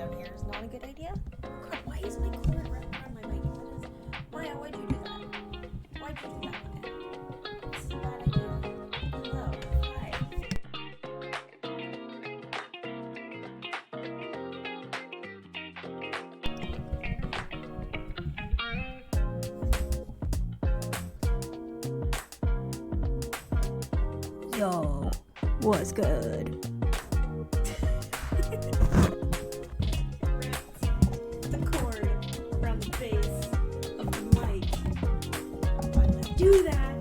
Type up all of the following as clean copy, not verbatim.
down here is not a good idea. Oh God, why is my cord wrapped around my mic? That is... Maya, why'd you do that? Why'd you do that, Maya? This is a bad idea. Hello. Hi. Yo, what's good? The cord around the base of the mic. Why did I do that?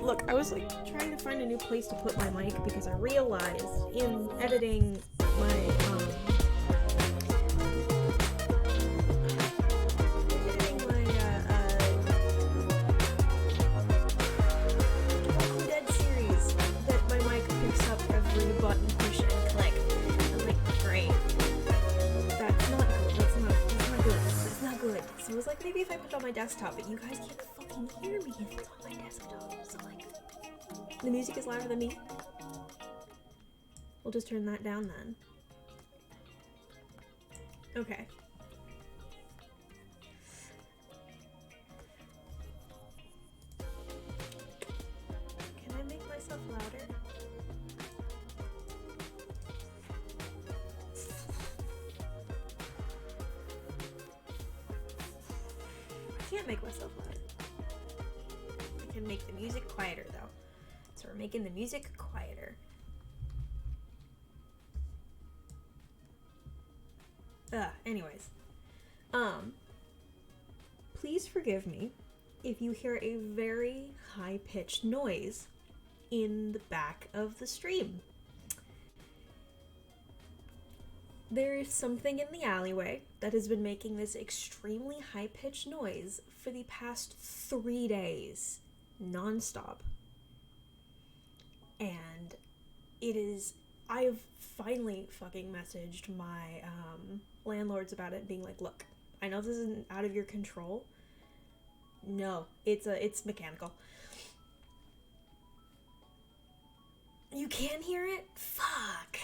Look, I was like trying to find a new place to put my mic because I realized in editing my Dead series that my mic picks up every button push and click. I'm like, great. That's not good. That's not good. It's not good. So I was like, maybe if I put it on my desktop, but you guys can't fucking hear me if it's on my desktop. So like, the music is louder than me. We'll just turn that down then. Okay. Can I make myself louder? I can't make myself louder. I can make the music quieter though. So we're making the music quieter. Anyways. Please forgive me if you hear a very high-pitched noise in the back of the stream. There is something in the alleyway that has been making this extremely high-pitched noise for the past 3 days, non-stop. And I've finally fucking messaged my landlords about it, being like, look, I know this isn't out of your control. No, it's mechanical. You can hear it? Fuck.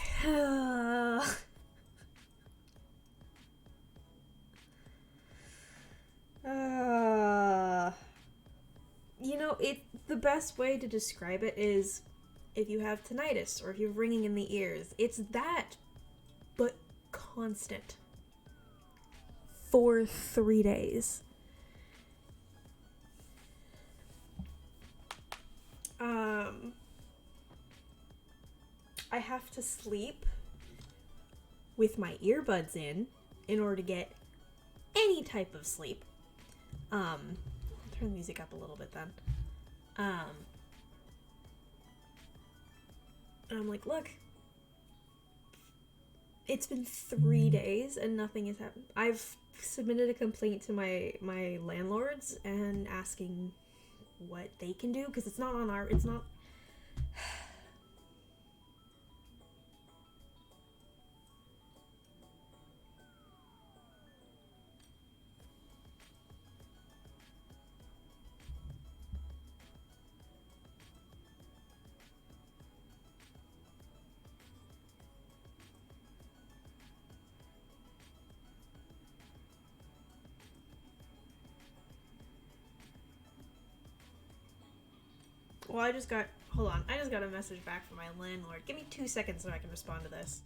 You know, the best way to describe it is if you have tinnitus or if you have ringing in the ears. It's that, but constant. For 3 days. I have to sleep with my earbuds in order to get any type of sleep. I'll turn the music up a little bit then. And I'm like, look, it's been 3 days and nothing has happened. I've submitted a complaint to my landlords and asking what they can do, because it's not. Well, I just got a message back from my landlord. Give me 2 seconds so I can respond to this.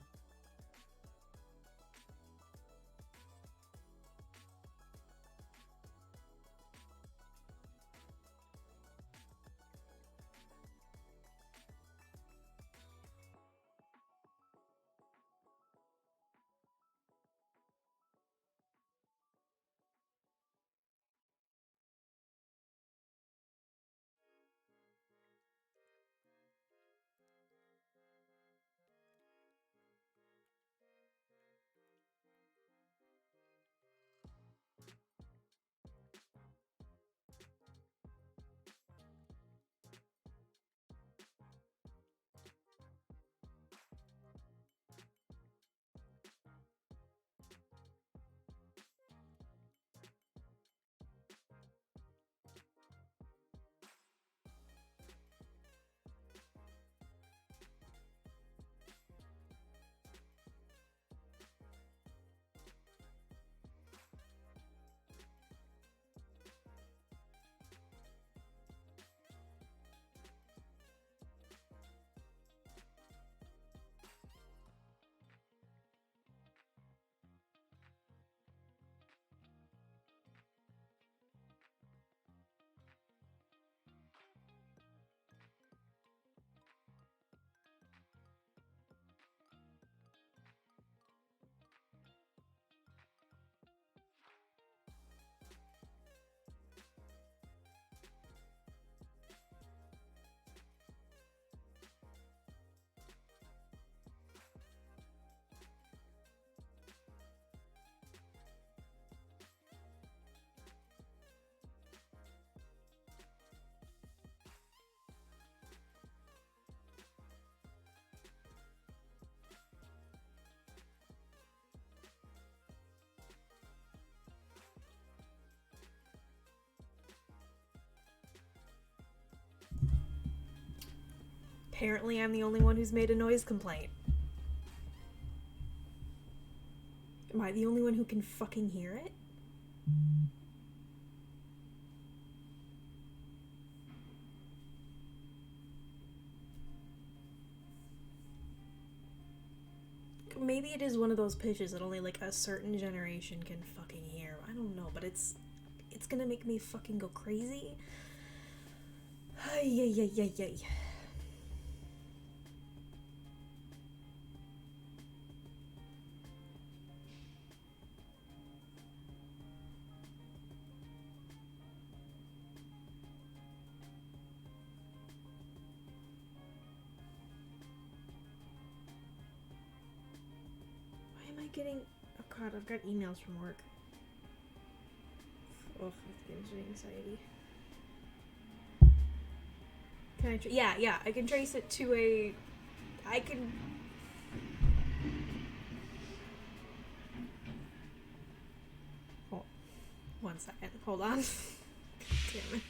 apparently I'm the only one who's made a noise complaint. Am I the only one who can fucking hear it? Maybe it is one of those pitches that only like a certain generation can fucking hear. I don't know, but it's gonna make me fucking go crazy. Ay, ay, ay, ay, ay. Getting oh god, I've got emails from work. Oh, it gives me anxiety. Can I yeah, I can trace it to a I can hold 1 second. Hold on. Damn it.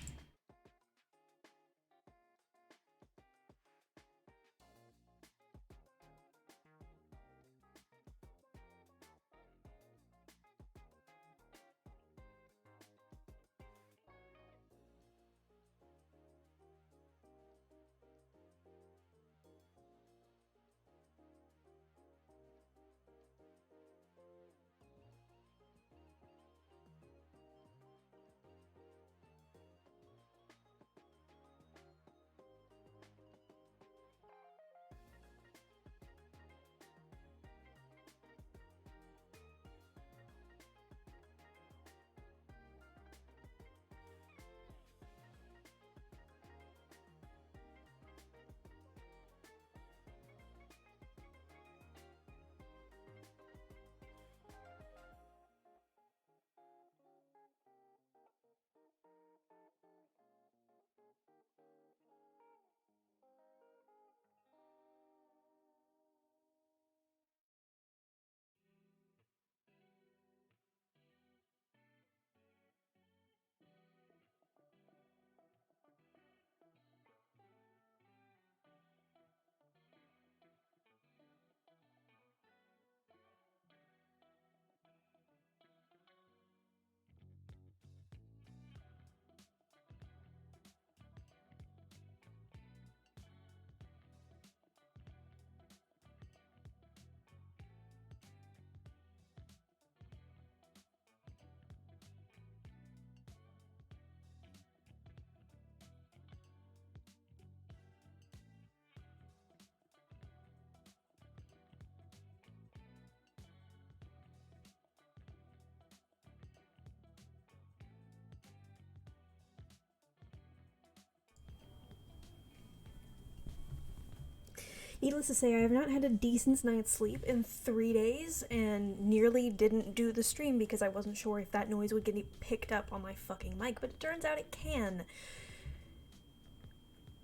Needless to say, I have not had a decent night's sleep in 3 days and nearly didn't do the stream because I wasn't sure if that noise would get picked up on my fucking mic, but it turns out it can.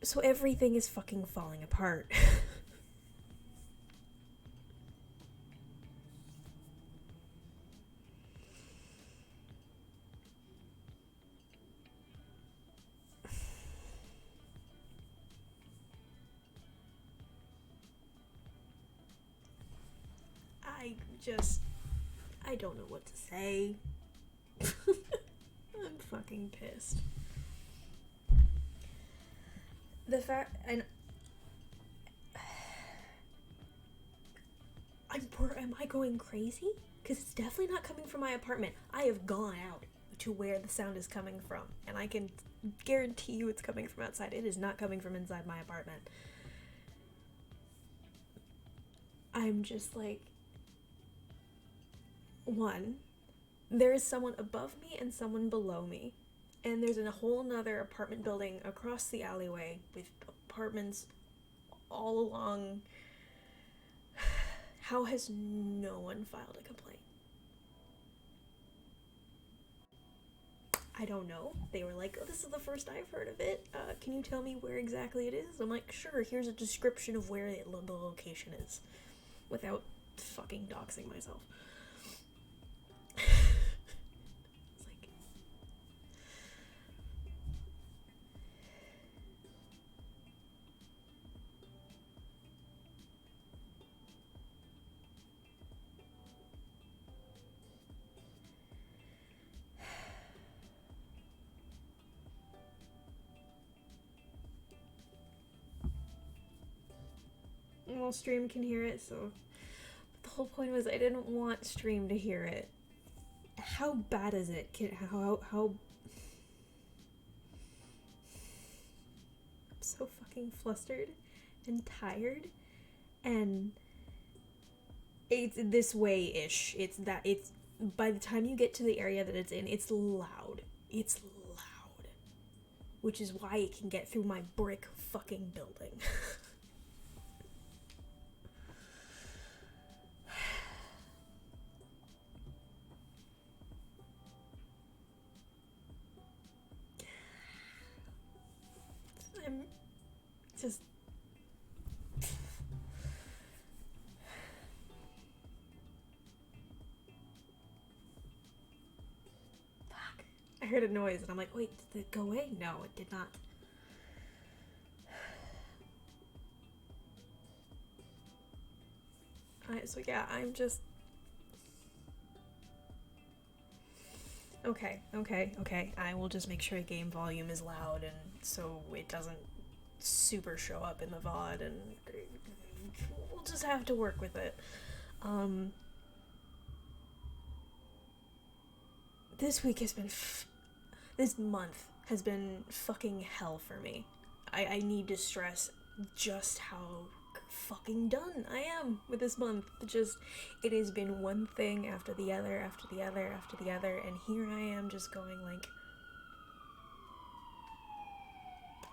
So everything is fucking falling apart. I don't know what to say. I'm fucking pissed. The fact, and am I going crazy? Because it's definitely not coming from my apartment. I have gone out to where the sound is coming from, and I can guarantee you it's coming from outside. It is not coming from inside my apartment. I'm just like, one, there is someone above me and someone below me, and there's a whole nother apartment building across the alleyway with apartments all along. How has no one filed a complaint? I don't know. They were like, oh, this is the first I've heard of it. Can you tell me where exactly it is? I'm like, sure, here's a description of where the location is. Without fucking doxing myself. It's like... well, stream can hear it, so... The whole point was I didn't want stream to hear it. How bad is it? How... I'm so fucking flustered and tired, and it's this way-ish. It's by the time you get to the area that it's in, it's loud. It's loud. Which is why it can get through my brick fucking building. I'm just... Fuck. I heard a noise and I'm like, wait, did it go away? No, it did not. So yeah, I'm just... Okay. I will just make sure game volume is loud and so it doesn't super show up in the VOD, and we'll just have to work with it. This week has been... this month has been fucking hell for me. I need to stress just how fucking done I am with this month. It has been one thing after the other, after the other, after the other, and here I am just going like,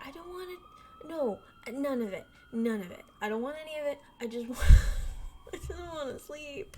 I don't want to, no, none of it, I don't want any of it, I just want to sleep,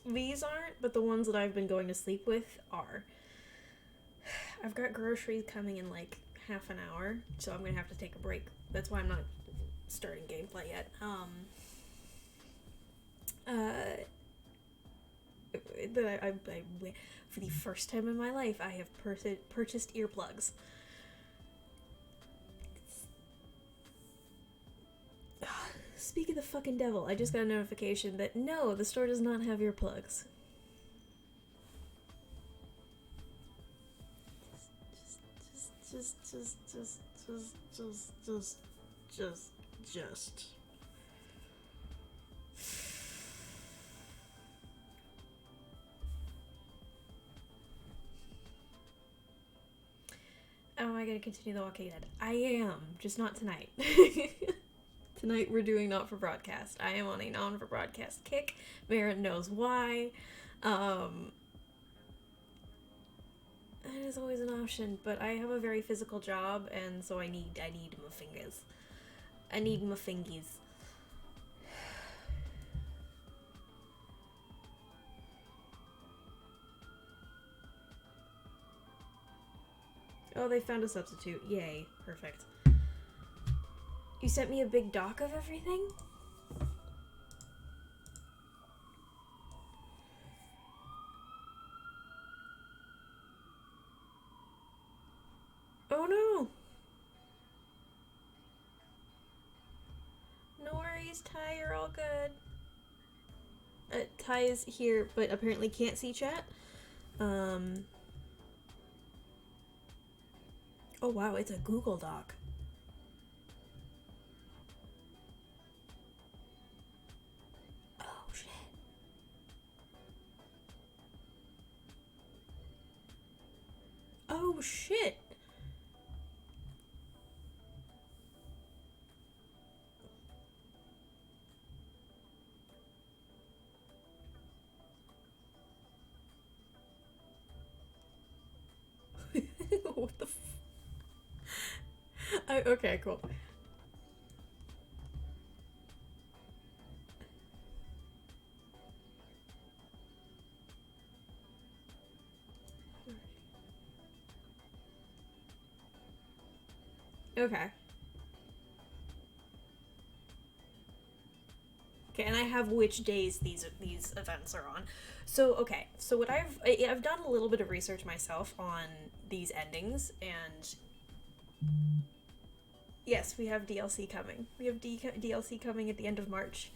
These aren't, but the ones that I've been going to sleep with are. I've got groceries coming in like half an hour, so I'm gonna have to take a break. That's why I'm not starting gameplay yet. For the first time in my life, I have purchased earplugs. Speak of the fucking devil, I just got a notification that no, the store does not have earplugs. Just. Am I gonna continue The Walking Dead? I am, just not tonight. Tonight we're doing Not For Broadcast. I am on a non-for-broadcast kick. Mara knows why. That is always an option, but I have a very physical job, and so I need my fingers. I need my fingies. Oh, they found a substitute. Yay. Perfect. You sent me a big doc of everything? Oh no! No worries, Ty, you're all good. Ty is here, but apparently can't see chat. Oh wow, it's a Google Doc. Oh shit! What the okay, cool. Okay. Okay, and I have which days these events are on. So okay, so what I've done a little bit of research myself on these endings, and yes, we have DLC coming. We have DLC coming at the end of March.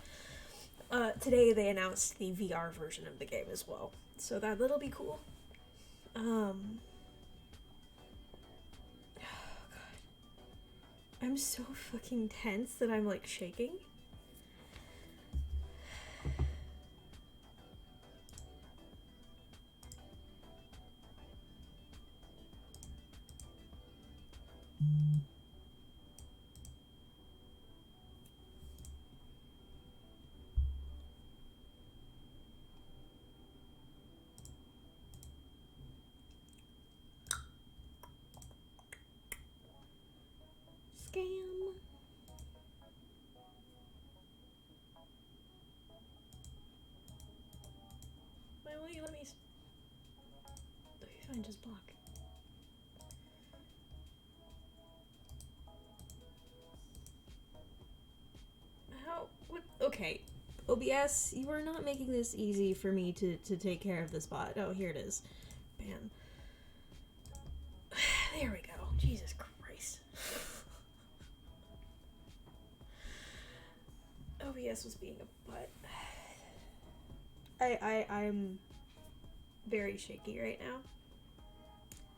Today they announced the VR version of the game as well, so that'll be cool. Um, I'm so fucking tense that I'm like shaking. Scam. Why won't you let me? Okay, fine, just block. How? What? Okay. OBS, you are not making this easy for me to take care of this bot. Oh, here it is. Bam. There we go. Jesus Christ. OBS was being a butt. I'm very shaky right now.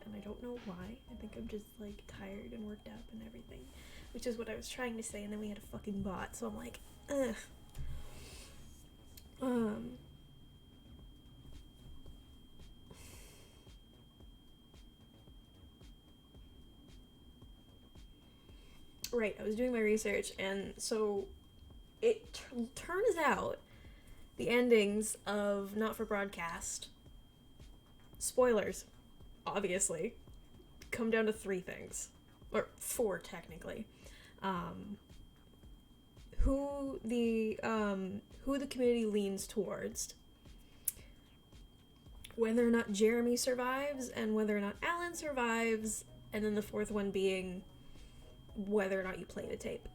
And I don't know why. I think I'm just like tired and worked up and everything. Which is what I was trying to say, and then we had a fucking bot, so I'm like, ugh. Right, I was doing my research, and so it turns out the endings of Not for Broadcast, spoilers, obviously, come down to 3 things. Or 4, technically. Who the community leans towards, whether or not Jeremy survives, and whether or not Alan survives, and then the 4th one being whether or not you play the tape.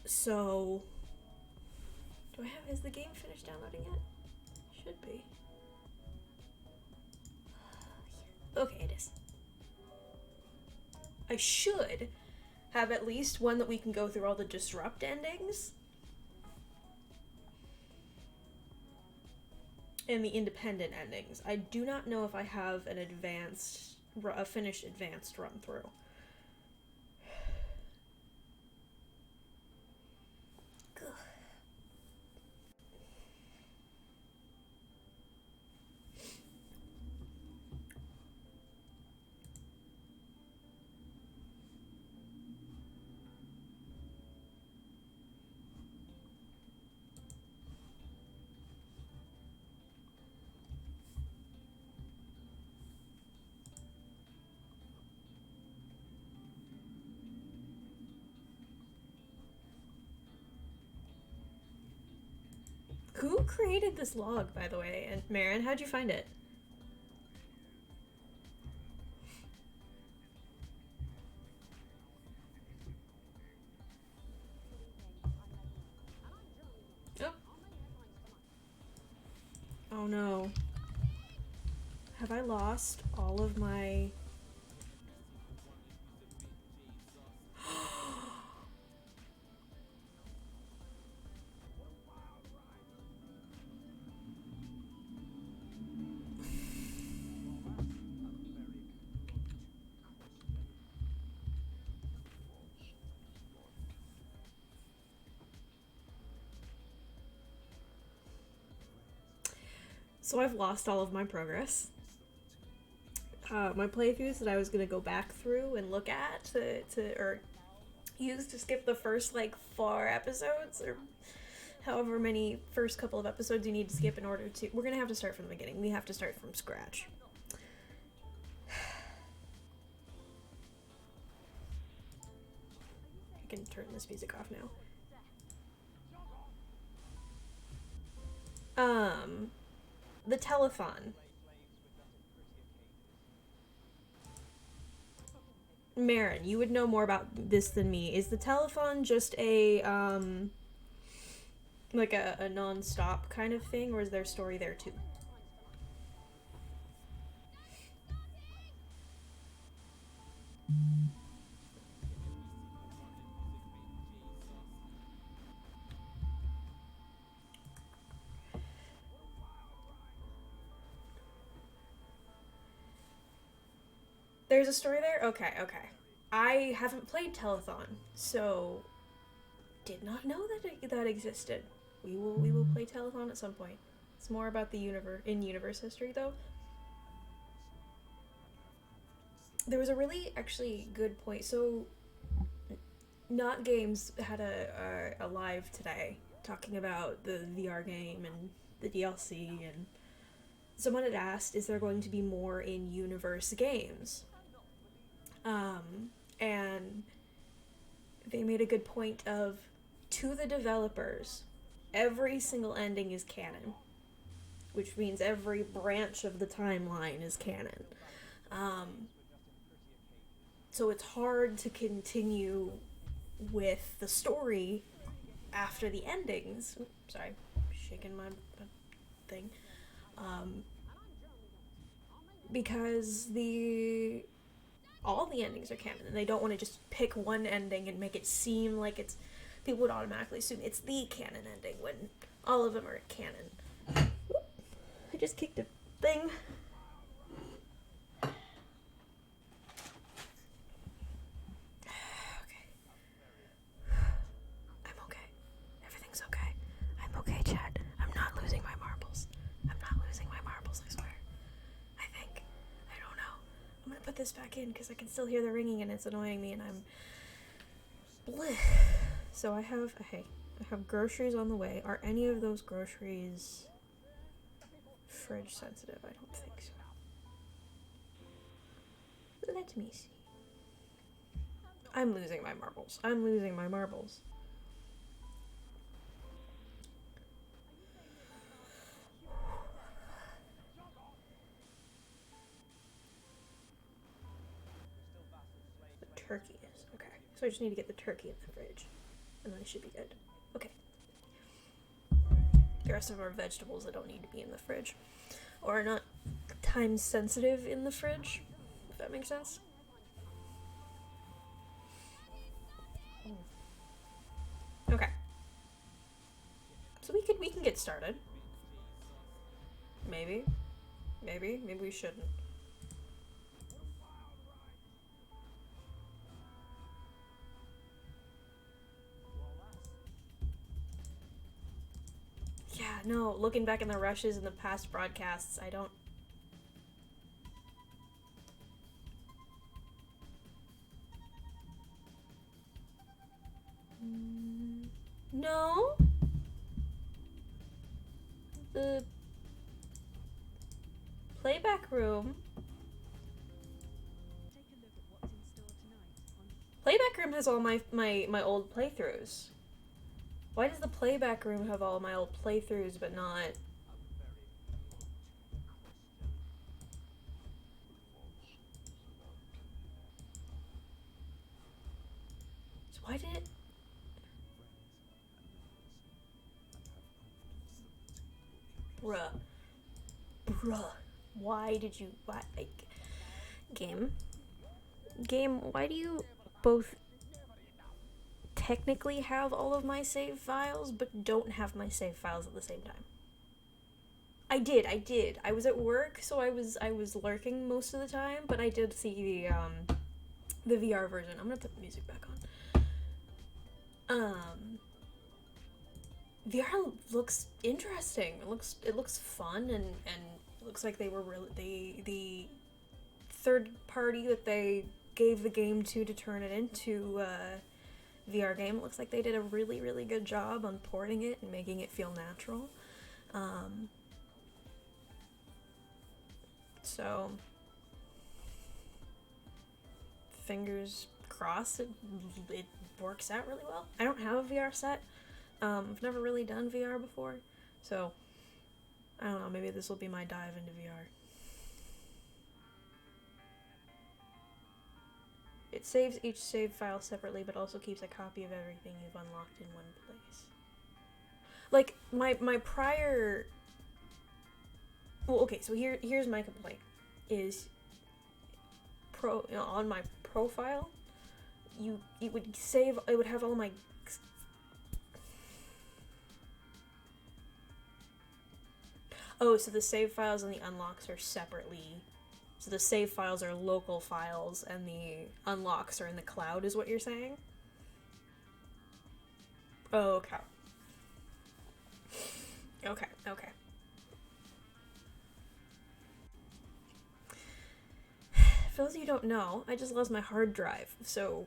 So, is the game finished downloading yet? Should be. Okay, it is. I should have at least one that we can go through all the disrupt endings and the independent endings. I do not know if I have a finished advanced run through. Who created this log, by the way? And Marin, how'd you find it? Oh. Oh no. Have I lost all of my... So I've lost all of my progress. My playthroughs that I was gonna go back through and look at or use to skip the first like 4 episodes or however many first couple of episodes you need to skip in order to... We're gonna have to start from the beginning. We have to start from scratch. I can turn this music off now. The telethon. Marin, you would know more about this than me. Is the telethon just a like a non-stop kind of thing, or is there story there too? There's a story there? Okay, okay. I haven't played telethon, so did not know that existed. We will play telethon at some point. It's more about the universe history though. There was a really actually good point. So Not Games had a live today talking about the VR game and the DLC, and someone had asked, is there going to be more in universe games? And they made a good point of, to the developers, every single ending is canon, which means every branch of the timeline is canon. So it's hard to continue with the story after the endings. Oops, sorry, shaking my thing. Because all the endings are canon, and they don't want to just pick one ending and make it seem like it's. People would automatically assume it's the canon ending when all of them are canon. Whoop. I just kicked a thing. Okay, Chad. I'm not losing my marbles. I'm not losing my marbles, I swear. I think. I don't know. I'm gonna put this back in because I can still hear the ringing and it's annoying me, and I'm... Bleh. So I have groceries on the way. Are any of those groceries fridge sensitive? I don't think so. Let me see. I'm losing my marbles. Turkey is. Okay. So I just need to get the turkey in the fridge. And then I should be good. Okay. The rest of our vegetables that don't need to be in the fridge. Or are not time sensitive in the fridge. If that makes sense. Okay. So we can get started. Maybe we shouldn't. Yeah, no, looking back in the rushes in the past broadcasts, I don't... No? The playback room... Playback room has all my old playthroughs. Why does the playback room have all my old playthroughs but not... So why did it... Bruh. Why did you... Why... Like, Game, why do you both technically have all of my save files, but don't have my save files at the same time? I did. I was at work, so I was lurking most of the time, but I did see the VR version. I'm gonna put the music back on. VR looks interesting. It looks fun, and it looks like they were really the third party that they gave the game to turn it into a VR game. It looks like they did a really, really good job on porting it and making it feel natural. So fingers crossed it works out really well. I don't have a VR set. I've never really done VR before, so I don't know, maybe this will be my dive into VR. It saves each save file separately, but also keeps a copy of everything you've unlocked in one place. Like, my prior... Well, okay, so here's my complaint. Is... on my profile, it would save... It would have all my... Oh, so the save files and the unlocks are separately... So the save files are local files, and the unlocks are in the cloud, is what you're saying? Oh, okay. Okay, okay. For those of you who don't know, I just lost my hard drive, so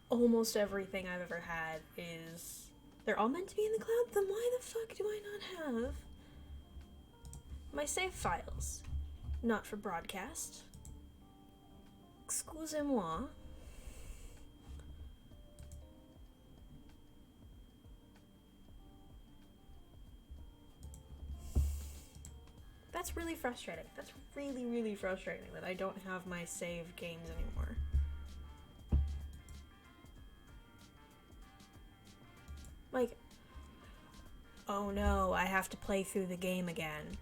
almost everything I've ever had is... They're all meant to be in the cloud? Then why the fuck do I not have my save files? Not for broadcast. Excusez-moi. That's really frustrating. That's really, really frustrating that I don't have my save games anymore. Like, oh no, I have to play through the game again.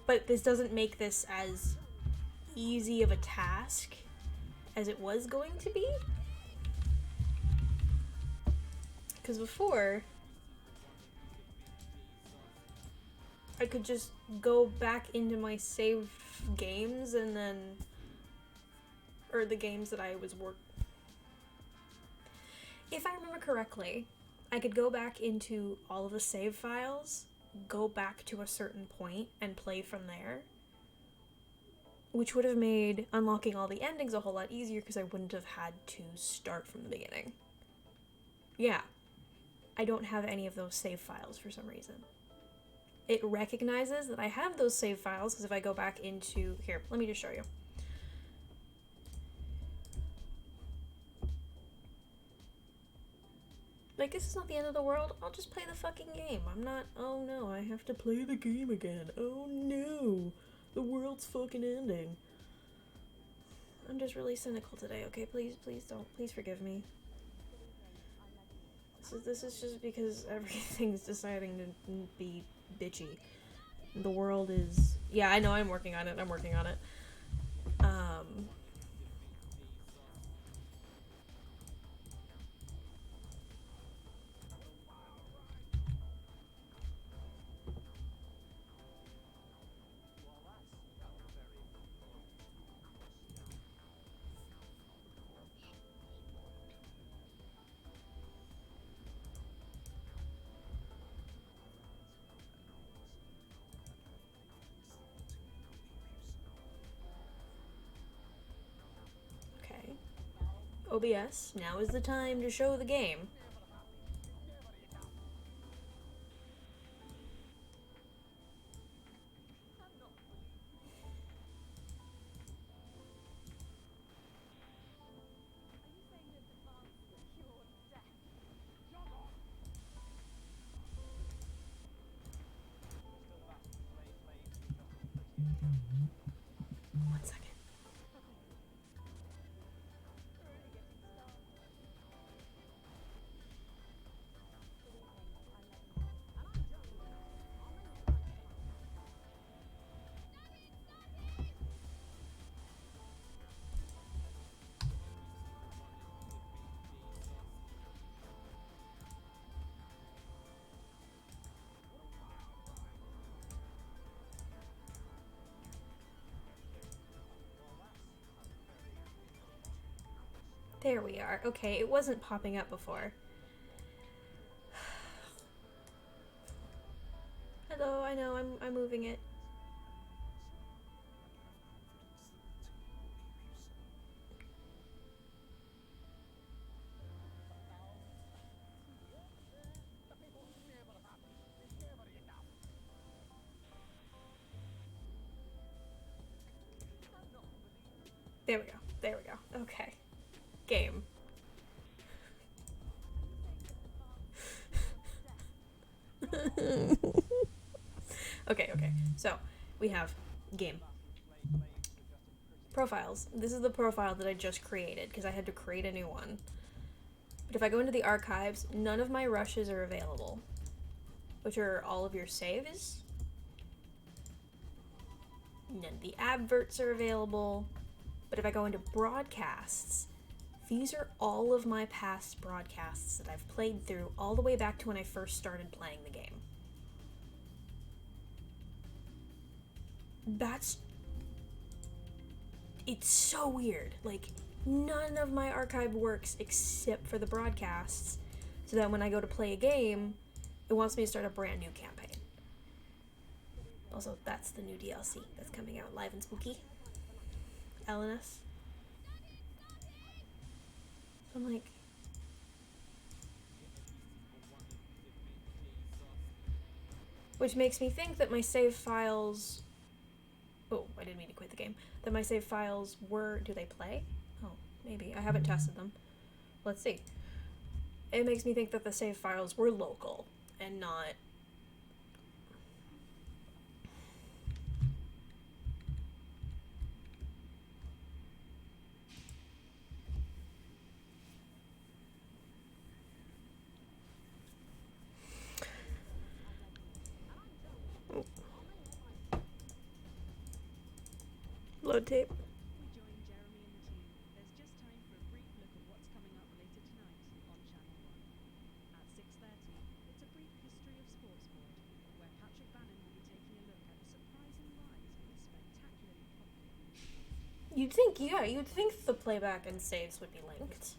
But this doesn't make this as easy of a task as it was going to be. Because before, I could just go back into my saved games and then... Or the games that I was If I remember correctly, I could go back into all of the save files, go back to a certain point, and play from there. Which would have made unlocking all the endings a whole lot easier because I wouldn't have had to start from the beginning. Yeah. I don't have any of those save files for some reason. It recognizes that I have those save files because if I go back into... Here, let me just show you. Like, this is not the end of the world. I'll just play the fucking game. I'm not... Oh no, I have to play the game again. Oh no. The world's fucking ending. I'm just really cynical today, okay? Please don't. Please forgive me. This is just because everything's deciding to be bitchy. The world is... Yeah, I know, I'm working on it. OBS, now is the time to show the game. One second. There we are. Okay, it wasn't popping up before. Hello, I know, I'm moving it. There we go. There we go. Okay. Game. Okay. So, we have game. profiles. This is the profile that I just created because I had to create a new one. But if I go into the archives, none of my rushes are available, which are all of your saves. None of the adverts are available. But if I go into broadcasts, these are all of my past broadcasts that I've played through all the way back to when I first started playing the game. It's so weird. Like, none of my archive works except for the broadcasts, so that when I go to play a game, it wants me to start a brand new campaign. Also, that's the new DLC that's coming out, live and spooky. LNS. I'm like... Which makes me think that my save files... Oh, I didn't mean to quit the game. That my save files were... Do they play? Oh, maybe. I haven't tested them. Let's see. It makes me think that the save files were local and not... Load tape. We join Jeremy and the team. There's just time for a brief look at what's coming up later tonight on Channel 1. At 6:30, it's a brief history of Sportsboard, where Patrick Bannon will be taking a look at the surprising rise of the spectacularly popular... You'd think the playback and saves would be linked.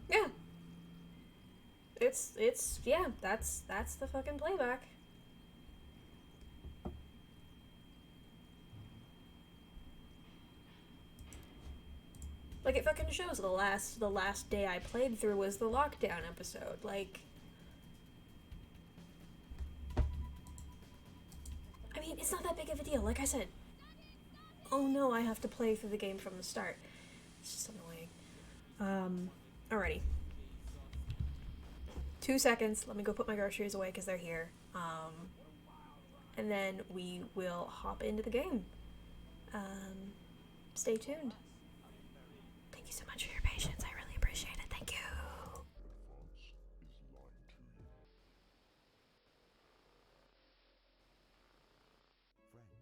Yeah. Yeah, that's the fucking playback. Like, it fucking shows the last day I played through was the lockdown episode. Like, I mean, it's not that big of a deal. Like I said, oh no, I have to play through the game from the start. It's just annoying. Alrighty. 2 seconds. Let me go put my groceries away because they're here. And then we will hop into the game. Stay tuned. Thank you so much for your patience. I really appreciate it. Thank you.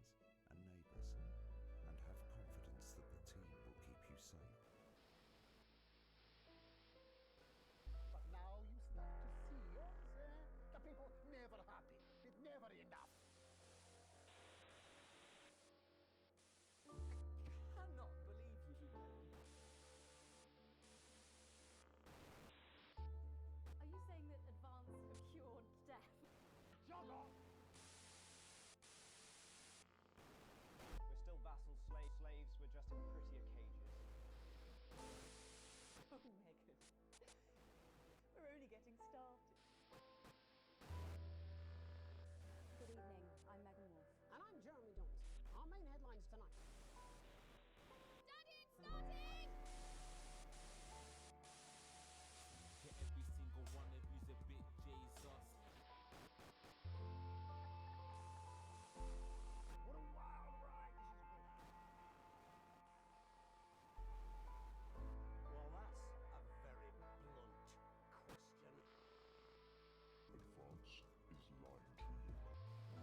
Friends and neighbours, and have confidence that the team will keep you safe. But now you start to see, yes, the people never happy. It never enough. I cannot believe you. Are you saying that advance have cured death? Shut up! We're still vassals, slaves, we're just in prettier cages. Oh, Megan. We're only getting started. Good evening, I'm Megan Wolf. And I'm Jeremy Jones. Our main headlines tonight. Daddy, it's starting! To every single one of you's a bit Jesus. What a wild ride this has been. Well, that's a very blunt question. Advance is lying to you. Friends and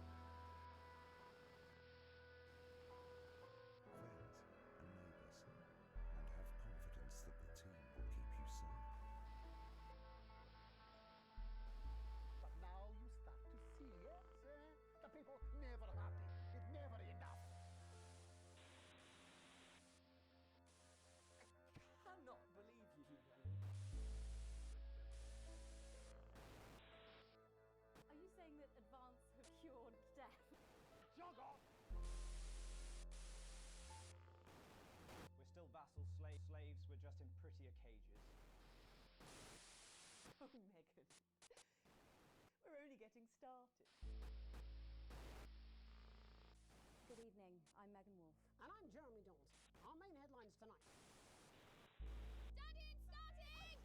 neighbours, and have confidence that the team will keep you safe. But now you start to see, yes, the people never happy. It never enough. I cannot believe you. Are you saying that advance have cured death? Shut up! We're still vassals, slaves, we're just in prettier cages. Oh, Megan. We're only getting started. Good evening, I'm Megan Wolf. And I'm Jeremy Jones. Our main headlines tonight. Daddy, it's starting!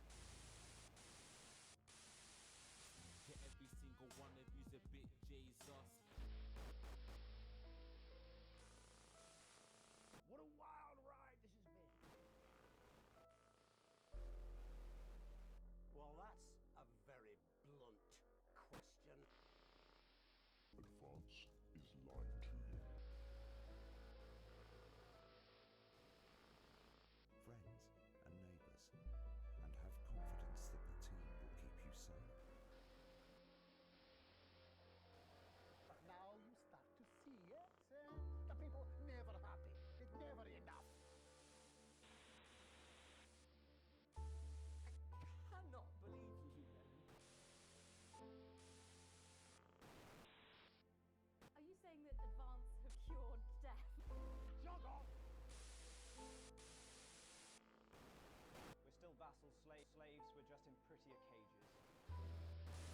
your cages.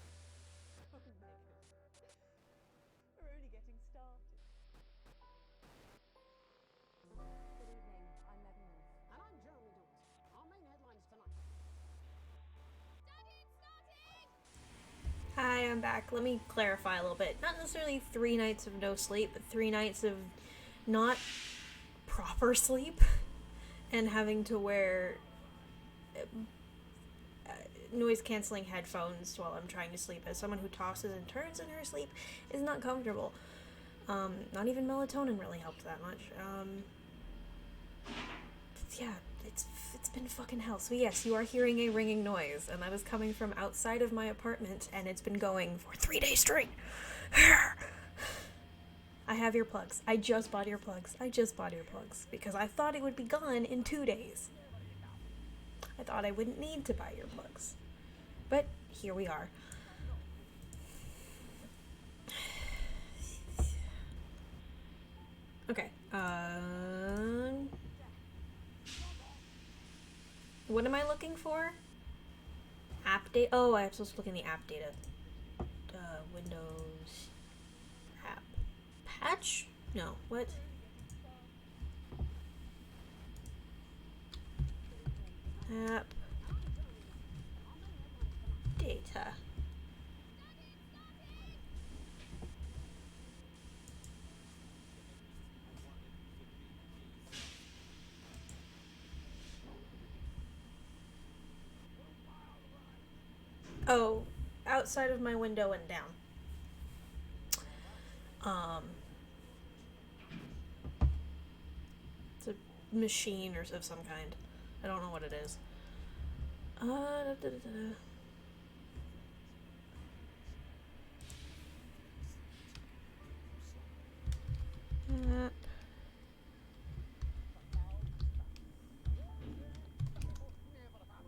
Oh, niggas. We're only getting started. Good evening, I'm Megan Wolf. And I'm Jeremy Dawes. Our main headlines tonight. Hi, I'm back. Let me clarify a little bit. Not necessarily 3 nights of no sleep, but 3 nights of not proper sleep and having to wear noise-canceling headphones while I'm trying to sleep. As someone who tosses and turns in her sleep is not comfortable. Not even melatonin really helped that much. Yeah, it's been fucking hell. So yes, you are hearing a ringing noise, and that is coming from outside of my apartment, and it's been going for 3 days straight. I have earplugs. I just bought earplugs. Because I thought it would be gone in 2 days. I thought I wouldn't need to buy earplugs. But here we are. Okay. What am I looking for? App data. Oh, I'm supposed to look in the app data. Windows app patch? No. What? App data. Oh, outside of my window and down. It's a machine or of some kind. I don't know what it is.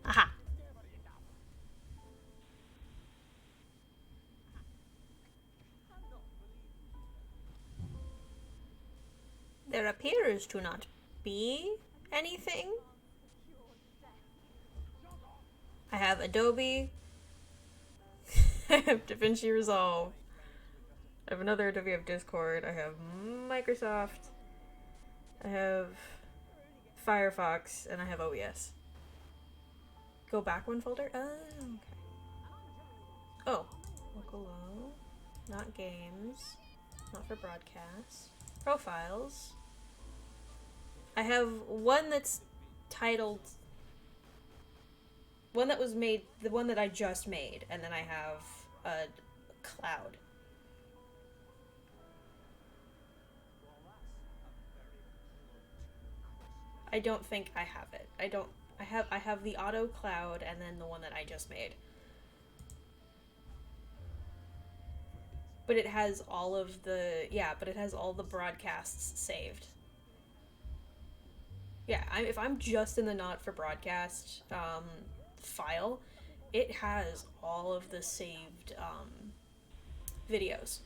Aha. There appears to not be anything. I have Adobe. I have DaVinci Resolve. I have another Adobe. I have Discord. I have Microsoft. I have Firefox, and I have OBS. Go back one folder? Oh, okay. Oh. Local low. Not games. Not for broadcast. Profiles. I have one that's titled... One that was made... The one that I just made. And then I have a cloud. I don't think I have it. I have the auto cloud and then the one that I just made. But it has all of the... Yeah, but it has all the broadcasts saved. Yeah, if I'm just in the not for broadcast file, it has all of the saved videos.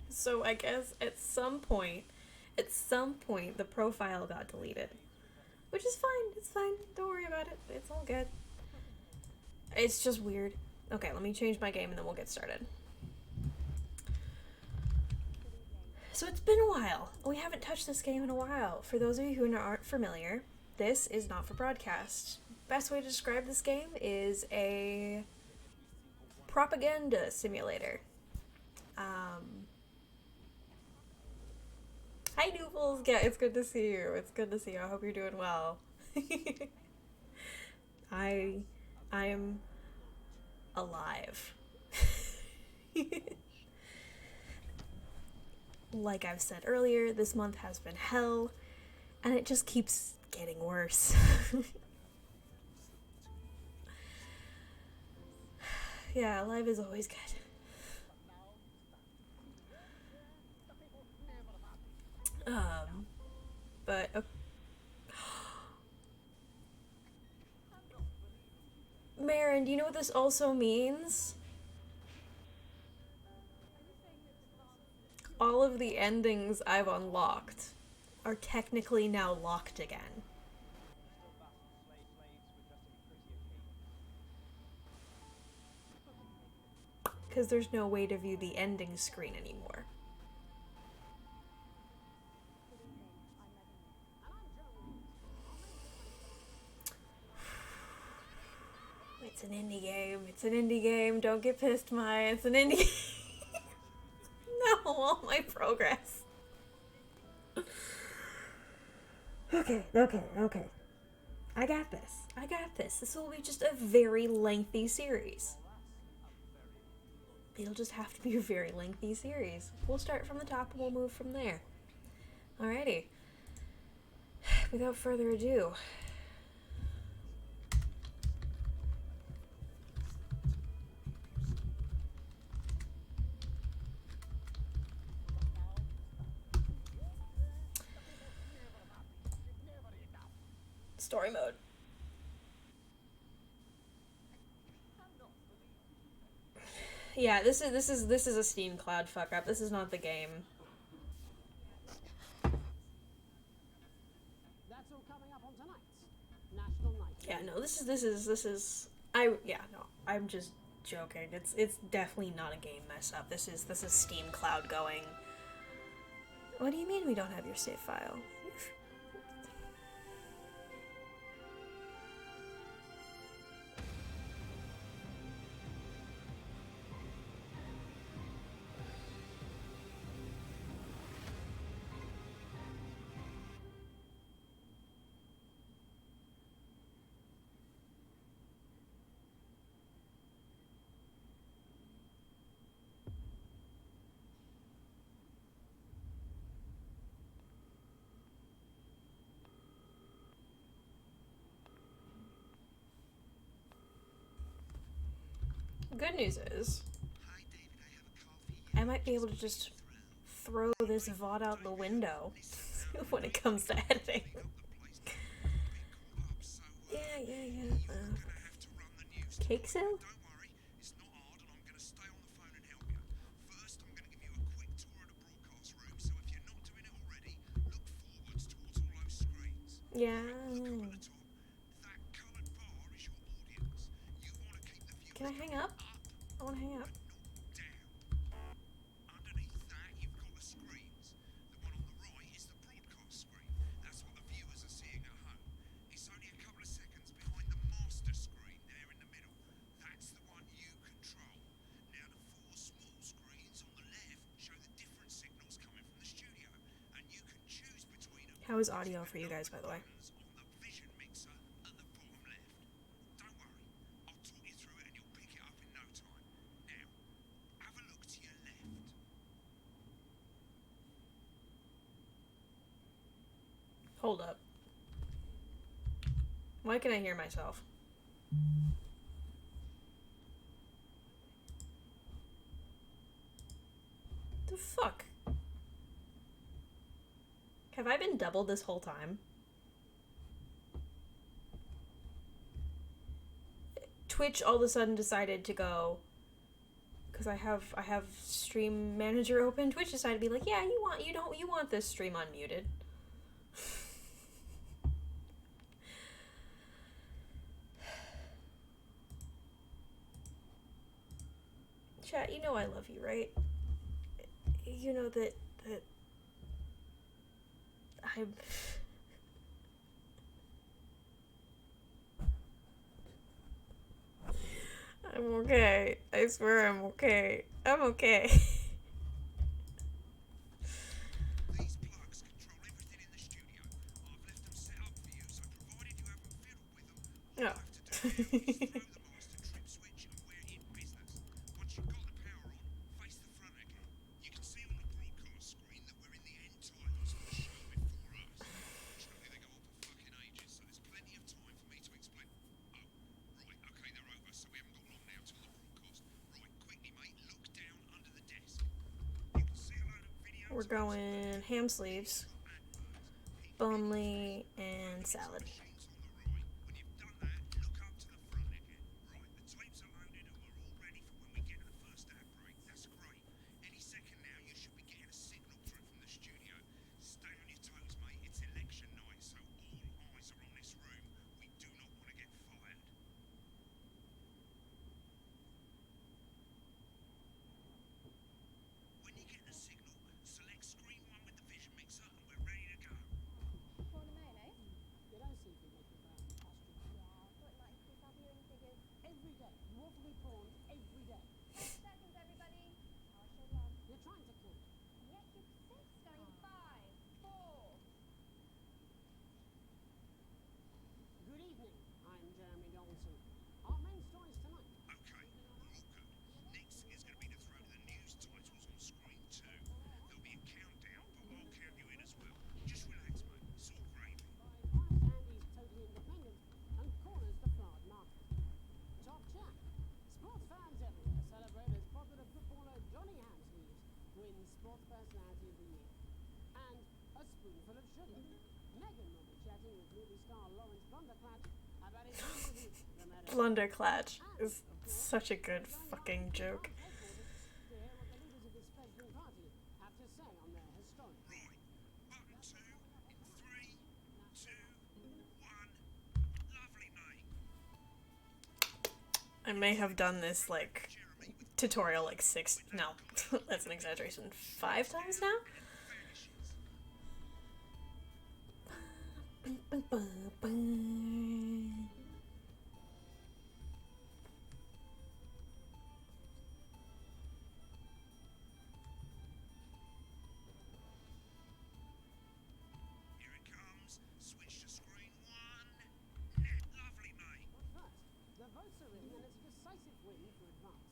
So I guess at some point, the profile got deleted. Which is fine, it's fine, don't worry about it, it's all good. It's just weird. Okay, let me change my game and then we'll get started. So it's been a while. We haven't touched this game in a while. For those of you who aren't familiar, this is not for broadcast. Best way to describe this game is a propaganda simulator. Hi Noodles! Yeah, it's good to see you. It's good to see you. I hope you're doing well. I'm alive. Like I've said earlier, this month has been hell, and it just keeps getting worse. Yeah, alive is always good. But Marin, do you know what this also means? all of the endings I've unlocked are technically now locked again. Still vassal slaves were dressed in prettier key. Because there's no way to view the ending screen anymore. It's an indie game. It's an indie game. Don't get pissed, Miyah. It's an indie game. No, all my progress. Okay. I got this. This will be just a very lengthy series. It'll just have to be a very lengthy series. We'll start from the top and we'll move from there. Alrighty. Without further ado. Story mode. Yeah, this is a Steam Cloud fuck up. This is not the game. That's all coming up on tonight's National Night. Yeah, no, this is I'm just joking. It's definitely not a game mess up. This is Steam Cloud going. What do you mean we don't have your save file? Good news is, I might be able to just throw this VOD out the window when it comes to editing. Yeah. Cake sale? Yeah. Can I hang up? I want to hang up. Underneath that, you've got the screens. The one on the right is the broadcast screen. That's what the viewers are seeing at home. It's only a couple of seconds behind the master screen there in the middle. That's the one you control. Now, the four small screens on the left show the different signals coming from the studio, and you can choose between them. How is audio for you guys, by the way? On the vision mixer at the bottom left. Don't worry, I'll talk you through it and you'll pick it up in no time. Now, have a look to your left. Hold up. Why can I hear myself? The fuck? Have I been doubled this whole time? Twitch all of a sudden decided to go, because I have Stream Manager open. Twitch decided to be like, yeah, you want this stream unmuted. Chat, you know I love you, right? You know that I'm okay. I swear I'm okay. I'm okay. These plugs control everything in the studio. I've left them set up for you, so provided you haven't fiddled with them, all you Oh. have to do is throw the master trip switch and we're in business. Once you've got the power on, face the front again. You can see on the broadcast screen that we're in the end titles of the show before us. Fortunately, they go on for fucking ages, so there's plenty of time for me to explain. Oh, right, okay, they're over, so we haven't got long now till the broadcast. Right, quickly, mate, look down under the desk. You can see a load of videos. We're going ham sleeves, Burnley, and salad. Machines on the right. When you've done that, look up to the front again. Right, the tapes are loaded and we're all ready for when we get to the first ad break. That's great. Any second now, you should be getting a signal They're trying to kill me. Yet you persist, going 5, 4. Good evening. I'm Jeremy Donaldson. Our main stories tonight. Okay, we're all good. Next is going to be the throw to the news titles on screen too. There'll be a countdown, but I'll count you in as well. Just relax, mate. It's all gravy. Honest Andy's totally independent and corners the flowered market. Top chat. Sports fans everywhere celebrate as popular footballer Johnny Hamsleeves wins Sports Personality of the Year. And a spoonful of sugar. Megan will be chatting with movie star Lawrence Blunderclatch about his new movie, The Meta. Blunderclatch is such a good fucking joke. To hear what the leaders of this fledgling party have to say on their historic. Right. Button 2 in 3, 2, 1. Lovely, mate. I may have done this like tutorial like 6, no, that's an exaggeration, 5 times now? Here it comes. Switch to screen 1. Lovely, mate. But first, the votes are in and it's a decisive win for Advance.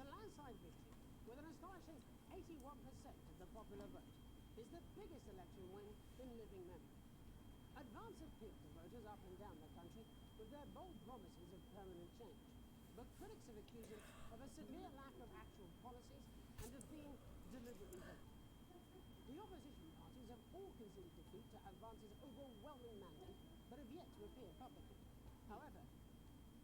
The landslide victory, with an astonishing 81% of the popular vote, is the biggest election win in living memory. Advance have picked the voters up and down the country with their bold promises of permanent change. But critics have accused them of a severe lack of actual policies and of being deliberately voted. The opposition parties have all conceded defeat to Advance's overwhelming mandate, but have yet to appear publicly. However,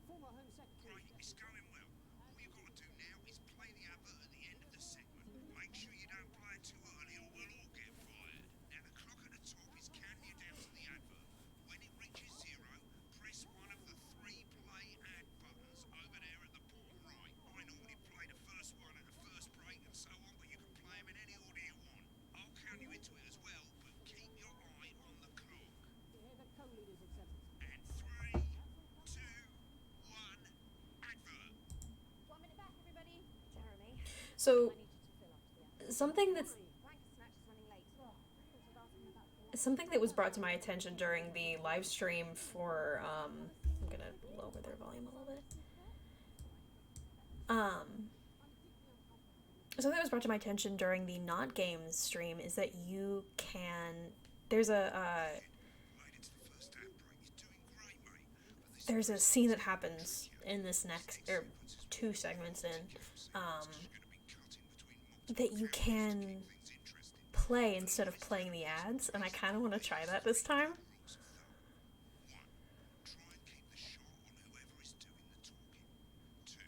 former Home Secretary... Great, it's going well. All you've got to do now is play the advert at the end of the segment. Make sure you don't play it too early or we'll all get fired. Now the clock at the top is counting you down to the advert. When it reaches 0, press one of the 3 play ad buttons over there at the bottom right. I normally play the first one at the first break and so on, but you can play them in any order you want. I'll count you into it as well, but keep your eye on the clock. Hear the co-leader's acceptance. And 3, 2, 1, advert. 1 minute back, everybody. Jeremy, So, I need you to fill up to the end. something that's Frank Snatch is running late. Oh, I was asking about something that was brought to my attention during the live stream for I'm gonna lower their volume a little bit. Something that was brought to my attention during the not games stream is that you can there's a Made it to the first ad break. You're doing great, mate. But this there's a scene that happens in this next or 2 segments in is going to be cutting between that you can things interesting. play instead of playing the ads, and I kind of want to try that this time. Rules of thumb. 1. Try and keep the shot on whoever is doing the talking. 2.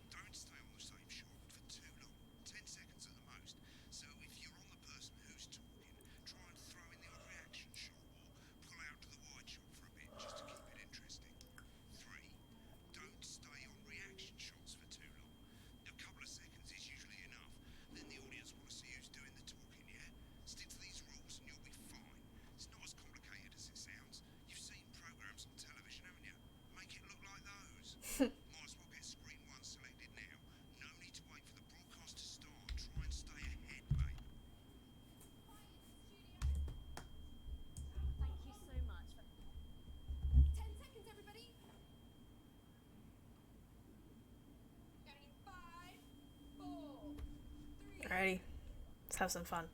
Don't stay on the same shot for too long. 10 seconds at the most. So if you're on the person who's talking, try and throw in the odd reaction shot or pull out to the wide shot for a bit just to keep it interesting. 3. Don't stay on reaction shots for too long. A couple of seconds is usually enough. Then the audience want to see who's doing the talking, yeah? Stick to these rules and you'll be fine. It's not as complicated as it sounds. You've seen programs on television, haven't you? Make it look like those. Might as well get screen 1 selected now. No need to wait for the broadcast to start. Try and stay ahead, mate. Thank you so much. 10 seconds, everybody. Going in 5, 4, 3. Alrighty, let's have some fun.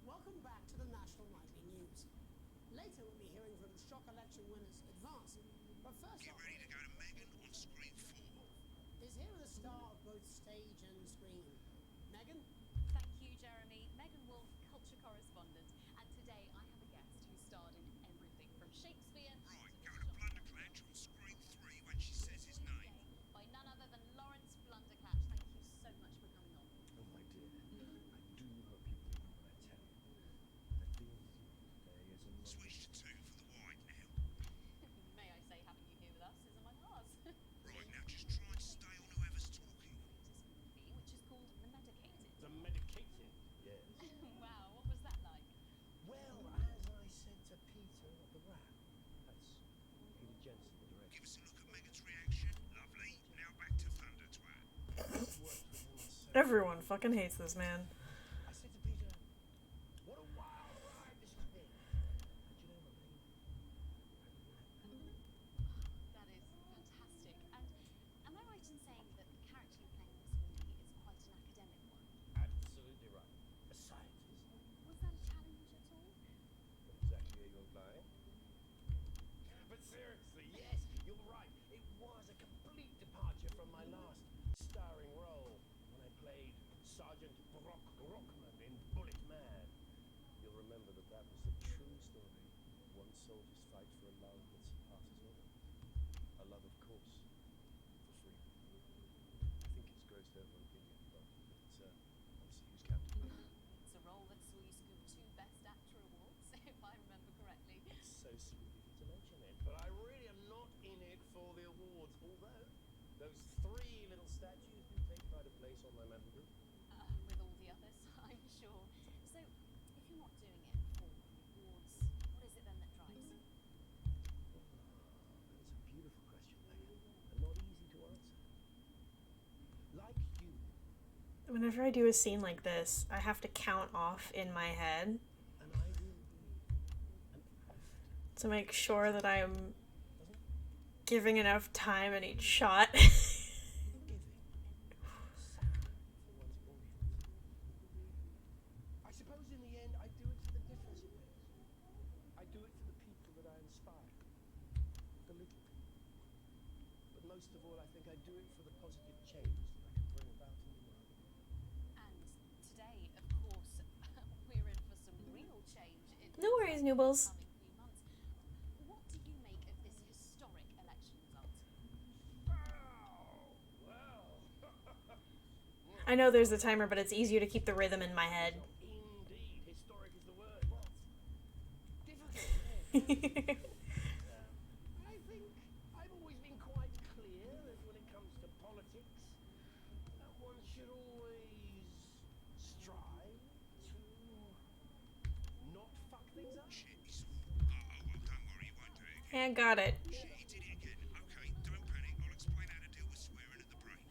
Welcome back to the National Nightly News. Later we'll be hearing from shock election winners Advance. But first Get off, ready to go to Megan on screen 4. is here the star of both stage and screen. Megan? Thank you, Jeremy. Megan Wolf, culture correspondent. And today I have a guest who starred in everything from Shakespeare Right, to go the to Blunderclatch on screen 3 when she says his name. by none other than Lawrence Blunderclatch. Thank you so much for coming on. Oh, my dear. Everyone fucking hates this man. I said to Peter, what a wild ride this has been. And you know, Marlene, That is fantastic. And am I right in saying that the character you play in this movie is quite an academic one? absolutely right. A scientist. Was that a challenge at all? What exactly are you implying? But seriously, yes, you're right. It was a complete departure from my last starring role when I played Sergeant Brock Rockman in Bullet Man. You'll remember that that was the true story of one soldier's fight for a love that surpasses all others. A love, of course, for freedom. I think it's grossed over opinion, but obviously who's counting? It's a role that saw you scoop 2 Best Actor awards, if I remember correctly. It's so sweet of you to mention it, but I really am not in it for the awards, although those 3 little statues do take pride of place on my mantelpiece. With all the others, I'm sure. So, if you're not doing it for the awards, what is it then that drives you? That's a beautiful question, Megan, and not easy to answer. Like you, Whenever I do a scene like this, I have to count off in my head and I will be an actor. to make sure that I'm giving enough time in each shot. Giving, sad for one's audience. I suppose in the end I do it for the difference it makes. I do it for the people that I inspire. The little people. But most of all, I think I do it for the positive change that I can bring about in the world. And today, of course, we're in for some real change in No worries, Newbles. coming few months. What do you make of this historic election result? Oh, well. I know there's a timer, but it's easier to keep the rhythm in my head. Indeed, historic is the word. Well, difficult. I think I've always been quite clear that when it comes to politics, one should always strive to not fuck things up. Shit, he's... Oh, well, don't worry, he won't do it again. Yeah, got it. Shit, he did it again. Okay, don't panic. I'll explain how to deal with swearing at the break.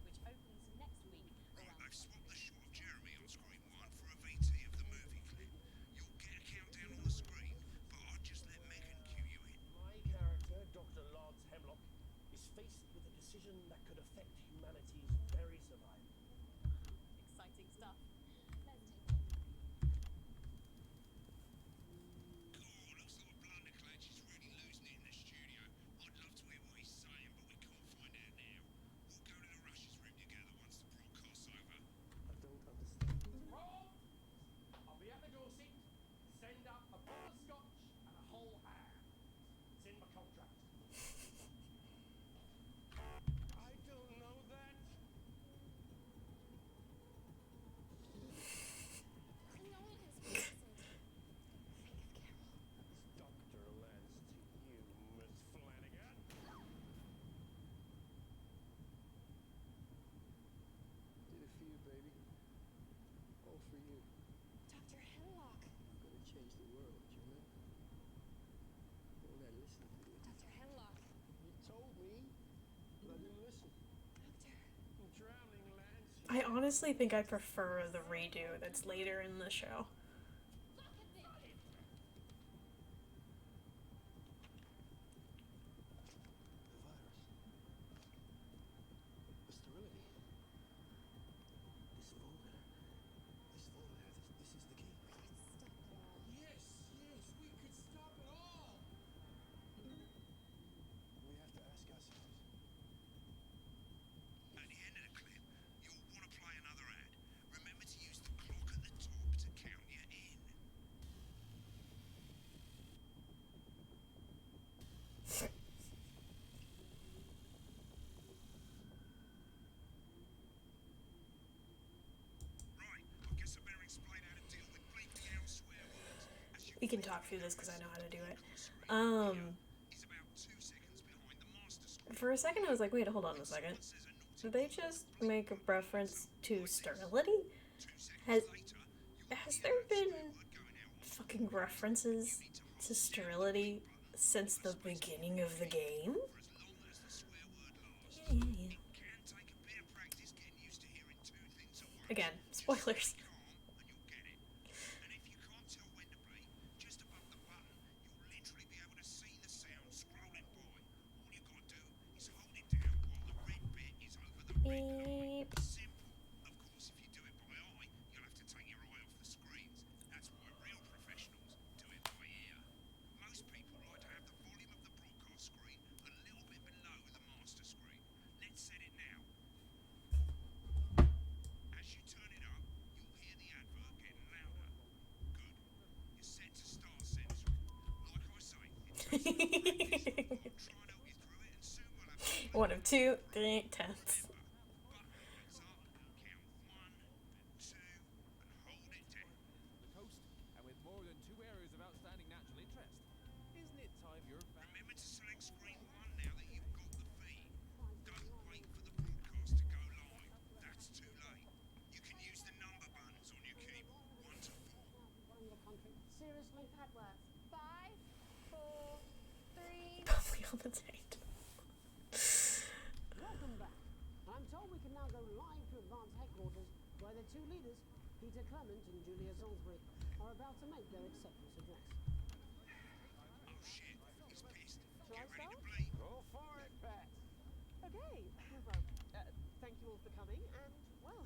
Which opens next week Right, around they've swapped the shot of Jeremy on screen 1 for a VT of the movie clip. You'll get a countdown on the screen, but I'll just let Megan cue you in. My character, Dr. Lance Hemlock, is faced with a decision that could affect humanity's very survival. exciting stuff. Let's take a look. Cool, looks like Blunderclatch is really losing it in the studio. I'd love to hear what he's saying, but we can't find out now. We'll go to the rushes room together once the broadcast's over. I don't understand. Rob, I'll be at the Dorset. Send up a bottle of scotch and a whole ham. It's in my contract. I don't know that. Noel has listened. Dr. Lance to you, Miss Flanagan. Did it for you, baby. All for you. Dr. Hemlock. I'm gonna change the world, you know? Won't I listen to you? Dr. Hemlock. You told me, but I didn't listen. Doctor. I'm drowning, Lance. I honestly think I prefer the redo that's later in the show. Look at this. The virus. The sterility. This folder. This folder. This is the key. Stop it all. Yes, we could stop it all. We have to ask ourselves. At the end of the clip, you'll want to play another ad. Remember to use the clock at the top to count you in. Right, I guess I better explain how to deal with bleeping out swear words. As you We can talk through this because I know how to do it. He's about 2 seconds behind the master screen. For a second I was like, wait, hold on a second. Says a naughty Did they just make a reference to sterility? 2 seconds Has, later, has there been fucking references to sterility since the beginning of the game? for as long as the swear word lasts. Yeah. Can take a bit of practice getting used to hearing 2 things Again, spoilers. Calm and you'll get it. And if you can't tell when to be, just above the button, you'll literally be able to see the sound scrolling by. All you gotta do is hold it down while the red bit is over the red line. Beep. Simple. Of course, if you do it by eye, you'll have to take your eye off the screens. That's why real professionals do it by ear. Most people like to have the volume of the broadcast screen a little bit below the master screen. Let's set it now. As you turn it up, you'll hear the advert getting louder. Good. You're set to start censoring. Like I say, it's best to practice. I'll try and help you through it, and soon we'll have a One of two, 3 tenths. button goes up, count 1, 2, and hold it down. The coast, and with more than 2 areas of outstanding natural interest. Isn't it time your family? Remember to select screen 1 now that you've got the feed. Don't wait for the broadcast to go live. That's too late. You can use the number buttons on your keyboard, 1 to 4. Running the country. Seriously? Bad words. 5, 4, 3. Probably all the date. Welcome back. I'm told we can now go live to advanced headquarters, where the two leaders, Peter Clement and Julia Salisbury, are about to make their acceptance address. Oh shit, he's pissed. Shall I Get ready to start? bleed. Go for it, Pat. Okay, well, thank you all for coming, and, well,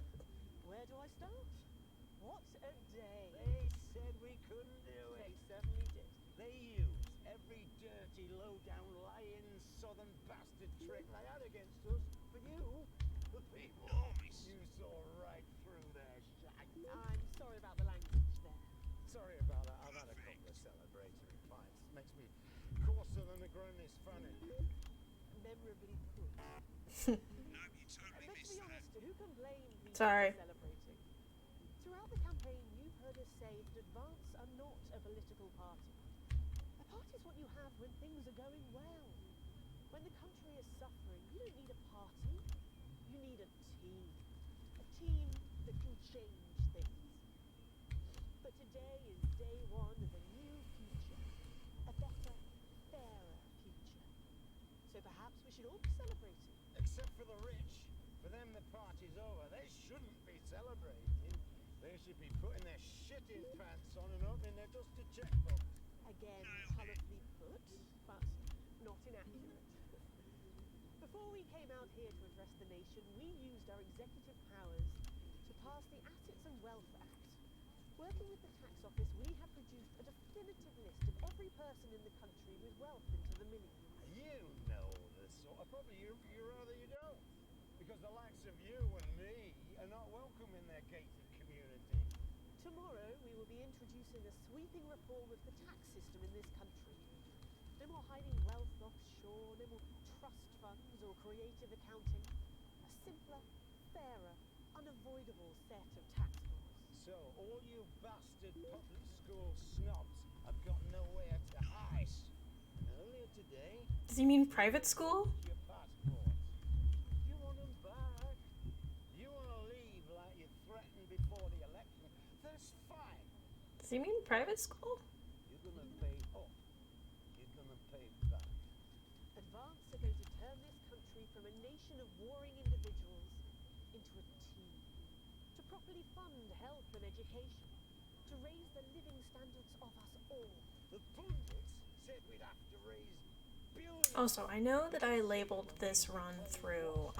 where do I start? What a day. They said we couldn't do They it. certainly did. They used every dirty, low-down, lying, southern bastard trick they had against us. But you, the people, Nice. you saw right through their shag. I'm sorry about the language there. Sorry about that. I've had a couple of celebratory pints. Makes me coarser than the grandest fanny. Memorably put. No, you totally Let's missed be that. honest, who can blame people Sorry. for celebrating? Throughout the campaign, you've heard us say that Advance are not a political party. A party is what you have when things are going well. When the country is suffering, you don't need a party. You need a team. A team that can change things. But today is day one of a new future. A better, fairer future. So perhaps we should all be celebrating. Except for the rich. For them, the party's over. They shouldn't be celebrating. They should be putting their shitting pants on and opening their dusty checkbooks. Again, colourfully put, but not inaccurate. Before we came out here to address the nation, we used our executive powers to pass the Assets and Wealth Act. Working with the tax office, we have produced a definitive list of every person in the country with wealth into the millions. You know the sort of probably you rather you don't. Because the likes of you and me are not welcome in their gated community. Tomorrow, we will be introducing a sweeping reform of the tax system in this country. No more hiding wealth offshore, no more trust funds or creative accounting. A simpler, fairer, unavoidable set of tax laws. So all you bastard public school snobs have got nowhere to hide. Earlier today, Does he mean private school? your passports. You want them back. You want to leave like you threatened before the election. That's fine. Does he mean private school? You're gonna pay up. You're gonna pay back. Advance are going to turn this country from a nation of warring individuals into a team. To properly fund health and education. To raise the living standards of us all. The pundits said we'd have to raise billions. Also, I know that I labeled this run through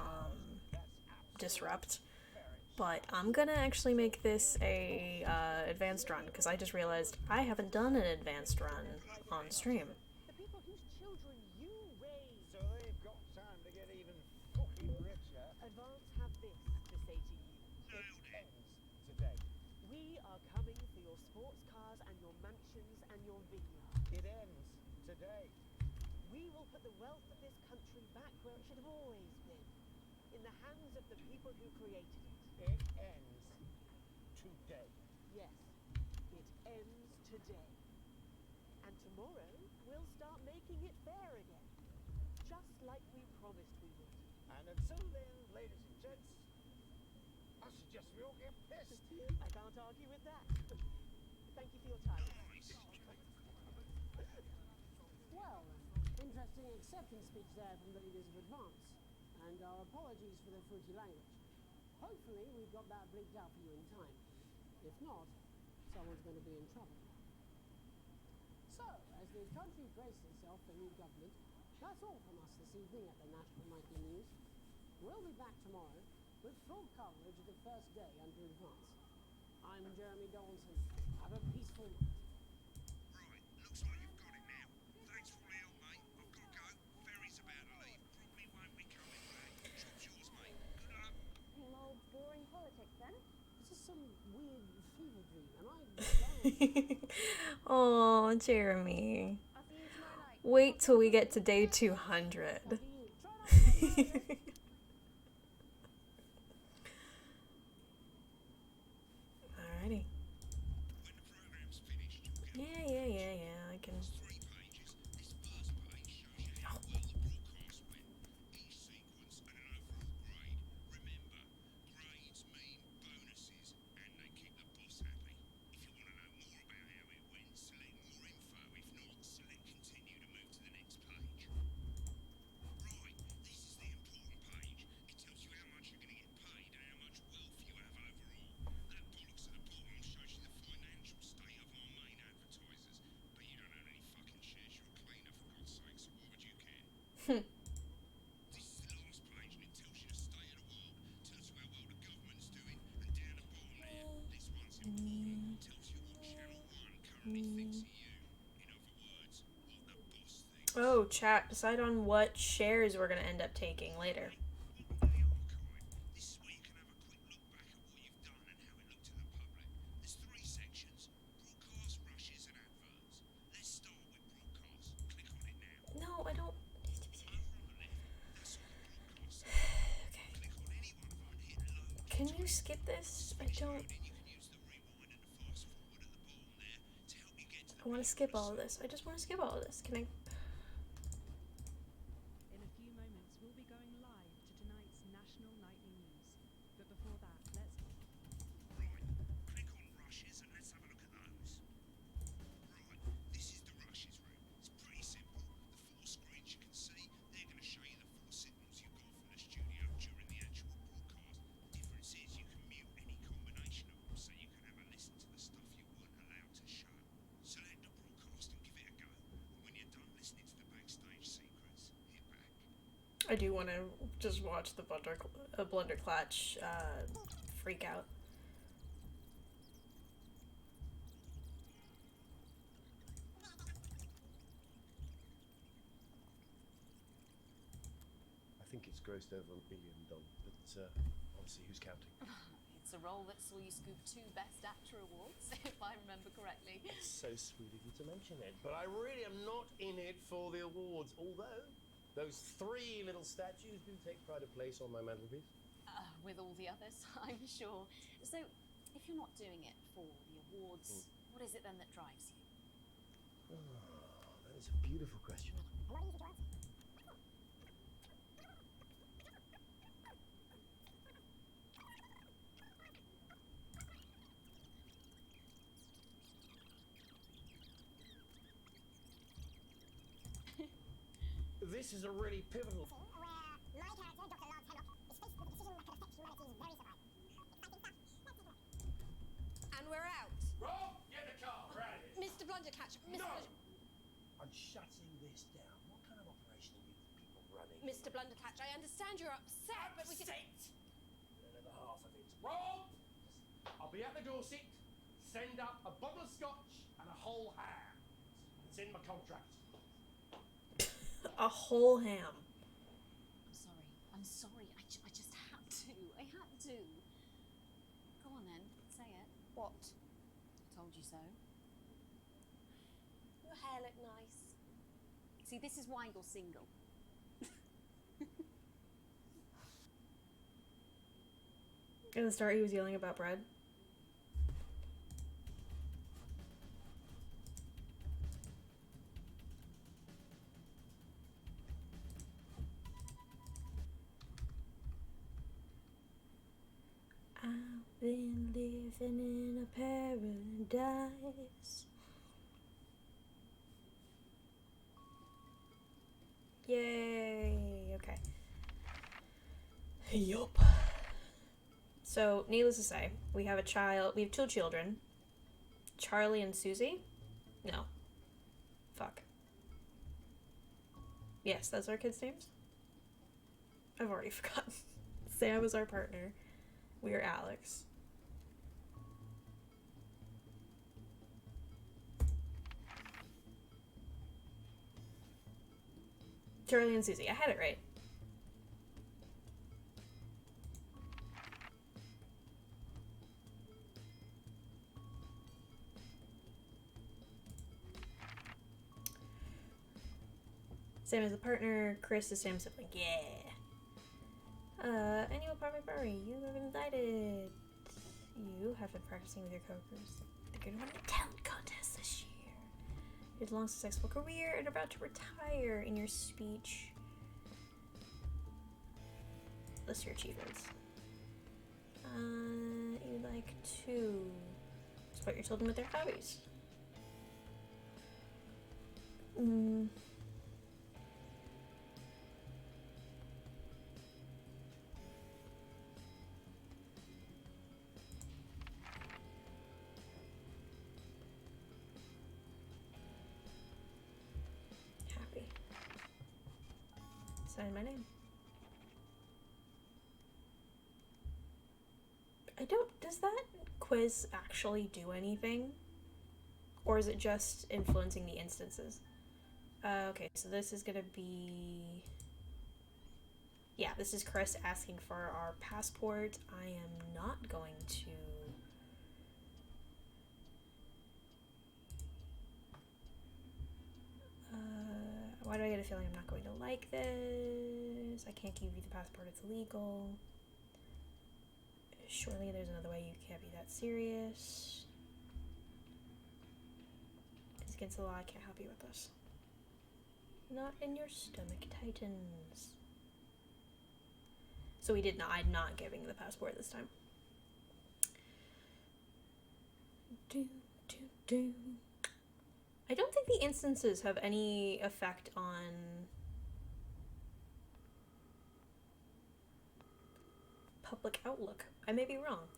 Disrupt, but I'm gonna actually make this a advanced run because I just realized I haven't done an advanced run on stream. The people whose children you raised. So they've got time to get even fucking richer. Advance have this to say to you. It ends today. We are coming for your sports cars and your mansions and your vineyards. It ends today. We will put the wealth of this country back where it should have always been. In the hands of the people who created it. It ends today. Yes, it ends today. And tomorrow, we'll start making it fair again. Just like we promised we would. And until then, ladies and gents, I suggest we all get pissed. I can't argue with that. Thank you for your time. Well, interesting acceptance speech there from the leaders of Advance. And our apologies for the fruity language. Hopefully, we've got that bleaked out for you in time. If not, someone's going to be in trouble. So, as the country braces itself for new government, that's all from us this evening at the National Nightly News. We'll be back tomorrow with full coverage of the first day under advance. I'm Jeremy Donaldson. Have a peaceful night. Right, looks like you've got it now. Thanks for all the help, mate. I've got to go. Ferry's about to leave. Probably won't be coming back. Job's yours, mate. Good luck. Same old boring politics then? This is some weird fever dream, and I Oh, Jeremy. I'll see you tomorrow night. Wait till we get to day 200. do you. Try not to get nervous. Alrighty. When the program's finished, you'll get Yeah, I can. 3 pages. This first page shows you how well the broadcast went. Each sequence and an overall grade. Remember, grades mean bonuses, and they keep the boss happy. If you want to know more about how it went, select more info. If not, select continue to move to the next page. Right, this is the important page. It tells you how much you're going to get paid and how much wealth you have overall. That bollocks at the bottom shows you the financial state of our main advertisers. But you don't own any fucking shares, you're a cleaner for God's sake, so why would you care? This is the last page and it tells you the state of the world, tells you how well the government's doing, and down the bottom there, this one's important, tells you what Channel 1 currently thinks of you. In other words, what the boss thinks. Oh, chat, decide on what shares we're gonna end up taking later. Welcome to the archive. This is where you can have a quick look back at what you've done and how it looked to the public. There's 3 sections: broadcast, rushes, and adverts. Let's start with broadcast. Click on it now. No, I don't. Over on the left, that's all the broadcast sections. Okay. Click on any one of them and hit load. Can you skip this? I don't. Then you can use the rewind and the fast forward at the bottom there to help you get to the I want to skip all of this. I just want to skip all of this. Can I? In a few moments, we'll be going live to tonight's National Nightly News. But before that, let's Right, click on rushes and let's have a look at those. Right, this is the rushes room. It's pretty simple. The 4 screens you can see, they're going to show you the 4 signals you got from the studio during the actual broadcast. Difference is you can mute any combination of them so you can have a listen to the stuff you weren't allowed to show. Select the broadcast and give it a go. And when you're done listening to the backstage secrets, hit back. I do want to just watch the Blunderclatch freak out. I think it's grossed over $1 billion, but obviously who's counting? It's a role that saw you scoop 2 Best Actor awards, if I remember correctly. It's so sweet of you to mention it, but I really am not in it for the awards, although those 3 little statues do take pride of place on my mantelpiece. With all the others, I'm sure. So, if you're not doing it for the awards, what is it then that drives you? Oh, that is a beautiful question. This is a really pivotal. And we're out. Rob, get the car. We're out of here. Mr. Blundercatch, No! I'm shutting this down. What kind of operation are you people running? Mr. Blundercatch, I understand you're upset, but we can... Another half of it. Rob! I'll be at the Dorset. Send up a bottle of scotch and a whole ham. It's in my contract. A whole ham. I'm sorry. I just had to. I had to. Go on then, say it. What? Told you so. Your hair looked nice. See, this is why you're single. At the start, he was yelling about bread. I've been living in a paradise. Yay! Okay. Yup. So, needless to say, we have two children. Charlie and Susie? No. Fuck. Yes, those are our kids' names? I've already forgotten. Sam is our partner. We are Alex. Charlie and Susie. I had it right. Sam is the partner. Chris is Sam's sibling. Yeah. Annual party. You have been invited. You have been practicing with your coworkers. They're gonna win the talent contest this year. Your long successful career and about to retire. In your speech, list your achievements. You'd like to support your children with their hobbies. Happy. Sign my name. Does that quiz actually do anything? Or is it just influencing the instances? Okay, so this is gonna be... Yeah, this is Chris asking for our passport. I am not going to... Why do I get a feeling I'm not going to like this? I can't give you the passport, it's illegal. Surely there's another way. You can't be that serious. It's against the law. I can't help you with this. Not in your stomach, Titans. So we did not. I'm not giving the passport this time. I don't think the instances have any effect on public outlook. I may be wrong.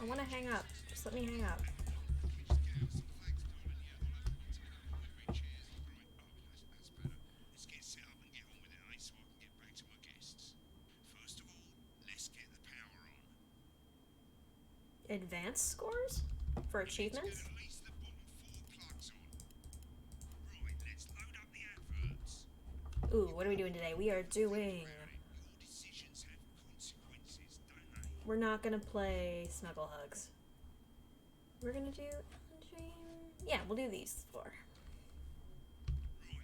I want to hang up. Just let me hang up. Let's get set up and get on with it, eh? So I can get back to my guests. First of all, let's get the power on. Advanced scores? For achievements? At least the bottom 4 plugs on. Right, let's load up the adverts. Ooh, what are we doing today? We are doing... Your decisions have consequences, don't they? We're not gonna play Snuggle Hugs. We're gonna do... Yeah, we'll do these 4. Right,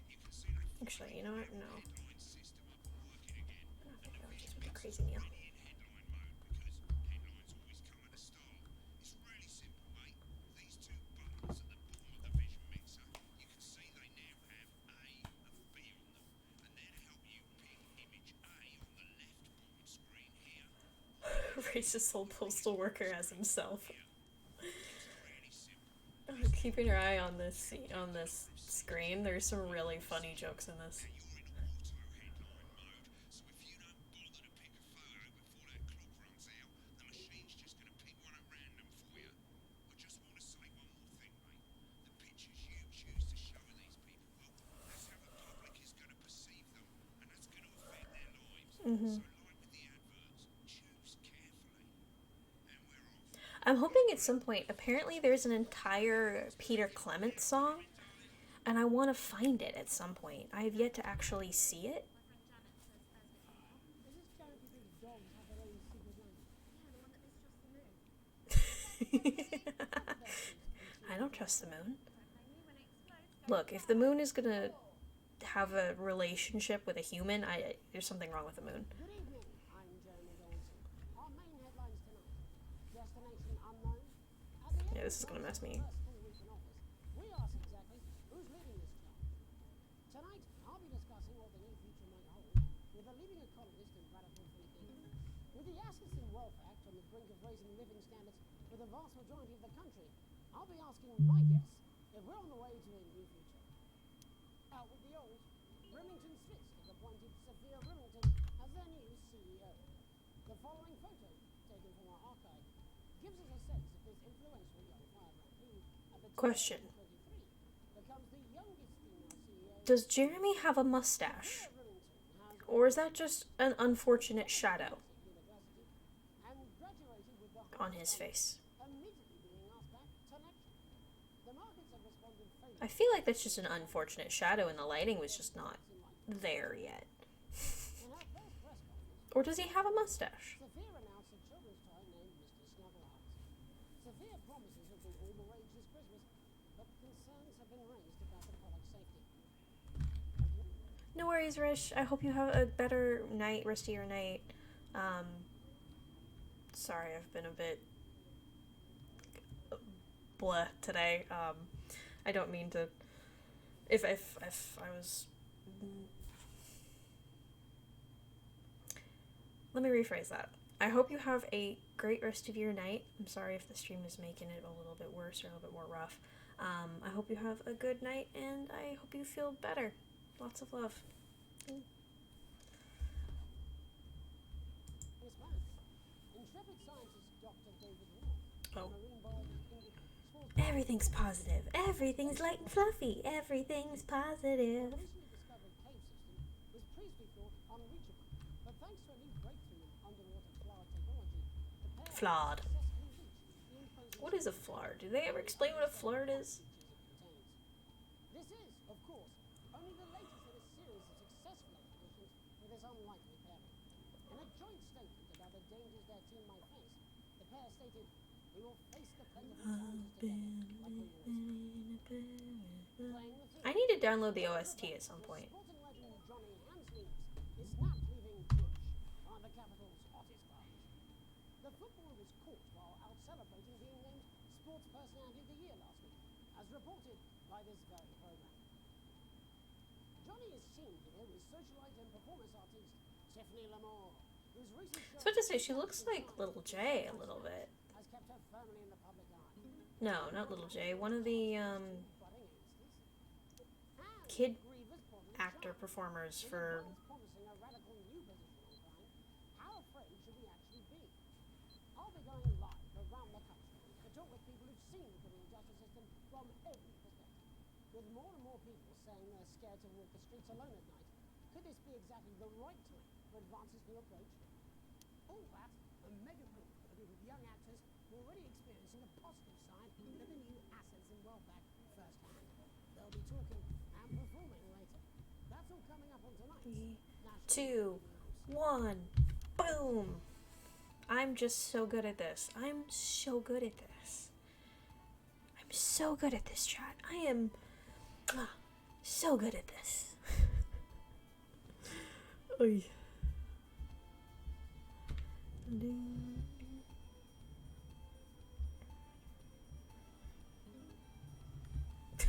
you can see they Actually, you know what? No. headline system up and working again. I'm not gonna go with just with the crazy meal. Already in headline mode because headlines always come at a start. It's really simple, mate. These 2 buttons at the bottom of the vision mixer, you can see they now have A and B on them, and they're to help you pick image A on the left bottom screen here. Racist old postal worker as himself. Really simple. Keeping your eye on this screen. There's some really funny jokes in this. You're in auto headline mode, so if you don't bother to pick a photo before that clock runs out, the machine's just going to pick one at random for you. I just want to say one more thing, mate. The pictures you choose to show these people, well, that's how the public is going to perceive them, and that's going to affect their lives. So like with the adverts, choose carefully. And we're off. I'm hoping at some point, apparently there's an entire Peter Clement song, and I want to find it at some point. I have yet to actually see it. Does this Janet think dogs have their own secret language? I don't trust the moon. Look, if the moon is gonna have a relationship with a human, there's something wrong with the moon. Good evening, I'm Jeremy Dawson. Our main headlines tonight. Destination unknown. At the Yeah, this is gonna mess me. first full week in office, we ask exactly who's leading this job. Tonight, I'll be discussing what the near future might hold with a leading economist and radical free thinker. With the Assets and Wealth Act on the brink of raising living standards for the vast majority of the country, I'll be asking my guests if we're on the way to a new future. start with the old. Remington Smith have appointed Sophia Remington as their new CEO. The following photo, taken from our archive, gives us a sense of this influential young firebrand who, at the Question. 23, becomes the youngest female CEO. Does Jeremy have a mustache? Or is that just an unfortunate shadow And graduated with the on his face? immediately being asked back to lecture. The markets have responded favorably. I feel like that's just an unfortunate shadow and the lighting was just not there yet. In her first press conference, Or does he have a mustache? Sophia announced a children's toy named Mr. Snugglehouse. Sophia promises it will be all the rage this Christmas, but concerns have been raised about the product's safety. No worries, Rish. I hope you have a better night, rest of your night. Sorry, I've been a bit blah today. I don't mean to. If I was. Let me rephrase that. I hope you have a great rest of your night. I'm sorry if the stream is making it a little bit worse or a little bit more rough. I hope you have a good night and I hope you feel better. Lots of love. Intrepid scientist Dr. David Wall, Oh. marine biologist English Everything's positive. Everything's light and fluffy. Everything's positive. The recently discovered cave system was previously thought unreachable, but thanks to a new breakthrough in underwater flower technology, the pair have Flawed. successfully reached the imposing What is a flard? Do they ever explain what a flard is? This is, of course, only the latest in a series of successful expeditions with this unlikely pairing. In a joint statement about the dangers their team might face, the pair stated, "We will face the plentiful challenges together, like we always do." Playing the I need to download the OST at some point. Sporting legend Johnny Hansleaves is snapped leaving Bush, one of the capital's hottest clubs. The footballer was caught while out celebrating being named Sports Personality of the Year last week, as reported by this very program. Johnny is seen here with socialite and performance artist Tiffany Lamore, whose recent show So to say, she looks like Little J a little bit. has kept her firmly in the public eye. No, not Little J. One of the Budding youngsters. And kid Grievous Bodily actor Charm. performers With for. advice promising a radical new position on crime, how afraid should we actually be? I'll be going live around the country to talk with people who've seen the criminal justice system from every perspective. With more and more people saying they're scared to walk the streets alone at night, could this be exactly the right time to advance this new approach? All that, a mega group of a group of young actors who are already experiencing the positive side of the new assets in Wellback firsthand. They'll be talking and performing later. That's all coming up on tonight. 3, 2, 1, boom! I'm just so good at this. I'm so good at this. I'm so good at this, chat. I am so good at this. Oy.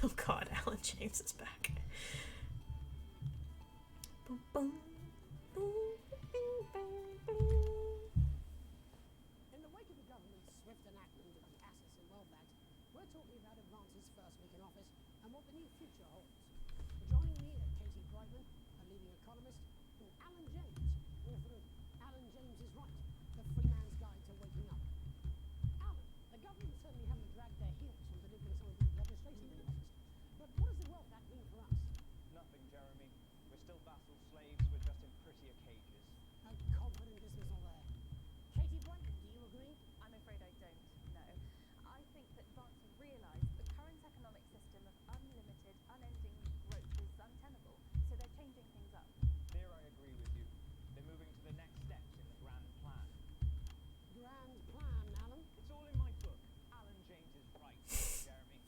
Oh god, Alan James is back. Boom, boom, boom, boom, boom, boom. In the wake of the government's swift enactment of the assets in Wellback, we're talking about advances first week in office and what the new future holds. Joining me are Katie Brightman, a leading economist, and Alan James, author of Alan James is Right, The Free Man's Guide to Waking Up. Alan, the government certainly haven't dragged their heels on delivering some of the legislation they promised. But what does the Wellback mean for us? Nothing, Jeremy. We're still vassal slaves, we're just in prettier cages. A confident dismissal there. Katie Brightman, do you agree? I'm afraid I don't, no. I think that Vance have realised the current economic system of unlimited, unending growth is untenable, so they're changing things up. There I agree with you. They're moving to the next steps in the grand plan. Grand plan, Alan. It's all in my book. Alan James is right, Jeremy.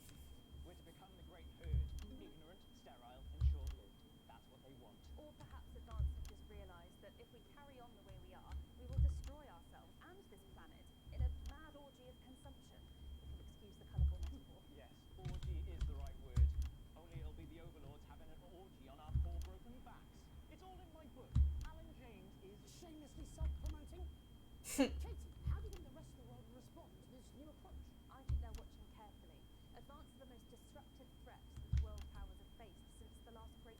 We're to become the great herd. Ignorant, sterile, and short-lived. That's what they want. Or perhaps Advance have just realised that if we carry on the way we are, we will destroy ourselves and this planet in a mad orgy of consumption, if you'll excuse the colourful metaphor. Yes, orgy is the right word. Only it'll be the overlords having an orgy on our poor broken backs. It's all in my book. Alan James is... Shamelessly self-promoting? Katie, how do you think the rest of the world will respond to this new approach? I think they're watching carefully. Advance are the most destructive threats that world powers have faced since the last Great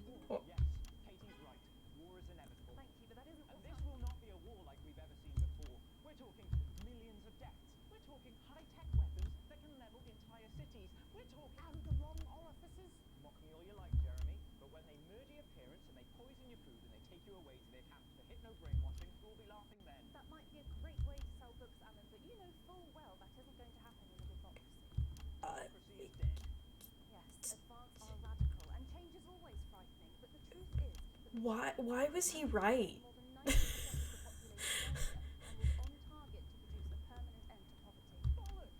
cities. We're talking Out of the wrong orifices? mock me all you like, Jeremy, but when they murder your parents and they poison your food and they take you away to their camps for hypno brainwashing, we'll be laughing then. That might be a great way to sell books, Alan, but you know full well that isn't going to happen in a democracy. Democracy is dead. Yes, advance are radical, and change is always frightening, but the truth is that Why was he right? more than 90% of the population wealthier and was on target to produce a permanent end to poverty. Bollocks!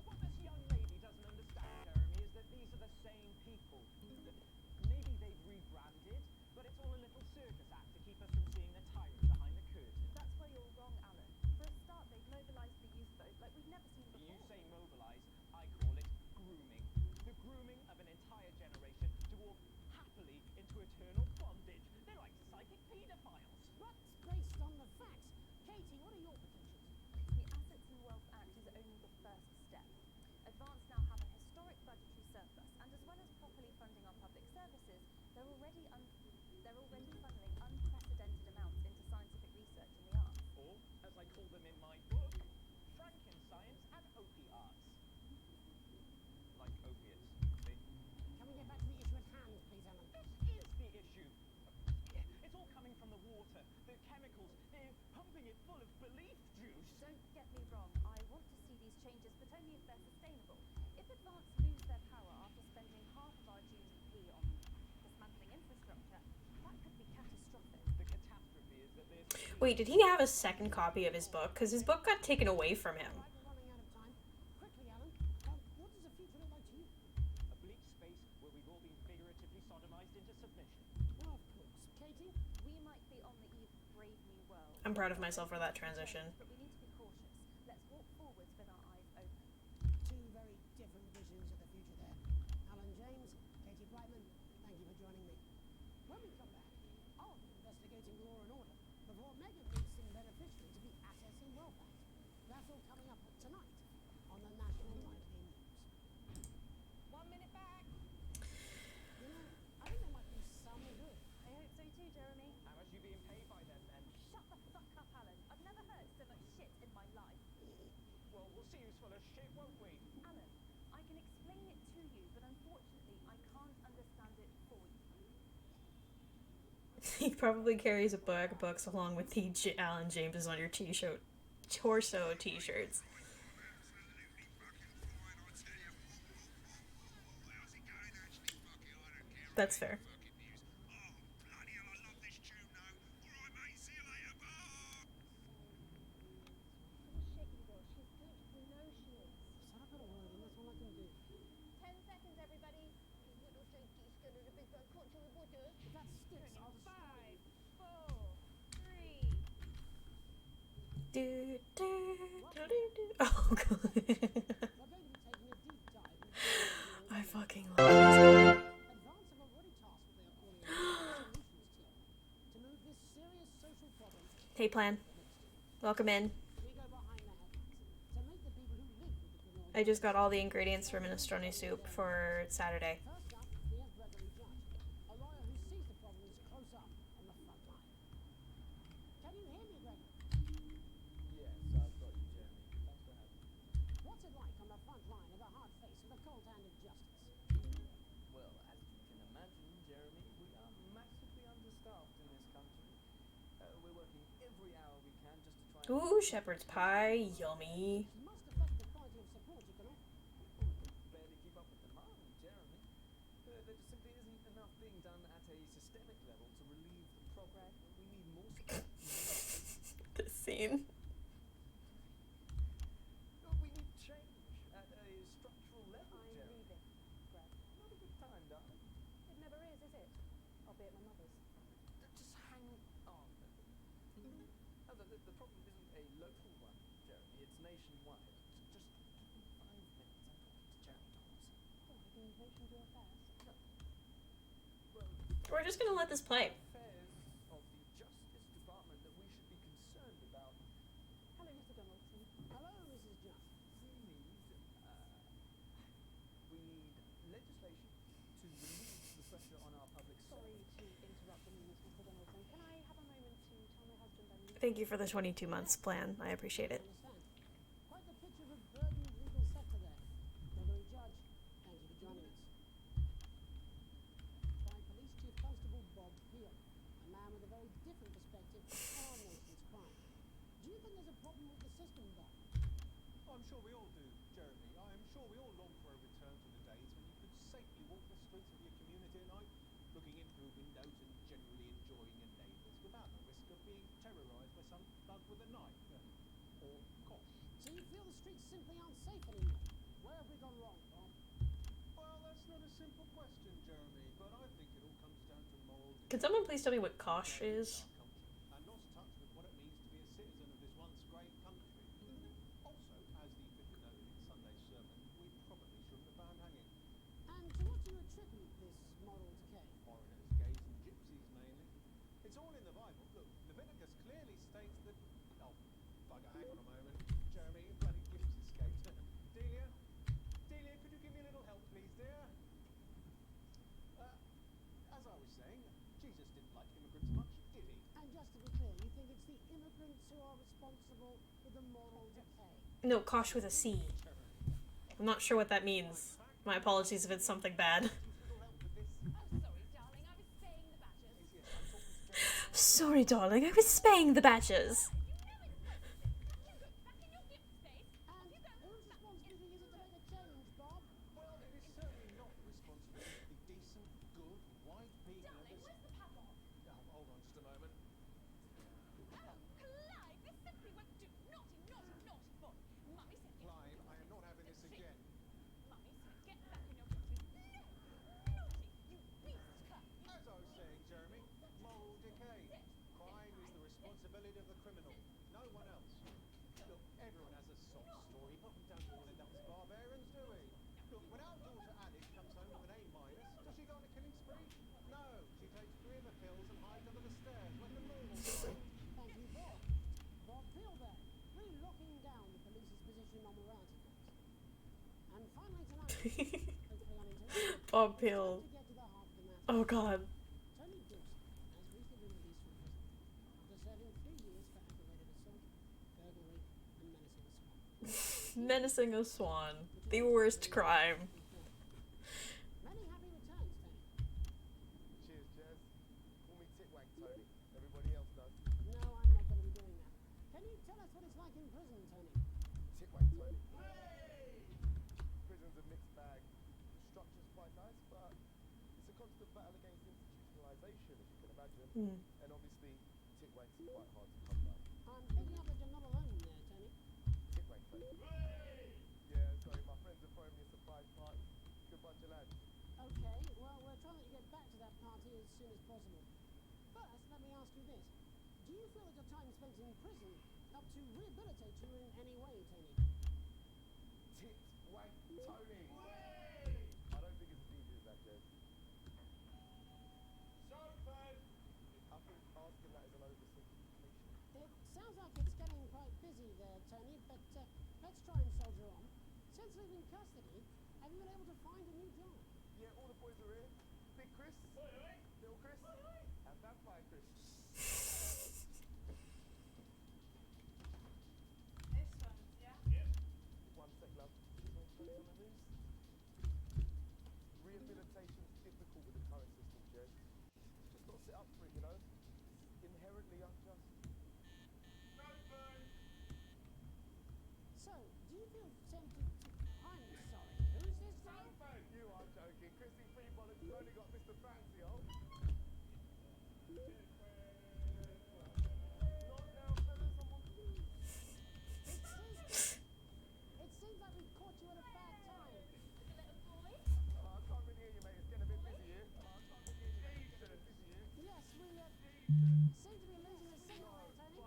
What this young lady doesn't understand, Jeremy, is that these are the same people. Maybe they've rebranded, but it's all a little circus act to keep us from seeing the tyrant behind the curtain. That's where you're wrong, Alan. For a start, they've mobilized the youth vote like we've never seen before. You say mobilize, I call it grooming. The grooming of an entire generation to walk happily into eternal bondage. They're like psychic paedophiles. What's based on the facts? Katie, what are your potentials? The Assets and Wealth Act is only the first step. Advance now have a historic budgetary surplus, and as well as properly funding our public services, they're already funneling unprecedented amounts into scientific research in the arts. Or, as I call them in my book, Frankenscience and opiarts. Like opiates, see? Can we get back to the issue at hand, please, Alan? This is the issue. It's all coming from the water, the chemicals. They're pumping it full of belief juice. Don't get me wrong, I want to see these changes, but only if they're sustainable. If Advance lose their power after spending half of our GDP on dismantling infrastructure, that could be catastrophic. The catastrophe is that there's Wait, did he have a second copy of his book? Because his book got taken away from him. Right, we're running out of time. Quickly, Alan. What does the future look like to you? a bleak space where we've all been figuratively sodomized into submission. Well, of course. Katie? We might be on the eve of a brave new world. I'm proud of myself for that transition. But we need to be cautious. Let's walk forwards with our eyes open. Two very different visions of the future there. Alan James, Katie Brightman, thank you for joining me. When we come back, I'll be investigating law and order before Megan meets some beneficiaries of the Assets and Wealth Act. That's all coming up tonight on the National Nightly News. 1 minute back. You know, I think there might be some good. I hope so too, Jeremy. How much are you being paid by them then? Shut the fuck up, Alan. I've never heard so much shit in my life. Well, we'll see who's full of shit, won't we? Alan, I can explain it to you, but unfortunately, I can't understand it for you. He probably carries a bag of books along with the Alan James on your t-shirt, torso t-shirts. Absolutely fucking fine, I tell you. How's it going, actually? Fuck it, I don't care. That's fair. Fucking news. Oh, bloody hell, I love this tune, though. All right, mate, see you later, bye. Shit, you will. She's good. We know she is. So I've got a word in, that's all I can do. 10 seconds, everybody. Little shaky, scared of the big bad culture of water. If that sticks, I'll just... 5, 4, 3. Do, do, do, do, do. Oh, God. We're going to be taking a deep dive into I fucking love this. Advance have already tasked what they are calling a solutions team to move this serious social problem. Hey, Plan. Welcome in. We go behind the headlines to make the people who live with the criminal. I just got all the ingredients for minestrone soup for Saturday. First up, we have Gregory Judge, a lawyer who sees the problems close up on the front line. Can you hear me, Gregory? Yes, I've got you, Jeremy. Thanks for having me. What's it like on the front line of a hard face with a cold hand of justice? Well, as you can imagine, Jeremy, we are massively understaffed in this country. We're working every hour we can just to try and... Ooh, shepherd's pie. Yummy. It must affect the quality of support you can offer. We can barely keep up with demand, Jeremy. There just simply isn't enough being done at a systemic level to relieve the problem. We need more support. This scene. We need change at a structural level, I'm Jeremy. leaving, Greg. Not a good time, darling. It never is it? I'll be at my mother's. Just hang on. No, the problem isn't a local one, Jeremy. It's nationwide. Just give me 5 minutes. I'm talking to Jeremy Thomas. Oh, I can mention your affairs. Well, We're just gonna let this play. affairs of the Justice Department that we should be concerned about. Hello, Mr. Donaldson. Hello, Mrs. Judge. We need legislation to relieve the pressure on our public Sorry service. to interrupt the news, Mr. Donaldson. Can I have a moment to tell my husband I'm leaving? Thank you for the 22 months plan. I appreciate it. Understand. Quite the picture of a burdened legal sector there. Gregory Judge, system, Bob? I'm sure we all do, Jeremy. I am sure we all long for a return to the days when you could safely walk the streets of your community at night, looking in through windows and generally enjoying your neighbours without the risk of being terrorised by some thug with a knife. Or kosh. So you feel the streets simply aren't safe anymore? Where have we gone wrong, Bob? Well, that's not a simple question, Jeremy, but I think it all comes down to moral Can someone please tell me what Kosh is? and lost touch with what it means to be a citizen of this once great country. Also, as the vicar noted in Sunday's sermon, we probably shouldn't have banned hanging. And to what do you attribute this moral decay? Foreigners, gays and gypsies mainly. It's all in the Bible. Look, Leviticus clearly states that... Oh, bugger, hang on a moment. Jeremy, you bloody gypsy escaped. Delia? Delia, could you give me a little help, please, dear? As I was saying, Jesus didn't like immigrants much, did he? And just to be clear, you think it's the immigrants who are responsible for the moral decay? No, Kosh with a C. I'm not sure what that means. My apologies if it's something bad. Oh, sorry, darling. I was spaying the badgers. Sorry, darling. I was spaying the badgers. And whose responsibility is it to make a change, Bob? Well, it is certainly not the responsibility of the decent, good, white people of Darling, this... where's the padlock? Hold on just a moment. Oh, Clive, this simply won't do. Naughty, naughty, naughty boy. Mummy said get... Clive, I am not having this again. Mummy said get back in your boxes. Naughty, you beast cub. As I was saying, Jeremy, moral decay. Crime is the responsibility of the criminal, no one else. Look, everyone has a sob story, but we don't all end up as barbarians, do we? Look, when our daughter Alice comes home with an A-, does she go on a killing spree? No, she takes 3 of the pills and hides under the stairs like a normal girl. Thank you, Bob. Bob Peel there, really locking down the police's position on morality matters. And finally tonight, hopefully uninterrupted, Bob Peel. to get to the heart of the matter. Oh god. Tony Dawson has recently been released from prison after serving 3 years for aggravated assault, burglary, and menacing a swan. Menacing a swan. The worst crime. Many happy returns, Tony. Cheers, Jez. Call me Titwag Tony. Everybody else does. No, I'm not going to be doing that. Can you tell us what it's like in prison, Tony? Titwag Tony. Prison's a mixed bag. Structure's quite nice, but it's a constant battle against institutionalization, as you can imagine. And obviously, Titwag's quite hard to come by. I'm picking up that you're not alone there, Tony. Titwag Tony. Yeah, sorry, my friends are throwing me a surprise party. Good bunch of lads. Okay, well, we're trying to get back to that party as soon as possible. First, let me ask you this. Do you feel that your time spent in prison helped to rehabilitate you in any way, Tony? Titwag Tony. I don't think it's as easy as that, Jez. Sophie! I think asking that is an oversimplification. It sounds like it's getting quite busy there, Tony, but let's try and soldier on. Since leaving custody, have you been able to find a new job? Yeah, all the boys are here. Big Chris. Little Chris. And Vampire Chris. This one's, yeah? One sec, love. On the news. Rehabilitation's difficult with the current system, Jez. Just got to sit up for it, you know? It's inherently unjust. So, do you feel tempted to... I'm sorry, who's this now? You are joking. Chrissy Freebottom's only got Mr. Fancy, oh. Not now, fellas. I'm on the move. It seems like we've caught you at a bad time. The little boy? I can't really hear you, mate. It's getting a bit busy here. Decent. Busy here. Yes, we seem to be losing the signal there, Tony.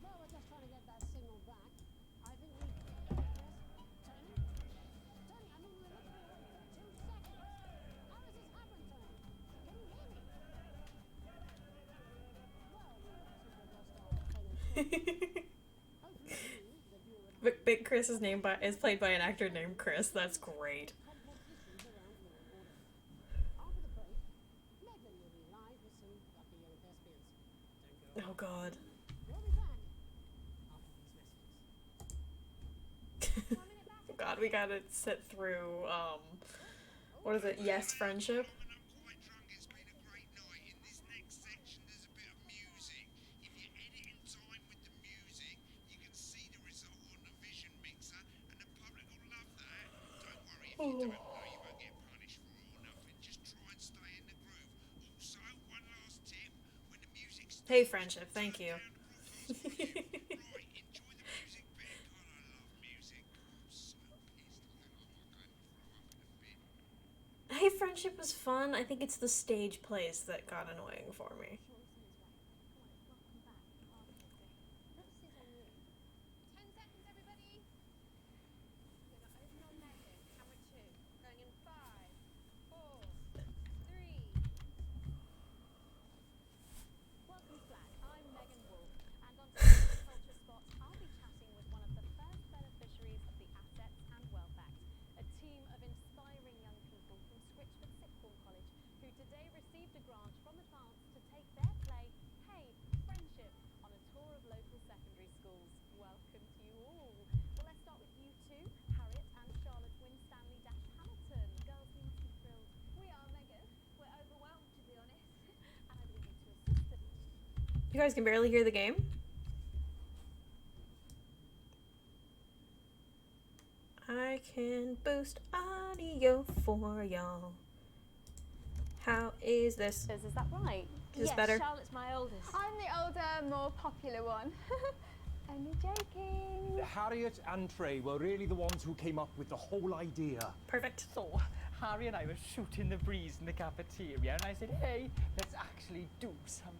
Well, we're just trying to get that signal back. I think we... Yes, Tony? Tony, I mean, we're literally waiting for 2 seconds. How does this happen, Tony? Can you hear me? Well, we seem to have lost our train of thought. Hopefully you, the viewer at home, Big Chris is played by an actor named Chris. That's great. complex issues around law and order. After the break, Megan will be live with some lucky young thespians. Don't go Oh god. We'll be back after these messages. Oh god, we gotta sit through, what is it? Yes, friendship? I'm not quite drunk. It's been a great night. In this next section, there's a bit of music. If You don't know you won't get punished for it or nothing. Just try and stay in the groove. Also, one last tip: when the music starts, Hey, friendship, thank you. down the broadcast volume. Right, enjoy the music bit. God, I love music. I'm so pissed now. I'm going to throw up in a bit. Hey, friendship was fun. I think it's the stage plays that got annoying for me. Welcome to Flag. I'm Megan Wolf, and on today's Culture Spot, I'll be chatting with one of the first beneficiaries of the Assets and Wealth Act, a team of inspiring young people from Scritchford Sixth Form College who today received a grant from Advance to take their play, Hey, Friendship, on a tour of local secondary schools. Welcome to you all. Well, let's start with you two, Harriet and Charlotte Winstanley-Hamilton. Girls, we must be thrilled. We are, Megan. We're overwhelmed, to be honest. And I believe you to assist them. You guys can barely hear the game? I can boost audio for y'all. How is this? Is that right? Is this better? Charlotte's my oldest. I'm the older, more popular one. Only joking. Harriet and Trey were really the ones who came up with the whole idea. Perfect. So, Harry and I were shooting the breeze in the cafeteria, and I said, hey, let's actually do something.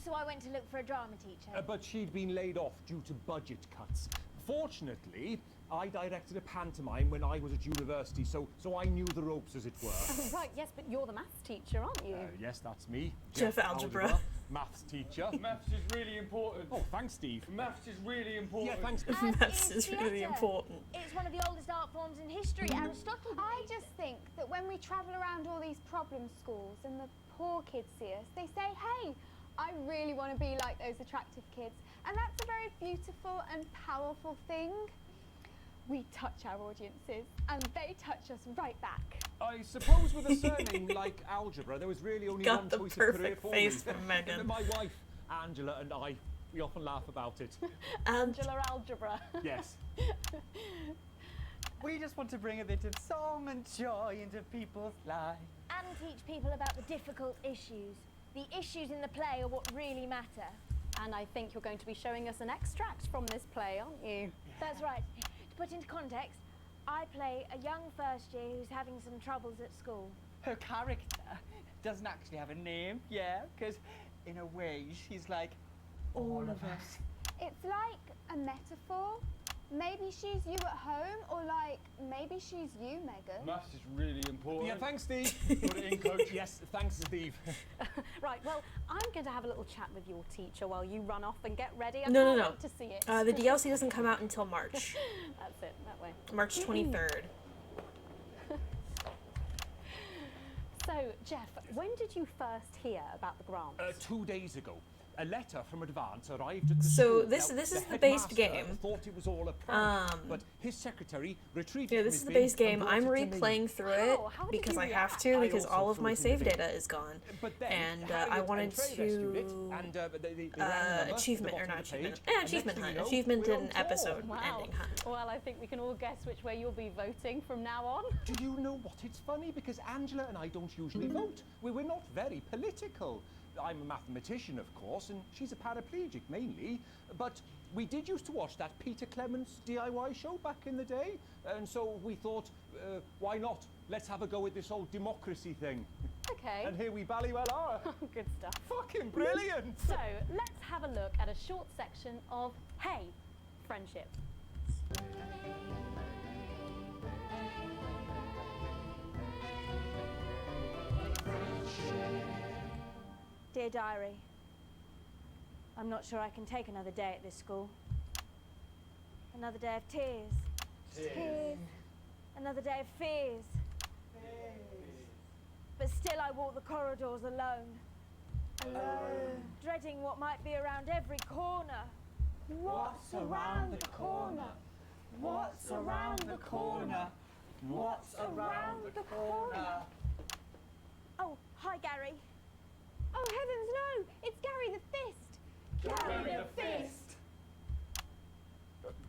So I went to look for a drama teacher. But she'd been laid off due to budget cuts. Fortunately, I directed a pantomime when I was at university, so I knew the ropes, as it were. Oh, right, yes, but you're the maths teacher, aren't you? Yes, that's me. Jeff Algebra. Maths teacher. Maths is really important. Oh, thanks, Steve. Maths is really important. Yeah, thanks. Maths is really theatre. important. It's one of the oldest art forms in history. Aristotle. I just think that when we travel around all these problem schools and the poor kids see us, they say, hey, I really want to be like those attractive kids. And that's a very beautiful and powerful thing. We touch our audiences, and they touch us right back. I suppose with a surname like Algebra, there was really only Got one the choice of career perfect for face me. for Megan. My wife, Angela, and I, we often laugh about it. Angela Algebra. Yes. We just want to bring a bit of song and joy into people's lives. And teach people about the difficult issues. The issues in the play are what really matter. And I think you're going to be showing us an extract from this play, aren't you? That's right. To put into context, I play a young first year who's having some troubles at school. Her character doesn't actually have a name, yeah, because in a way she's like all of us. It's like a metaphor. Maybe she's you at home, or like, maybe she's you, Megan. Maths is really important. Yeah, thanks, Steve. Put it in, coach. Yes, thanks, Steve. Right, well, I'm going to have a little chat with your teacher while you run off and get ready. I No. can't wait to see it. The DLC doesn't come out until March. That's it, that way. March 23rd. So, Jeff, when did you first hear about the grant? 2 days ago. A letter from Advance arrived at the So school. this Now, is the headmaster based game. Thought it was all a prank, but his secretary retrieved it Yeah, from this his is the bin base game. and brought I'm it to me. replaying through it How did because you I have react? to, I because also all of my threw it in save the bin. data is gone. But then And Harriet I and wanted Trey rescued it, to and they rang the number achievement at or the not bottom of the achievement. page, and Achievement next thing hunt. you know, Achievement we're on and tour. episode Wow. ending hunt. Well, I think we can all guess which way you'll be voting from now on. Do you know what? It's funny because Angela and I don't usually vote. We're not very political. I'm a mathematician, of course, and she's a paraplegic mainly. But we did used to watch that Peter Clements DIY show back in the day. And so we thought, why not? Let's have a go at this whole democracy thing. Okay. And here we bally well are. Good stuff. Fucking brilliant! So, let's have a look at a short section of Hey, Friendship. Dear Diary, I'm not sure I can take another day at this school. Another day of tears. Tears. Another day of fears. But still I walk the corridors alone. Alone. Dreading what might be around every corner. What's around the corner? What's around the corner? What's around the corner? Oh, hi Gary. Oh heavens no! It's Gary the Fist! Gary the Fist!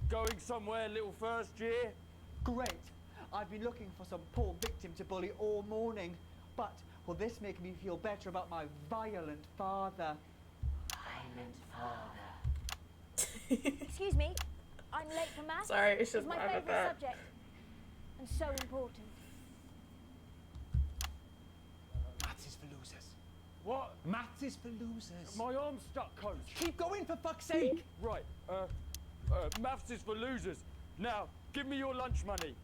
Going somewhere, little first year? Great. I've been looking for some poor victim to bully all morning. But will this make me feel better about my violent father? Violent father. Excuse me, I'm late for maths. Sorry, it's just my laugh at favourite that. subject. And so important. Maths is for losers. What? Maths is for losers. My arm's stuck, coach. Keep going, for fuck's sake! Right, maths is for losers. Now, give me your lunch money.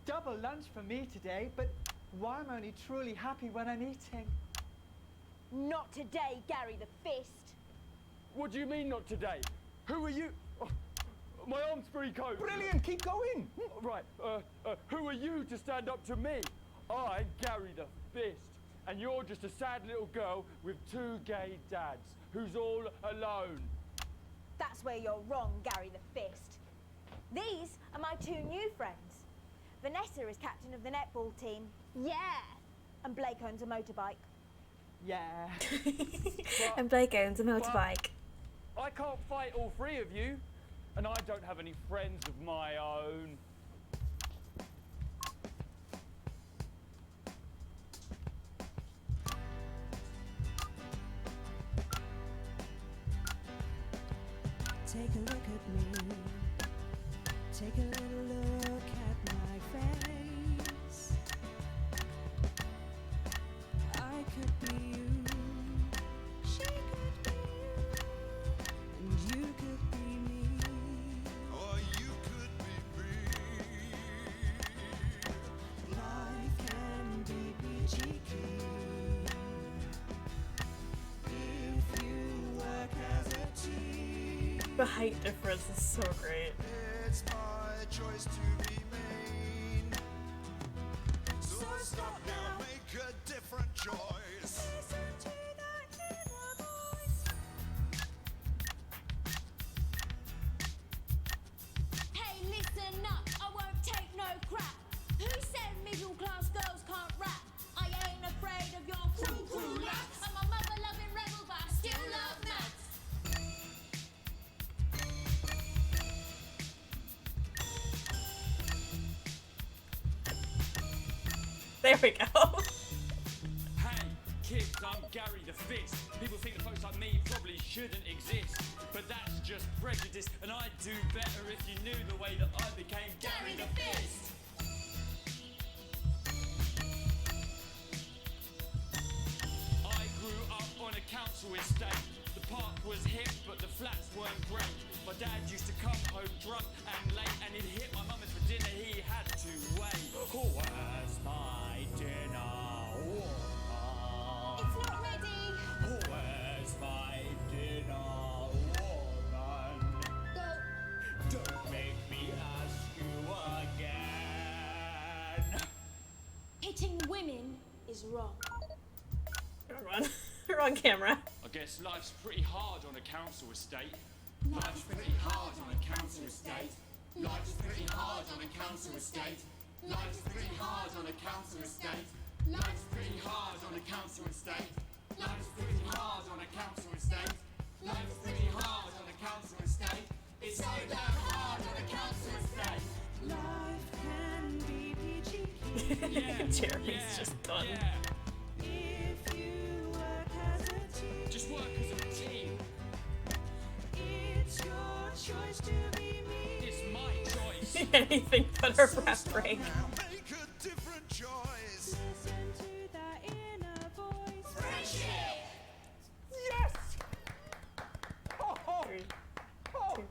Double lunch for me today, but why am I only truly happy when I'm eating? Not today, Gary the Fist. What do you mean not today? Who are you? Oh, my arm's free, coach. Brilliant, keep going! Right, who are you to stand up to me? I'm Gary the Fist, and you're just a sad little girl with 2 gay dads who's all alone. That's where you're wrong, Gary the Fist. These are my 2 new friends. Vanessa is captain of the netball team. Yeah. And Blake owns a motorbike. Yeah. And Blake owns a motorbike. I can't fight all 3 of you, and I don't have any friends of my own. Take a look at me. Take a little look at my face. I could be you. She could be you. And you could be me. Or you could be me. Life can be peachy keen if you work as a team. The height difference is so great. It's my choice to be mean. So stop now, make a different choice. Listen to that inner voice. Hey, listen up, I won't take no crap. Who said middle class girls can't rap? I ain't afraid of your crew laps. I'm a mother loving rebel, but I still love maths. There we go. Hey, kids, I'm Gary the Fist. People think that folks like me probably shouldn't exist, but that's just prejudice, and I'd do better if you knew the way that I became Gary the Fist. I grew up on a council estate. The park was hip, but the flats weren't great. My dad used to come home drunk and late, and he'd hit my mum and for dinner he had to wait. Oh, where's my dinner? It's not ready. Oh, where's my dinner, woman? Go. Don't make me ask you again. Hitting women is wrong. Wrong one. Wrong camera. I guess life's pretty hard on a council estate. Life's pretty hard on a council estate. Life's pretty hard on a council estate. Life's pretty hard on a council estate. Life's pretty hard on a council estate. Life's pretty hard on a council estate. Life's pretty hard on a council estate. It's so damn hard on a council estate. Life can be peachy keen Jeremy's just done. if you work as a team. Just work as a team. It's your choice to be me. It's my choice. Anything but a rap break. Now make a different choice. Listen to that inner voice. Friendship. Yes! Oh, oh, oh.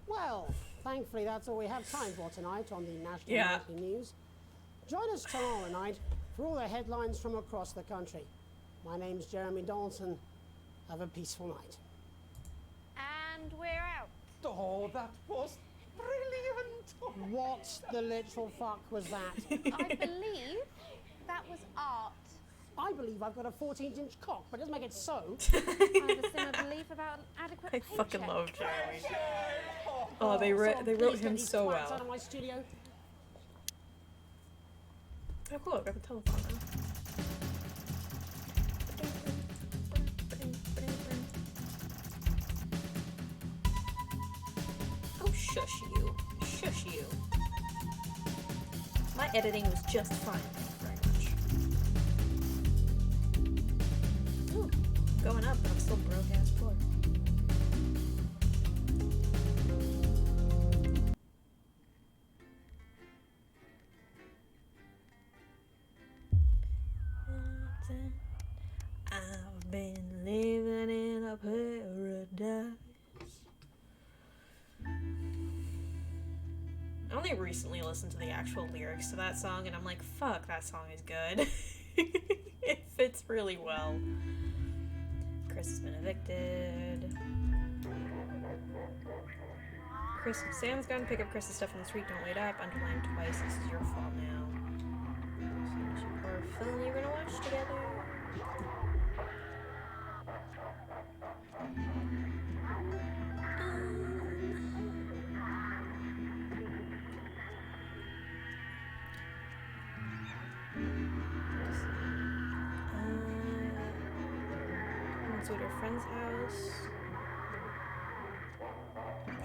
Well, thankfully that's all we have time for tonight on the National Yeah. Nightly News. Join us tomorrow night for all the headlines from across the country. My name's Jeremy Donaldson. Have a peaceful night. And we're out. Oh, that was brilliant! What the literal fuck was that? I believe that was art. I believe I've got a 14-inch cock, but it doesn't make it so. I have a similar belief about an adequate I fucking paycheck. love Jeremy. Oh, they wrote Please get him these so twats out well. of my studio. Oh cool, I got the telephone now. Oh shush you. Shush you. My editing was just fine, thank you very much. Ooh, going up, but I'm still broke ass poor. I've been living in a paradise. I only recently listened to the actual lyrics to that song, and I'm like, fuck, that song is good. It fits really well. Chris has been evicted. Sam's gone to pick up Chris's stuff on the street. Don't wait up. Underlined twice. This is your fault now. So horror film you're gonna watch together. Went to her friend's house.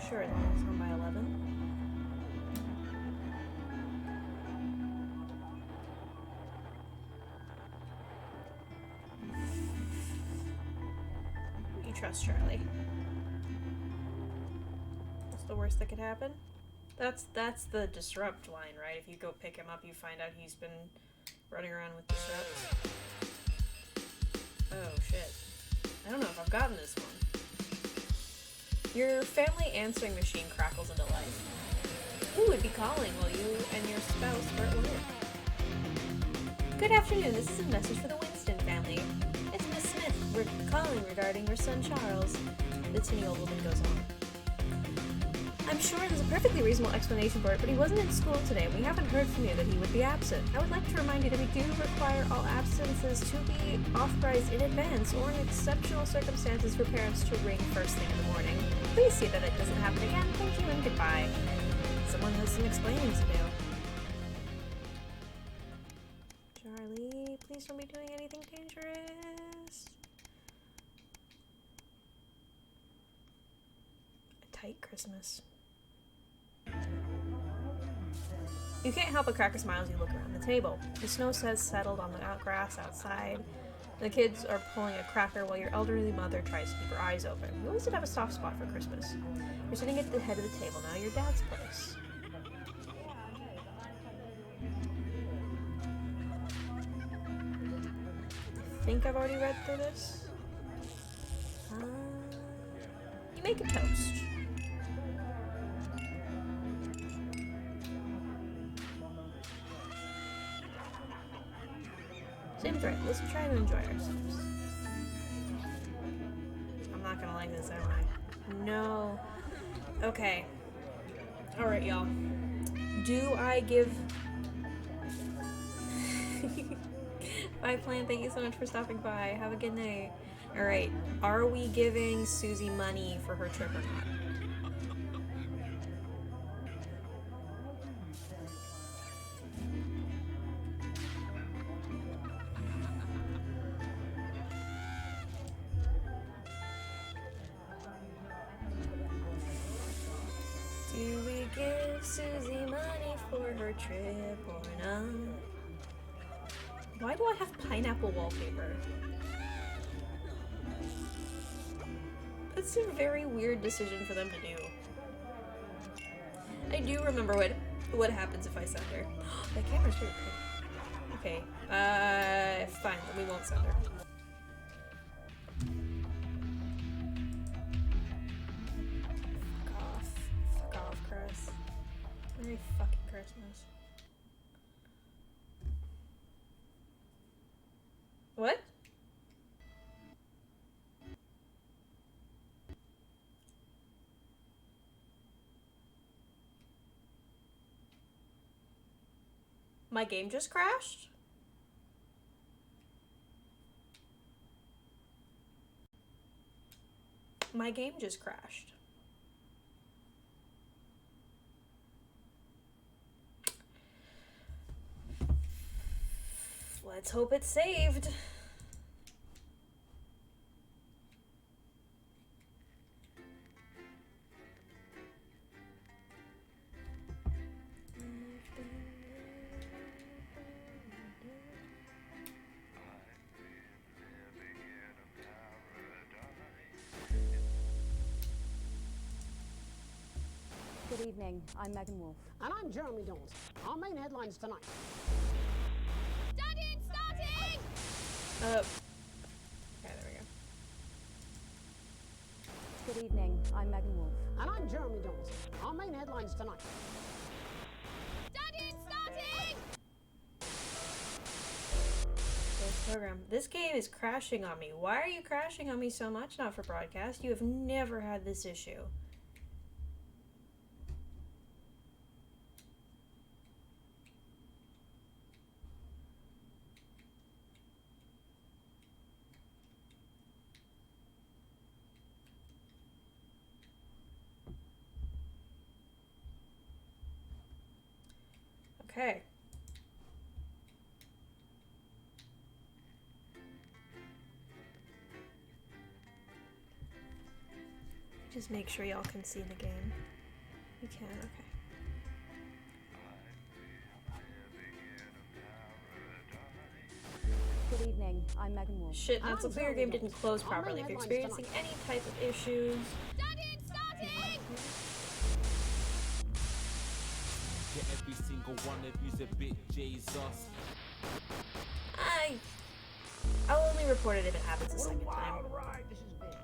Sure, as long as it's home by 11. You trust Charlie. What's the worst that could happen? That's the disrupt line, right? If you go pick him up, you find out he's been running around with disrupt. Oh shit. I don't know if I've gotten this one. Your family answering machine crackles into life. Who would be calling while you and your spouse were at work? Good afternoon, this is a message for the Winston family. It's Miss Smith. We're calling regarding your son Charles. The tinny old woman goes on. I'm sure there's a perfectly reasonable explanation for it, but he wasn't in school today. We haven't heard from you that he would be absent. I would like to remind you that we do require all absences to be authorized in advance or in exceptional circumstances for parents to ring first thing in the morning. Please see that it doesn't happen again. Thank you and goodbye. Someone has some explaining to do. Charlie, please don't be doing anything dangerous. A tight Christmas. You can't help but crack a smile as you look around the table. The snow has settled on the grass outside. The kids are pulling a cracker while your elderly mother tries to keep her eyes open. You always did have a soft spot for Christmas. You're sitting at the head of the table now, your dad's place. I think I've already read through this. You make a toast. Seems right. Let's try to enjoy ourselves. I'm not gonna like this, am I? No. Okay. Alright, y'all. Do I give... Bye, Plan. Thank you so much for stopping by. Have a good night. Alright. Are we giving Susie money for her trip or not? Do we give Susie money for her trip or not? Why do I have pineapple wallpaper? That's a very weird decision for them to do. I do remember what happens if I send her. That camera's really cool. Okay, fine, then we won't send her. Fuck off, Chris. Merry fucking Christmas. What? My game just crashed? My game just crashed. Let's hope it's saved. Good evening, I'm Megan Wolf. And I'm Jeremy Dawes. Our main headlines tonight. Studying starting! Okay, there we go. Good evening, I'm Megan Wolf. And I'm Jeremy Dawes. Our main headlines tonight. Studying starting! This program. This game is crashing on me. Why are you crashing on me so much? Not for broadcast. You have never had this issue. Okay. Just make sure y'all can see the game. You can, okay. Good evening, I'm Megan Wolf. Shit, that's so clear your game didn't close properly. If you're experiencing any type of issues, Studying starting! Yeah, every single one of you's a bit Jesus. I'll only report it if it happens a second time. Right, this is big.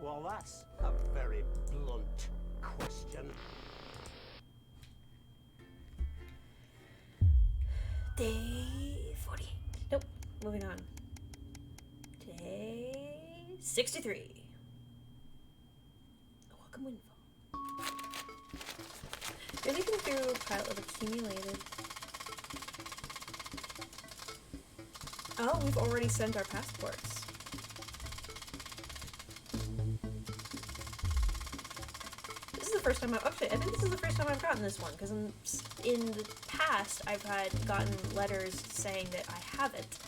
Well, that's a very blunt question. Day 40. Nope. Moving on. Day 63. A welcome windfall. You're leafing through a pile of accumulated. Oh, we've already sent our passports. This is the first time I think this is the first time I've gotten this one, because in the past I've had gotten letters saying that I haven't.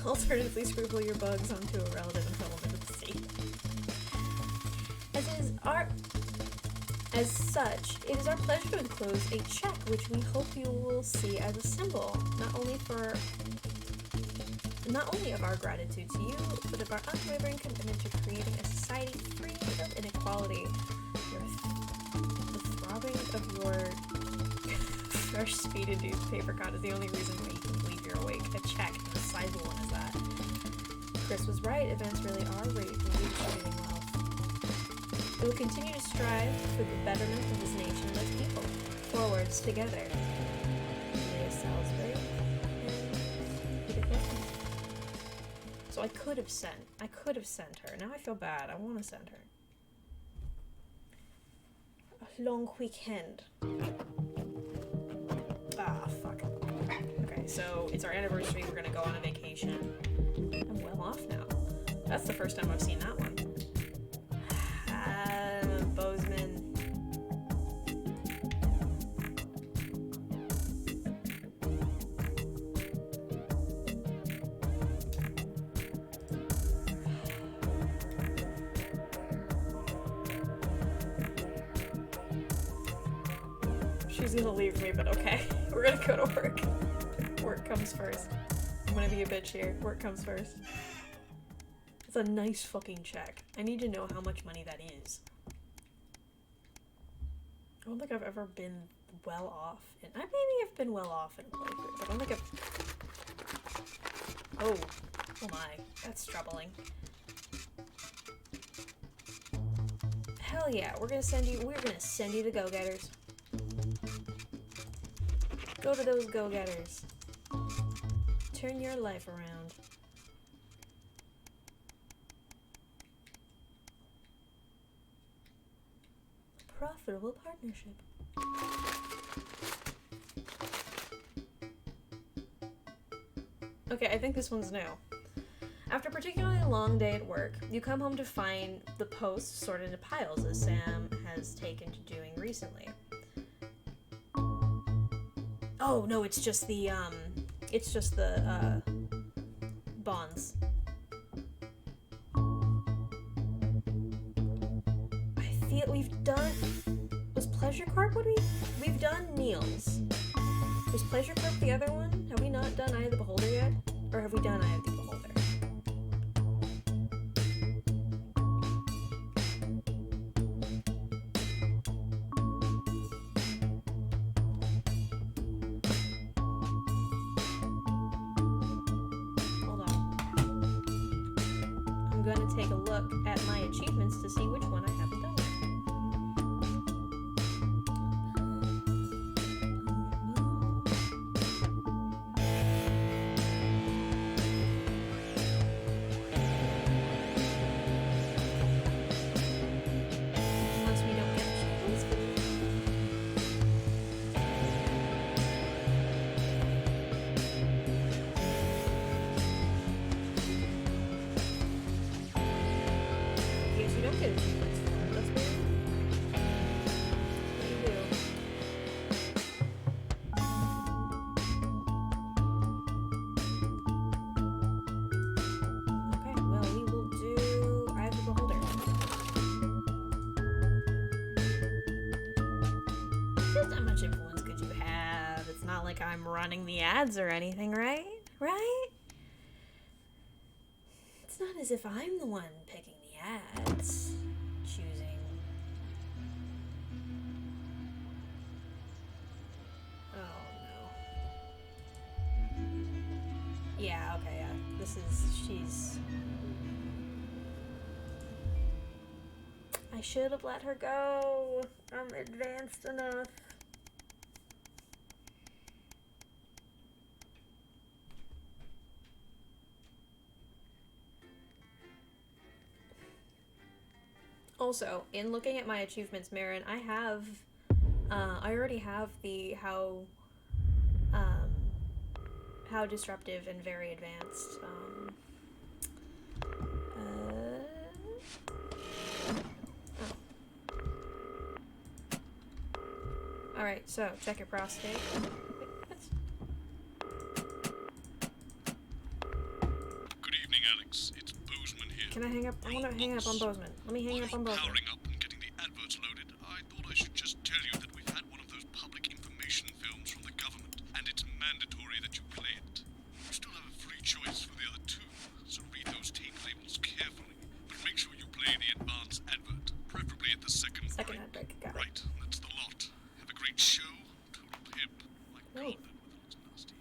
Alternatively, scribble your bugs onto a relative and hold it at the sea. As such, it is our pleasure to enclose a check, which we hope you will see as a symbol, not only of our gratitude to you, but of our unwavering commitment to creating a society free of inequality. The throbbing of your fresh speed-induced paper cut is the only reason why you can believe you're awake. A check, and a sizable one is that. Chris was right, events really are redistributing wealth. We will continue to strive for the betterment of this nation and its people. Forwards, together. Miyah Salisbury. So I could have sent her. Now I feel bad. I want to send her. A long weekend. Ah, fuck. Okay, so it's our anniversary. We're gonna go on a vacation. I'm well off now. That's the first time I've seen that one. Bozeman. She's gonna leave me, but okay. We're gonna go to work. Work comes first. I'm gonna be a bitch here. Work comes first. It's a nice fucking check. I need to know how much money that is. I don't think I've ever been well off. Maybe I've been well off in playthroughs. I don't think I've... Oh my. That's troubling. Hell yeah, we're gonna send you the go-getters. Go to those go-getters. Turn your life around. Profitable partnership. Okay, I think this one's new. After a particularly long day at work, you come home to find the posts sorted into piles, as Sam has taken to doing recently. Oh no, it's just the bonds. I feel we've done. Was Pleasure Corp what we've done Neil's? Was Pleasure Corp the other one? Have we not done Eye of the Beholder yet? Or have we done Eye of the Beholder? gonna take a look at my achievements to see which one I haven't done yet. Unless we don't get achievements for them. I guess you don't get achievements for them. That's weird. What do you do? Okay, well, we will do Eye of the Beholder. Just how much influence could you have? It's not like I'm running the ads or anything, right? Right? It's not as if I'm the one picking the ads. Choosing. Oh no. Yeah, okay, yeah. She's... I should have let her go. I'm advanced enough. Also, in looking at my achievements, Marin, I have, I already have the how disruptive and very advanced, Alright, so, check your prostate. Good evening, Alex. It's Bozeman here. Can I hang up? I want to hang up on Bozeman. Let me hang up on Bozeman. Powering up and getting the adverts loaded, I thought I should just tell you that we've had one of those public information films from the government, and it's mandatory that you play it. You still have a free choice for the other two, so read those tape labels carefully. But make sure you play the advance advert, preferably at the second break. Ad break, got it. Right, that's the lot. Have a great show. Total pimp. My God, that weather looks nasty.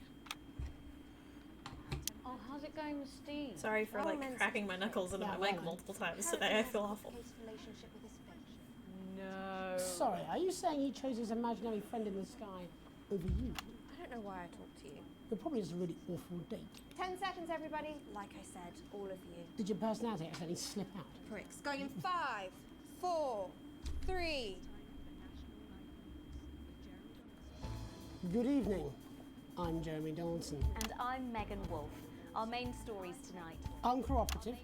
Oh, how's it going with Steve? Sorry for cracking my knuckles into my mic multiple times today. I feel awful. No. Sorry, are you saying he chose his imaginary friend in the sky over you? I don't know why I talked to you. It probably is a really awful date. 10 seconds, everybody. Like I said, all of you. Did your personality accidentally slip out? Pricks. Going in 5, 4, 3. Good evening. I'm Jeremy Donaldson. And I'm Megan Wolf. Our main stories tonight. Uncooperative.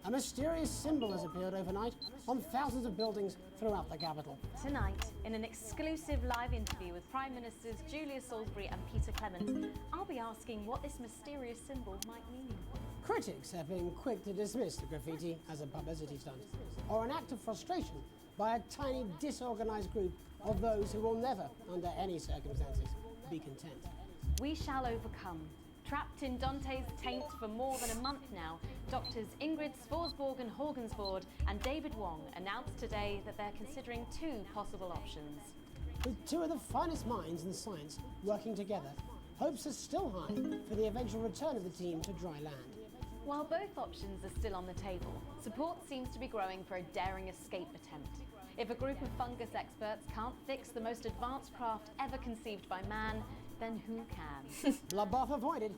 A mysterious symbol has appeared overnight on thousands of buildings throughout the capital. Tonight, in an exclusive live interview with Prime Ministers Julia Salisbury and Peter Clement, I'll be asking what this mysterious symbol might mean. Critics have been quick to dismiss the graffiti as a publicity stunt, or an act of frustration by a tiny, disorganized group of those who will never, under any circumstances, be content. We shall overcome. Trapped in Dante's taint for more than a month now, doctors Ingrid Svorsborg Horgensvoord and David Wong announced today that they're considering 2 possible options. With 2 of the finest minds in science working together, hopes are still high for the eventual return of the team to dry land. While both options are still on the table, support seems to be growing for a daring escape attempt. If a group of fungus experts can't fix the most advanced craft ever conceived by man, then who can? Bloodbath avoided.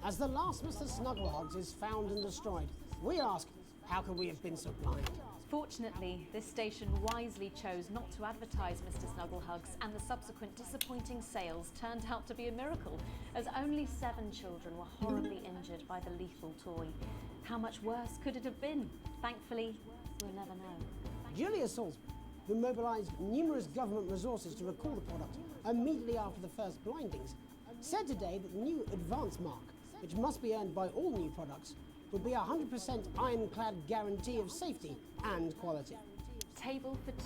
As the last Mr. Snugglehogs is found and destroyed, we ask, how could we have been so blind? Fortunately, this station wisely chose not to advertise Mr. Snugglehugs, and the subsequent disappointing sales turned out to be a miracle, as only 7 children were horribly injured by the lethal toy. How much worse could it have been? Thankfully, we'll never know. Julia Salisbury, who mobilised numerous government resources to recall the product immediately after the first blindings, said today that the new advance mark, which must be earned by all new products, would be a 100% ironclad guarantee of safety and quality. Table for 2.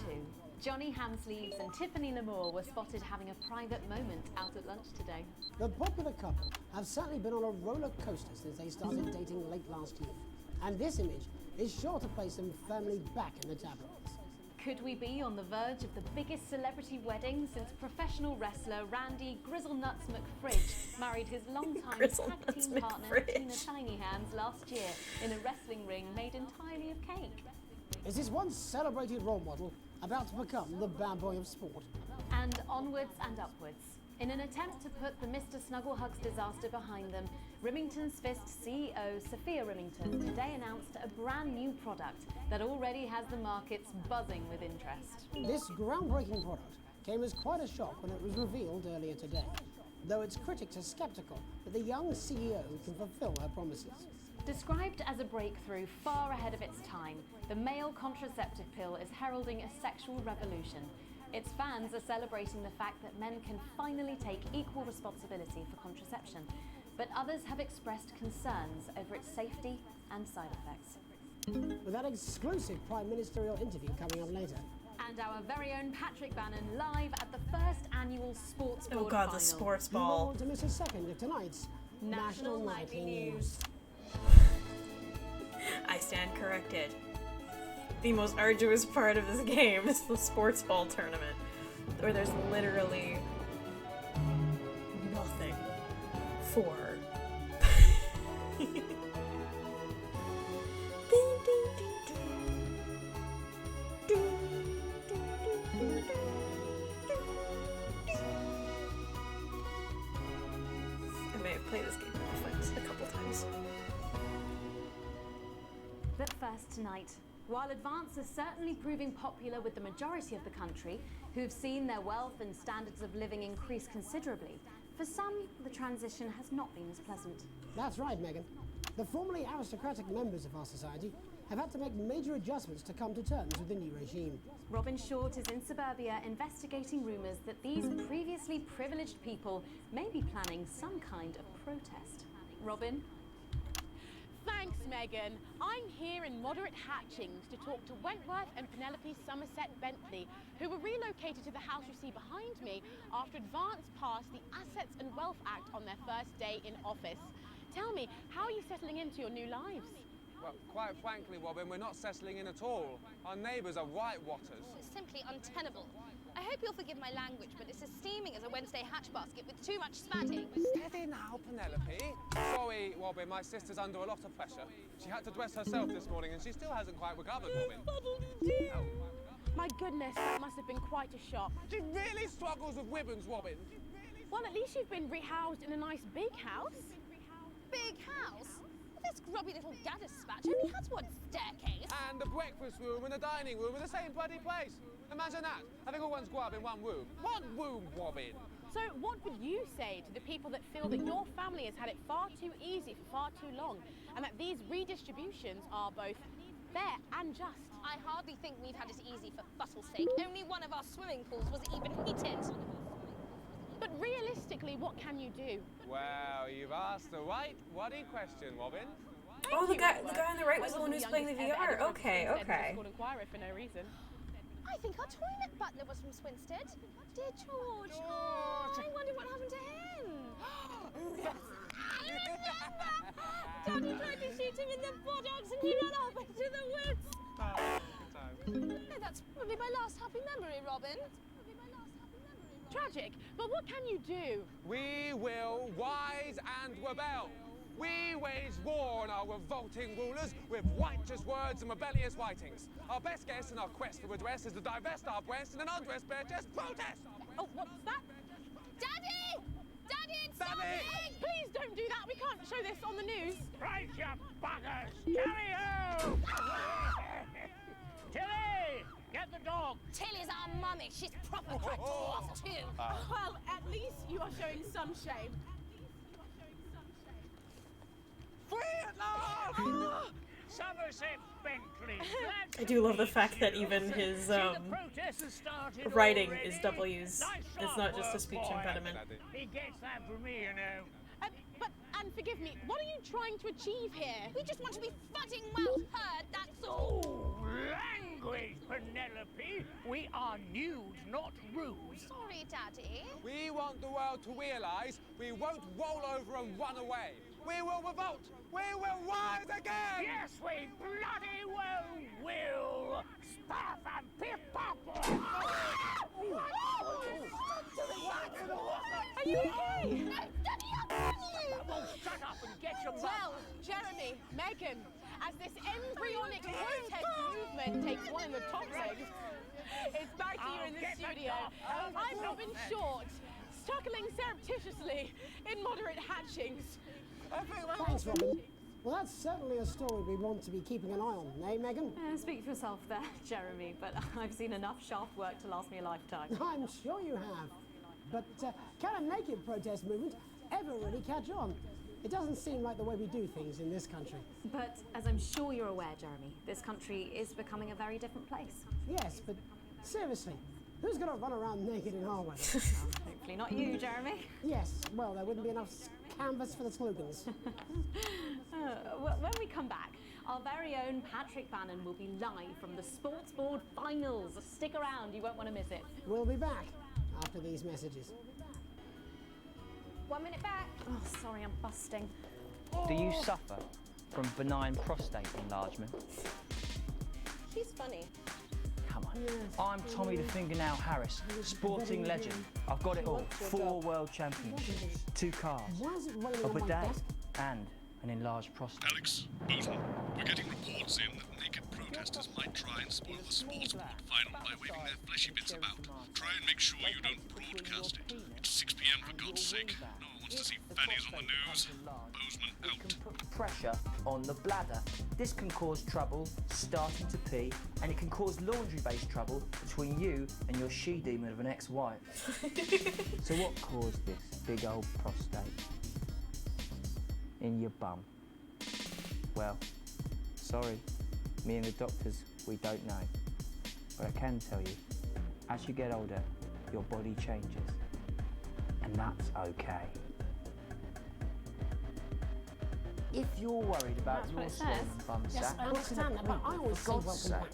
Johnny Hamsleeves and Tiffany Lamour were spotted having a private moment out at lunch today. The popular couple have certainly been on a roller coaster since they started dating late last year, and this image is sure to place them firmly back in the tabloids. Could we be on the verge of the biggest celebrity wedding since professional wrestler Randy Grizzlenuts McFridge married his longtime tag team partner Tina Tiny Hands last year in a wrestling ring made entirely cake. Is this once celebrated role model about to become the bad boy of sport? And onwards and upwards. In an attempt to put the Mr. Snugglehugs disaster behind them, Rimington's Fist CEO Sophia Rimington today announced a brand new product that already has the markets buzzing with interest. This groundbreaking product came as quite a shock when it was revealed earlier today, though its critics are skeptical that the young CEO can fulfill her promises. Described as a breakthrough far ahead of its time, the male contraceptive pill is heralding a sexual revolution. Its fans are celebrating the fact that men can finally take equal responsibility for contraception, but others have expressed concerns over its safety and side effects. With that exclusive Prime Ministerial interview coming up later. And our very own Patrick Bannon live at the first annual Sports Board Oh god, final. the sports You won't ball. want to miss a second of tonight's National Nightly News. I stand corrected. The most arduous part of this game is the sports ball tournament, where there's literally nothing for. I may have played this game a couple times. But first tonight, while Advance is certainly proving popular with the majority of the country, who've seen their wealth and standards of living increase considerably, for some, the transition has not been as pleasant. That's right, Megan. The formerly aristocratic members of our society have had to make major adjustments to come to terms with the new regime. Robin Short is in suburbia investigating rumours that these previously privileged people may be planning some kind of protest. Robin? Thanks, Megan. I'm here in Moderate Hatchings to talk to Wentworth and Penelope Somerset Bentley, who were relocated to the house you see behind me after Advance passed the Assets and Wealth Act on their first day in office. Tell me, how are you settling into your new lives? Well, quite frankly, Robin, we're not settling in at all. Our neighbours are right wotters. It's simply untenable. I hope you'll forgive my language, but it's as steaming as a Wednesday hatch basket with too much spatting. Steady now, Penelope. Sorry, Robin, my sister's under a lot of pressure. She had to dress herself this morning and she still hasn't quite recovered, Robin. My goodness, that must have been quite a shock. She really struggles with ribbons, Robin. Well, at least you've been rehoused in a nice big house. Big house? This grubby little gaddis spatch only has one staircase. And the breakfast room and the dining room are the same bloody place. Imagine that, having all one's grub in one room. One room, Robin. So what would you say to the people that feel that your family has had it far too easy for far too long, and that these redistributions are both fair and just? I hardly think we've had it easy for fussle's sake. Only one of our swimming pools was even heated. But realistically, what can you do? Well, you've asked the right bloody question, Robin. Oh, the guy on the right was the one who's playing the VR. Okay, okay. For no reason. I think our toilet butler was from Swinstead. Dear George. Oh, I wonder what happened to him. Yes. I remember. Daddy tried to shoot him in the buttocks and he ran off into the woods. Oh, that's probably my last happy memory, Robin. Tragic, but what can you do? We will rise and rebel. We wage war on our revolting rulers with righteous words and rebellious writings. Our best guess in our quest for redress is to divest our breast in an undressed bare chest protest. Oh, what's that? Daddy! Daddy, it's Daddy! something! Please don't do that. We can't show this on the news. Right, you buggers! Carry ho! Tilly! Get the dog! Tilly's our mummy. She's proper cracked off too. Well, at least you are showing some shame. Free at last! Somerset Bentley. I do love the fact that even his writing is W's. It's not just a speech impediment. He gets that from me, you know. And forgive me, what are you trying to achieve here? We just want to be fudding well heard, that's all. Oh, language, Penelope. We are nude, not rude. Sorry, Daddy. We want the world to realise we won't roll over and run away. We will revolt. We will rise again. Yes, we bloody well will. Stuff and piff pop. Are you okay? No, Daddy, I'm telling you. Shut up and get your Well, Jeremy, Megan, as this embryonic protest it takes one in the top legs. It's back here in the studio. I've not been short, suckling surreptitiously in moderate hatchings. Thanks, Robin. Well, that's certainly a story we want to be keeping an eye on, eh, Megan? Speak for yourself there, Jeremy, but I've seen enough shaft work to last me a lifetime. I'm sure you have. But can a naked protest movement ever really catch on? It doesn't seem like the way we do things in this country. But as I'm sure you're aware, Jeremy, this country is becoming a very different place. Yes, but seriously, who's going to run around naked in our weather? Hopefully not you, Jeremy. Yes, well, there wouldn't be enough canvas for the slogans. When we come back, our very own Patrick Bannon will be live from the Sports Board Finals. Stick around, you won't want to miss it. We'll be back after these messages. 1 minute back. Oh, sorry, I'm busting. Do you suffer from benign prostate enlargement? She's funny. Come on. I'm Tommy the Fingernail Harris, sporting legend. I've got it all. 4 world championships, 2 cars, a bidet, and an enlarged prostate. Alex, Bozeman, we're getting reports in that naked protesters might try and spoil the sports board final by waving their fleshy bits about. Try and make sure you don't broadcast it. It's 6 p.m. for God's sake. No one wants to see fannies on the news. Bozeman out. Pressure on the bladder. This can cause trouble starting to pee, and it can cause laundry-based trouble between you and your she-demon of an ex-wife. So what caused this big old prostate in your bum? Well, sorry, me and the doctors, we don't know. But I can tell you, as you get older, your body changes. And that's okay. If you're worried about That's your what it swollen says. bum Yes, sack, I understand that, but I always say God's welcome sake. back.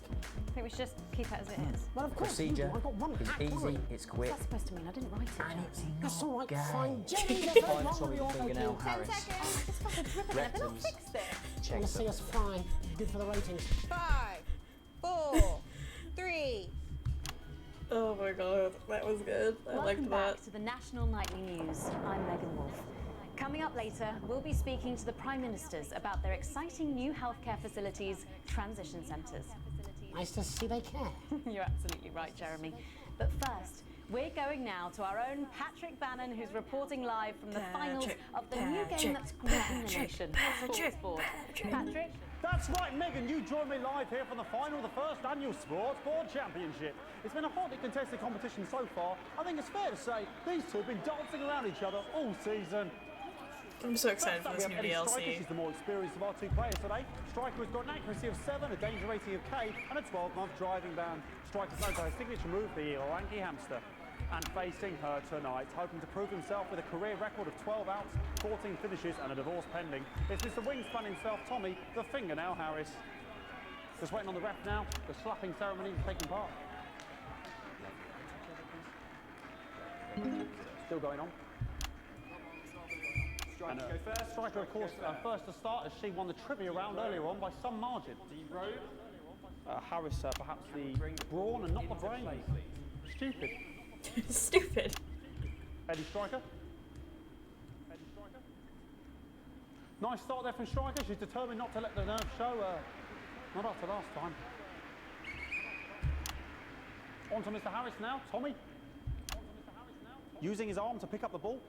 I think we should just keep it as it is. Well, of course, you do. Procedure I've got one is hat easy, line. it's What's quick, that supposed to mean? I didn't write it. and it's That's all right, gay. fine. Jenny, I'm there's Tommy wrong the with your Fingernail okay. Harris. Just fucking dripping it. They're not Rectums. fixed it. Check Want to see them. us fly? Good for the ratings. 5, 4, 3. Oh my god, that was good. I Welcome liked back that. to the National Nightly News. I'm Megan Wolf. Coming up later, we'll be speaking to the Prime Ministers about their exciting new healthcare facilities, transition centres. Nice to see they care. You're absolutely right, Jeremy. But first, we're going now to our own Patrick Bannon, who's reporting live from the finals of the new game that's gripping the nation, Sports Board. Patrick? That's right, Megan, you join me live here for the final of the first annual Sports Board Championship. It's been a hotly contested competition so far. I think it's fair to say these two have been dancing around each other all season. I'm so excited for this new Striker, DLC. she's the more experienced of our 2 players today. Striker has got an accuracy of 7, a danger rating of K, and a 12-month driving ban. Striker's known for her signature move, the lanky hamster. And facing her tonight, hoping to prove himself with a career record of 12 outs, 14 finishes, and a divorce pending, it's Mr. Wingspan himself, Tommy the Fingernail Harris. Just waiting on the ref now. The slapping ceremony is taking part. Still going on. And, Striker, of course, first to start as she won the trivia round earlier on by some margin. Harris, perhaps the brawn and not the brain. Stupid. Stupid. Eddie Striker. Nice start there from Striker. She's determined not to let the nerves show. Not after last time. On to Mr. Harris now. Tommy. Using his arm to pick up the ball.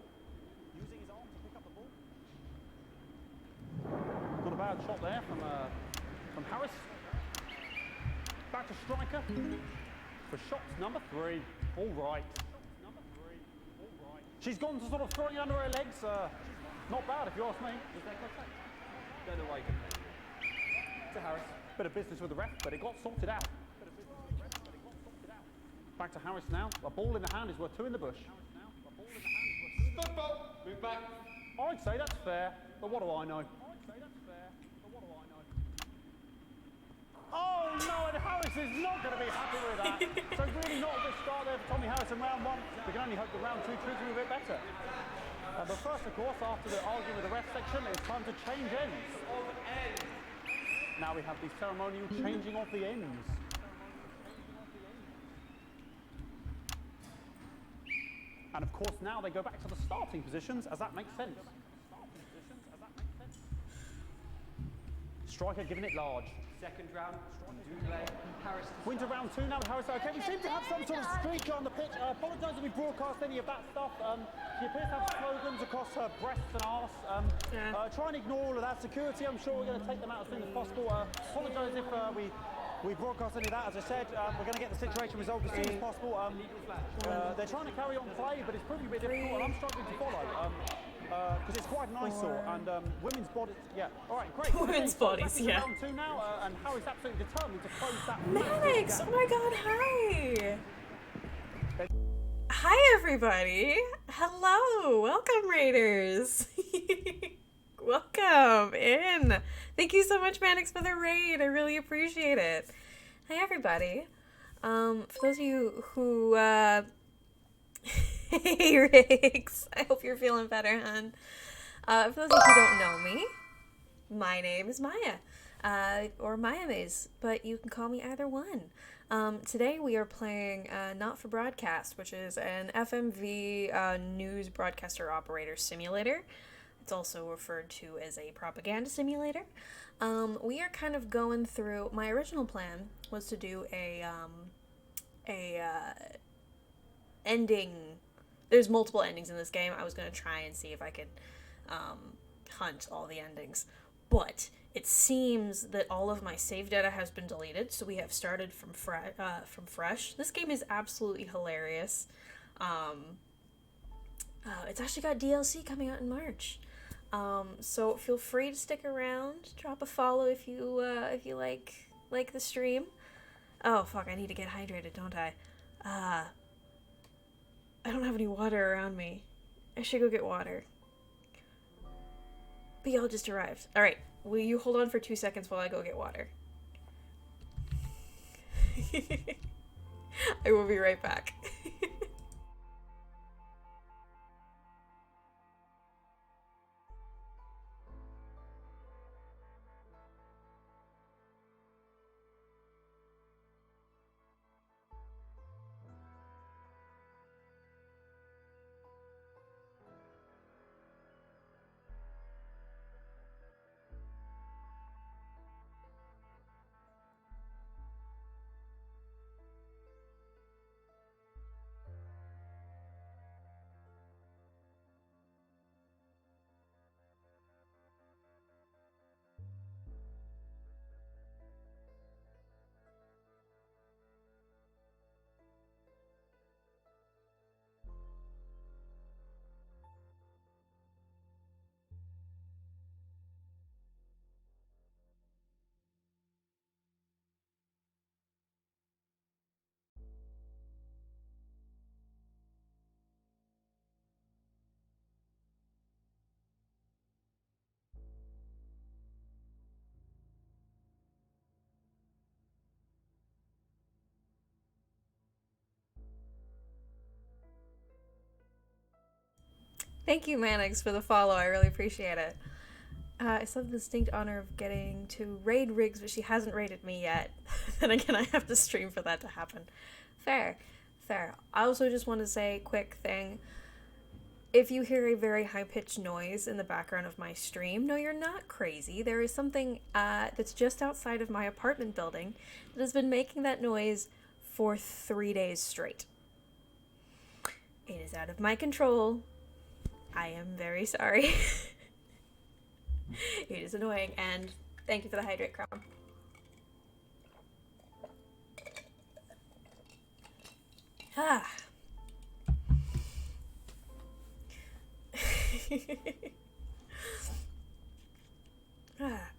Not a bad shot there from Harris. Back to Striker for shots number 3. All right. She's gone to sort of throwing it under her legs. Not bad if you ask me. Don't know why you can. To Harris. Bit of business with the ref, but it got sorted out. Back to Harris now. A ball in the hand is worth 2 in the bush. Football. Move back. I'd say that's fair, but what do I know? Oh no, and Harris is not going to be happy with that. So really not a good start there for Tommy Harris in round 1. We can only hope that round 2 treats him a bit better. But first, of course, after the argument with the ref section, it's time to change ends. Now we have the ceremonial changing of the ends. And of course, now they go back to the starting positions, as that makes sense. Striker giving it large. Second round, Double, Harris. We're into round 2 now with Harris. Okay, we seem to have some sort of streak on the pitch. I apologise if we broadcast any of that stuff. She appears to have slogans across her breasts and arse. Try and ignore all of that. Security, I'm sure we're going to take them out as soon as possible. Apologise if we broadcast any of that. As I said, we're going to get the situation resolved as soon as possible. They're trying to carry on play, but it's proving a bit difficult, and I'm struggling to follow. Because it's quite an eyesore, and women's bodies, yeah. All right, great. Women's bodies, yeah. Round 2 now, and Harry's absolutely determined to close that. Maddox, oh my god, hi! Hi everybody! Hello! Welcome, Raiders! Welcome in! Thank you so much, Maddox, for the raid. I really appreciate it. Hi everybody. For those of you who hey Riggs, I hope you're feeling better, hon. For those of you who don't know me, my name is Miyah, or Miyamaze, but you can call me either one. Today we are playing Not for Broadcast, which is an FMV news broadcaster operator simulator. It's also referred to as a propaganda simulator. We are kind of going through, my original plan was to do a ending. There's multiple endings in this game. I was going to try and see if I could hunt all the endings. But it seems that all of my save data has been deleted, so we have started from fresh. This game is absolutely hilarious. It's actually got DLC coming out in March. So feel free to stick around. Drop a follow if you like the stream. Oh fuck, I need to get hydrated, don't I? I don't have any water around me. I should go get water. But y'all just arrived. Alright, will you hold on for 2 seconds while I go get water? I will be right back. Thank you, Mannix, for the follow. I really appreciate it. I still have the distinct honor of getting to raid Riggs, but she hasn't raided me yet. Then again, I have to stream for that to happen. Fair. Fair. I also just want to say a quick thing. If you hear a very high-pitched noise in the background of my stream, no, you're not crazy. There is something that's just outside of my apartment building that has been making that noise for 3 days straight. It is out of my control. I am very sorry. It is annoying, and thank you for the hydrate, Crown. Ah.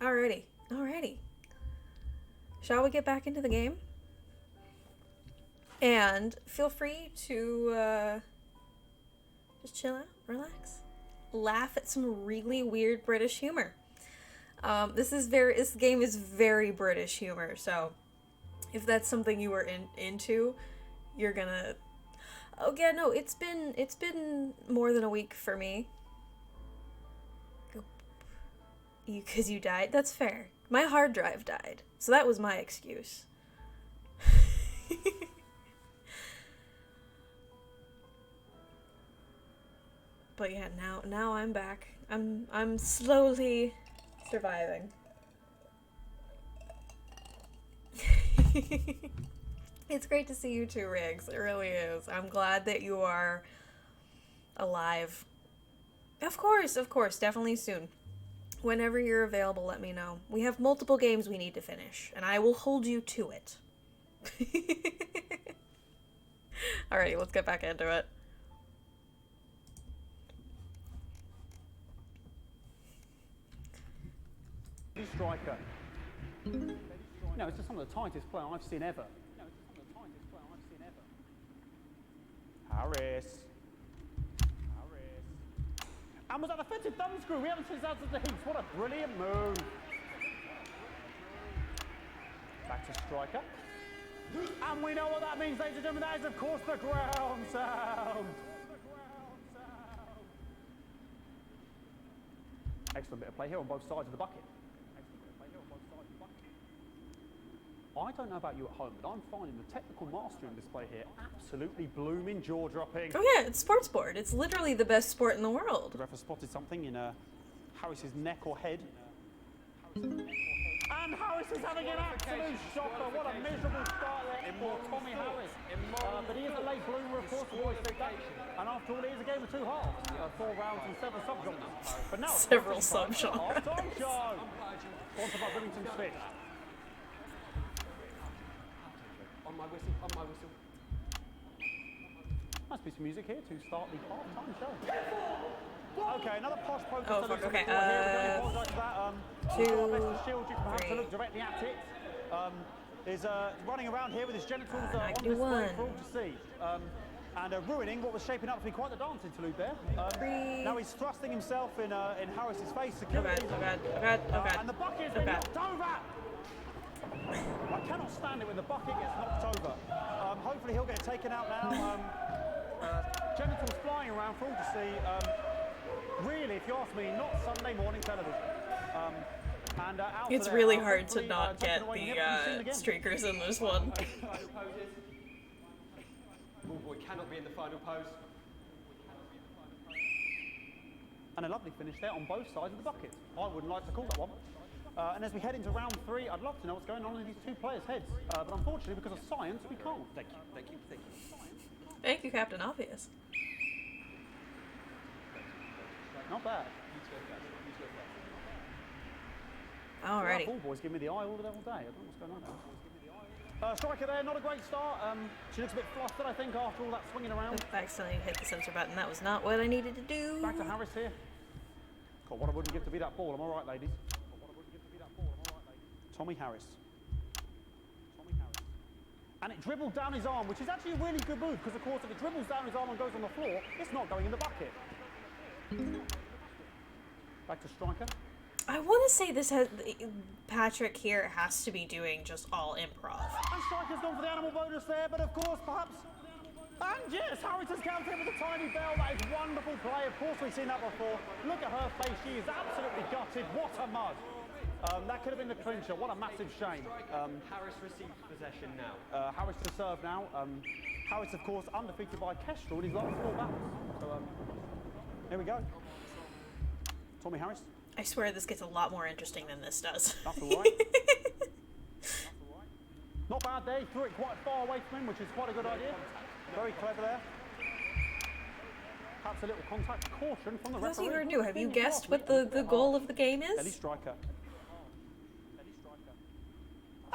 Alrighty. Shall we get back into the game? And feel free to just chill out, relax, laugh at some really weird British humor. This game is very British humor, so if that's something you were into, you're gonna. Oh yeah, no, it's been more than a week for me. Because you died. That's fair. My hard drive died, so that was my excuse. But yeah, now I'm back. I'm slowly surviving. It's great to see you too, Riggs. It really is. I'm glad that you are alive. Of course, definitely soon. Whenever you're available, let me know. We have multiple games we need to finish, and I will hold you to it. Alrighty, let's get back into it. Striker. No, it's just some of the tightest player I've seen ever. Harris. And was that a defensive thumb screw? We haven't seen that since the heats. What a brilliant move. Back to striker. And we know what that means, ladies and gentlemen. That is, of course, the ground sound. Excellent bit of play here on both sides of the bucket. I don't know about you at home, but I'm finding the technical mastering display here absolutely blooming, jaw-dropping. Oh yeah, it's sports board. It's literally the best sport in the world. The ref has spotted something in Harris's neck or head. And Harris is having an absolute shocker. What a miserable start there for Tommy Harris. But he is a late bloomer, of course, we always say that. And after all, it is a game of two halves. 4 rounds and 7 sub-genres. But now, several sub-genres. Half-time show. Sponsored by Billington Smith. On my whistle. Must be some music here to start the half-time show. Okay, another posh protest. Oh, fuck, okay, Shield, you can have to look directly at it. Is running around here with his genitals on display for all to see. And ruining what was shaping up to be quite the dance interlude there. Now he's thrusting himself in Harris's face. Security. Oh god. And the bucket has been knocked over. I cannot stand it when the bucket gets knocked over. Hopefully he'll get taken out now. Genitals flying around for all to see. Really, if you ask me, not Sunday morning television. And out it's there, really hard to not get the streakers in this one. Ball boy cannot be in the final pose. And a lovely finish there on both sides of the bucket. I wouldn't like to call that one. And as we head into round 3, I'd love to know what's going on in these two players' heads. But unfortunately, because of science, we can't. Thank you. Thank you, Captain Obvious. Not bad. Alrighty. Ball boys give me the eye all day. I don't know what's going on there. Striker there, not a great start. She looks a bit flustered, I think, after all that swinging around. I accidentally hit the sensor button. That was not what I needed to do. Back to Harris here. God, what I wouldn't give to be that ball. Am I right, ladies? Tommy Harris. And it dribbled down his arm, which is actually a really good move, because of course if it dribbles down his arm and goes on the floor, it's not going in the bucket. Back to striker. I want to say this has Patrick here has to be doing just all improv. And striker's gone for the animal bonus there, but of course perhaps. And yes, Harris has counted with a tiny bell. That is wonderful play. Of course we've seen that before. Look at her face. She is absolutely gutted. What a mud. That could have been the clincher. What a massive shame. Harris receives possession now. Harris to serve now. Harris, of course, undefeated by Kestrel in his last 4 battles. So, here we go. Tommy Harris. I swear this gets a lot more interesting than this does. That's all right. Not bad there. He threw it quite far away from him, which is quite a good idea. Very clever there. Perhaps a little contact caution from the referee. Those of you who are new, have you guessed what the goal of the game is? Ellie Striker.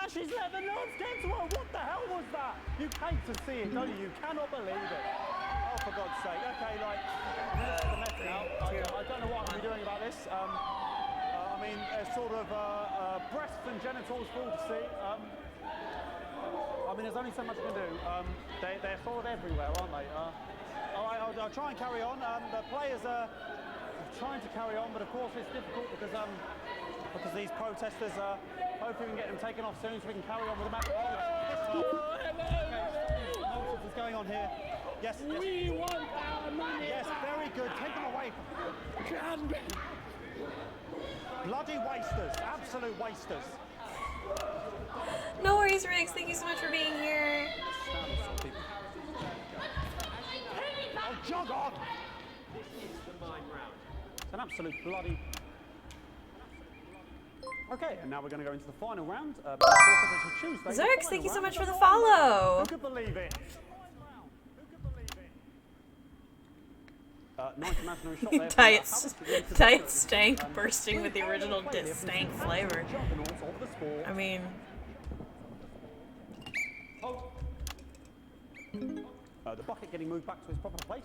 And she's let the nerves get to her. What the hell was that? You hate to see it, don't you? You cannot believe it. Oh, for God's sake. Okay, like, the mess now. I don't know what I'm going to be doing about this. I mean, sort of breasts and genitals for all to see. I mean, there's only so much you can do. They're sort of everywhere, aren't they? All right, I'll try and carry on. The players are trying to carry on, but of course it's difficult because these protesters hopefully we can get them taken off soon so we can carry on with the match. Nonsense is going on here. Yes. We want our money. Yes, very good. Take them away. Bloody wasters. Absolute wasters. No worries, Riggs. Thank you so much for being here. Oh, jog on! This is the mine round. It's an absolute bloody... Okay, and now we're going to go into the final round. Tuesday, Zerx, thank you so much for the follow. Who could believe it? Nice imaginary shot there. Diet stank bursting with the original stank flavor. I mean... The bucket getting moved back to its proper place.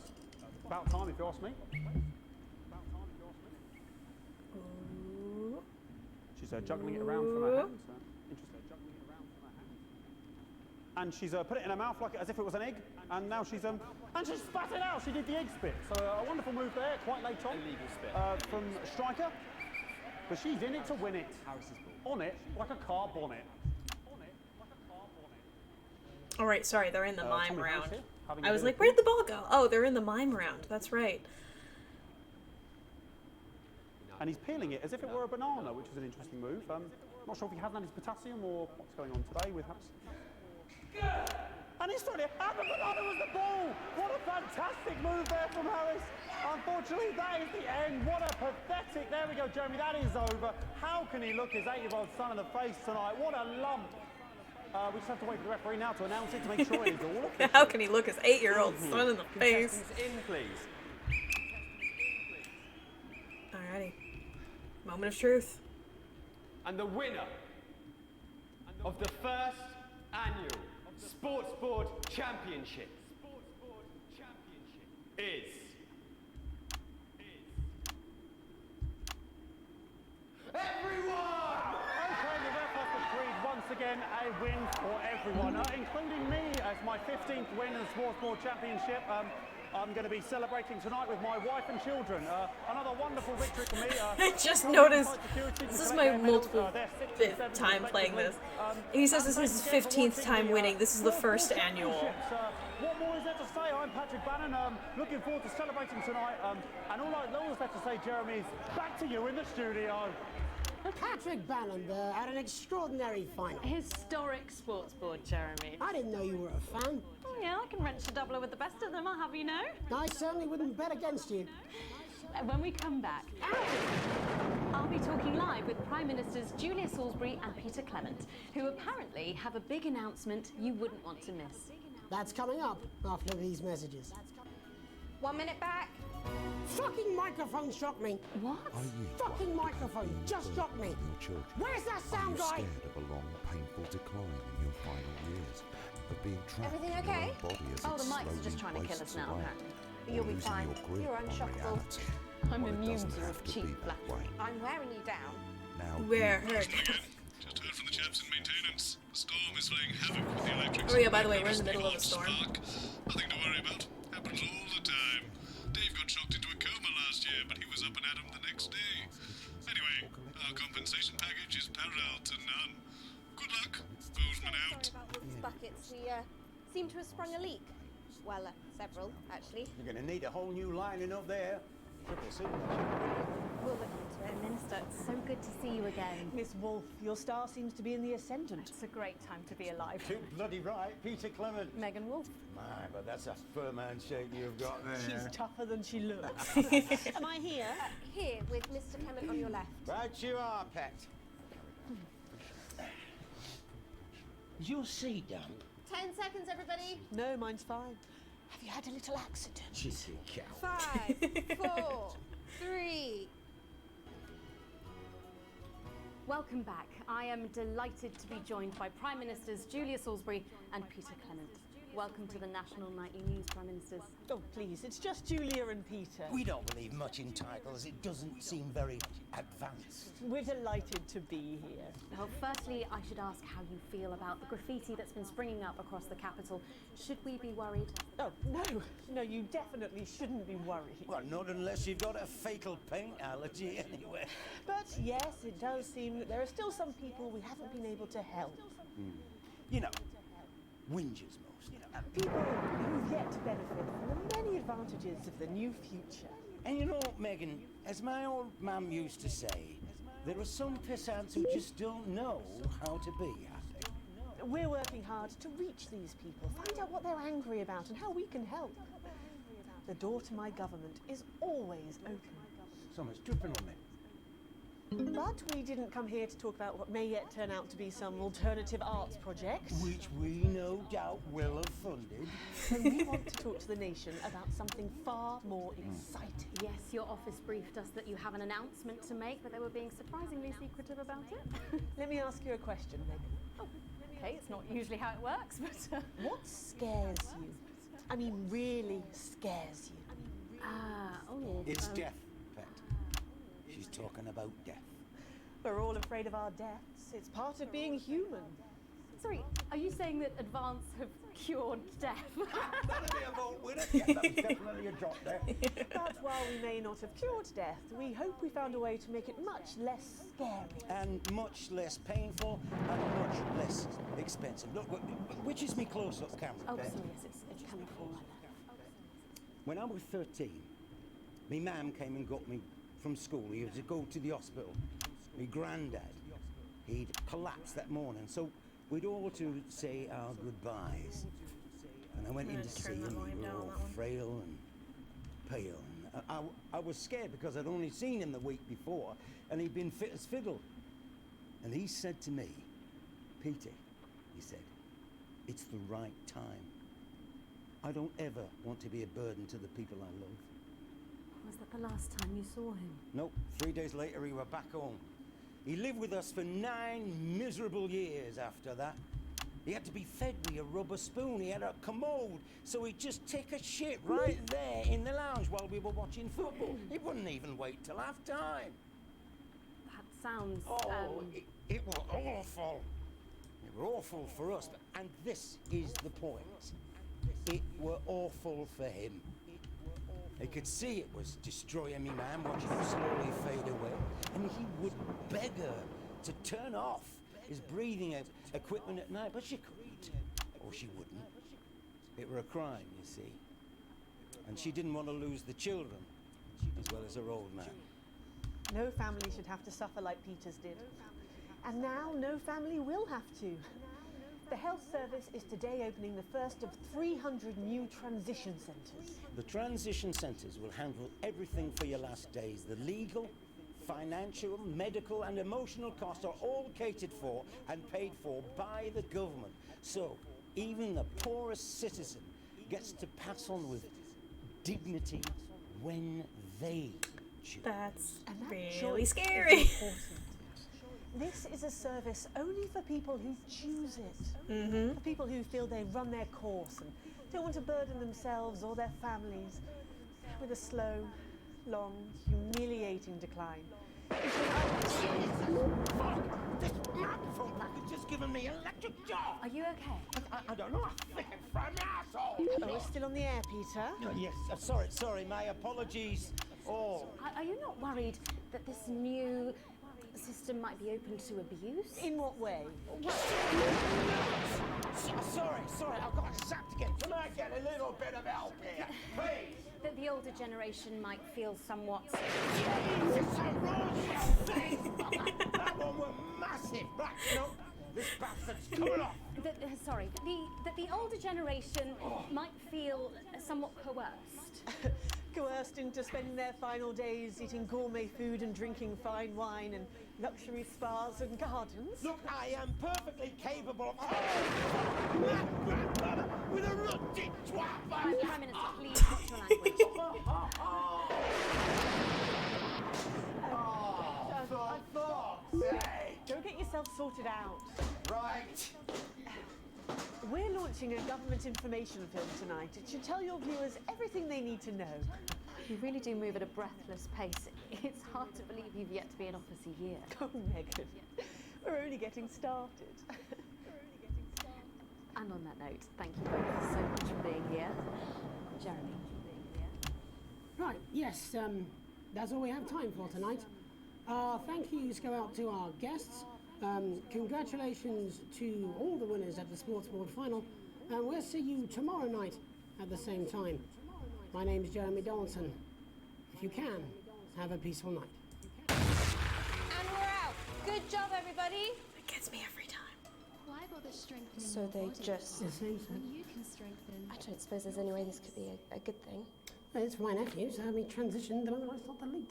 About time, if you ask me. She's juggling it around from her hands. Interesting, juggling it around from her hands. And she's put it in her mouth like as if it was an egg. And now she's and she spat it out. She did the egg spit. So a wonderful move there, quite late on. Illegal spit. From Striker. But she's in it to win it. On it like a car bonnet. All right, sorry, they're in the mime round. Here, I was like, where'd the ball go? Oh, they're in the mime round. That's right. And he's peeling it as if it were a banana, which is an interesting move. Not sure if he hasn't had his potassium or what's going on today with Harris. And he's throwing it, and the banana was the ball! What a fantastic move there from Harris. Unfortunately, that is the end. What a pathetic, there we go, Jeremy, that is over. How can he look his 8-year-old son in the face tonight? What a lump. We just have to wait for the referee now to announce it to make sure it is all official. How can he look his 8-year-old son in the face? In, please. Alrighty. Moment of truth. And the winner of the first annual Sports Board Championship is everyone! Okay, the ref has decreed once again a win for everyone, including me as my 15th win in the Sports Board Championship. I'm going to be celebrating tonight with my wife and children. Another wonderful victory for me. I just noticed, this is my multiple time playing this. He says this is his 15th time winning. This is the first annual. What more is there to say? I'm Patrick Bannon. Looking forward to celebrating tonight. And all I have to say, Jeremy, is back to you in the studio. Patrick Bannon had an extraordinary final. Historic sports board, Jeremy. I didn't know you were a fan. Oh yeah, I can wrench a doubler with the best of them, I'll have you know. I certainly wouldn't bet against you. When we come back, I'll be talking live with Prime Ministers Julia Salisbury and Peter Clement, who apparently have a big announcement you wouldn't want to miss. That's coming up after these messages. 1 minute back. Fucking microphone shocked me. What? Fucking microphone just shocked me. Where's that sound guy? Are you scared of a long, painful decline in your final years? Of being trapped Everything in okay? your own body as Oh, it the mics are slowly just trying to kill us wastes now, away, apparently. or You'll be losing fine. your grip You're on unshockable. reality. I'm Well, it immune doesn't to your have to cheap be that flattery. way. I'm wearing you down. Now Where you her? Just heard from the chaps in maintenance. The storm is playing havoc with the electrics. Oh yeah, by the way, we're in the middle of a storm. Nothing to worry about. Happens all the time. Dave got shocked into a coma last year, but he was up and at 'em the next day. Anyway, our compensation package is parallel to none. Good luck. Bozeman out. Sorry about these buckets. We seem to have sprung a leak. Well, several, actually. You're going to need a whole new lining up there. Triple C. We'll look into it. Minister, it's so good to see you again. Miss Wolf, your star seems to be in the ascendant. It's a great time to be alive. Too bloody right, Peter Clement. Megan Wolf. My, but that's a firm handshake you've got there. She's tougher than she looks. Am I here? Here, with Mr. Clement on your left. Right you are, pet. Is your seat down? 10 seconds, everybody. No, mine's fine. Have you had a little accident? Jissy cow. 5, 4, 3. Welcome back. I am delighted to be joined by Prime Ministers Julia Salisbury and Peter Clement. Welcome to the National Nightly News, Prime Ministers. Oh, please, it's just Julia and Peter. We don't believe much in titles. It doesn't seem very advanced. We're delighted to be here. Well, firstly, I should ask how you feel about the graffiti that's been springing up across the capital. Should we be worried? Oh, no, you definitely shouldn't be worried. Well, not unless you've got a fatal paint allergy anyway. But yes, it does seem that there are still some people we haven't been able to help. You know, whingers most. People who've yet to benefit from the many advantages of the new future. And you know, Megan, as my old mum used to say, there are some pissants who just don't know how to be happy. We're working hard to reach these people, find out what they're angry about and how we can help. The door to my government is always open. Someone's dripping on me. But we didn't come here to talk about what may yet turn out to be some alternative arts project. Which we no doubt will have funded. So we want to talk to the nation about something far more exciting. Yes, your office briefed us that you have an announcement to make, but they were being surprisingly secretive about it. Let me ask you a question, Megan. Oh, okay, it's not usually how it works, but... What scares you? I mean, really scares you? It's death, Pet. She's talking about death. We're all afraid of our deaths. It's part of being human. Sorry, are you saying that Advance have cured death? That'll be a vote winner. Yeah, that was definitely a drop there. But while we may not have cured death, we hope we found a way to make it much less scary. And much less painful and much less expensive. Look, which is me close-up camera, Oh, Pet? sorry, yes, it's camera 4 like that. When I was 13, my mum came and got me from school. He had to go to the hospital. My granddad, he'd collapsed that morning, so we'd all to say our goodbyes. And I went in to see him. He was all frail and pale. And I was scared because I'd only seen him the week before, and he'd been fit as fiddle. And he said to me, "Peter," he said, "it's the right time. I don't ever want to be a burden to the people I love." Was that the last time you saw him? Nope. 3 days later, we were back home. He lived with us for 9 miserable years after that. He had to be fed with a rubber spoon. He had a commode, so he'd just take a shit right there in the lounge while we were watching football. He wouldn't even wait till half time. That sounds... It was awful. It were awful for us, and this is the point. It were awful for him. He could see it was destroying me, man, watching him slowly fade away. And he would beg her to turn off his breathing equipment at night, but she couldn't. Or she wouldn't. It were a crime, you see. And she didn't want to lose the children, as well as her old man. No family should have to suffer like Peter's did. And now no family will have to. The health service is today opening the first of 300 new transition centres. The transition centres will handle everything for your last days. The legal, financial, medical and emotional costs are all catered for and paid for by the government. So even the poorest citizen gets to pass on with dignity when they choose. That's really choice scary. is important. This is a service only for people who choose it. For people who feel they run their course and don't want to burden themselves or their families with a slow, long, humiliating decline. This microphone pack has just given me an electric shock. Are you okay? I don't know. I think I'm from an asshole. Oh, we're still on the air, Peter. Yes, sorry, my apologies. Oh. Are you not worried that this new system might be open to abuse? In what way? Sorry, I've got zapped again. Can I get a little bit of help here, please? That the older generation might feel somewhat... Jesus, that one was massive. Right, no, this bastard's coming off. That the older generation might feel somewhat coerced. Coerced into spending their final days eating gourmet food and drinking fine wine and luxury spas and gardens. Look, I am perfectly capable of... Mad grandmother with a rutty twat! Prime Minister, please watch your language. Go get yourself sorted out. Right. We're launching a government information film tonight. It should tell your viewers everything they need to know. You really do move at a breathless pace. It's hard to believe you've yet to be in office a year. Oh, Megan, we're only getting started. And on that note, thank you both so much for being here. Jeremy. Right, yes, that's all we have time for tonight. Thank yous go out to our guests. Congratulations to all the winners at the Sports Board final. And we'll see you tomorrow night at the same time. My name is Jeremy Donaldson. If you can, have a peaceful night. And we're out. Good job, everybody. It gets me every time. Why bother strengthening So your they body just... when you can strengthen? I don't suppose there's any way this could be a good thing. It's for my nephew, so we transitioned, and I stopped the leak.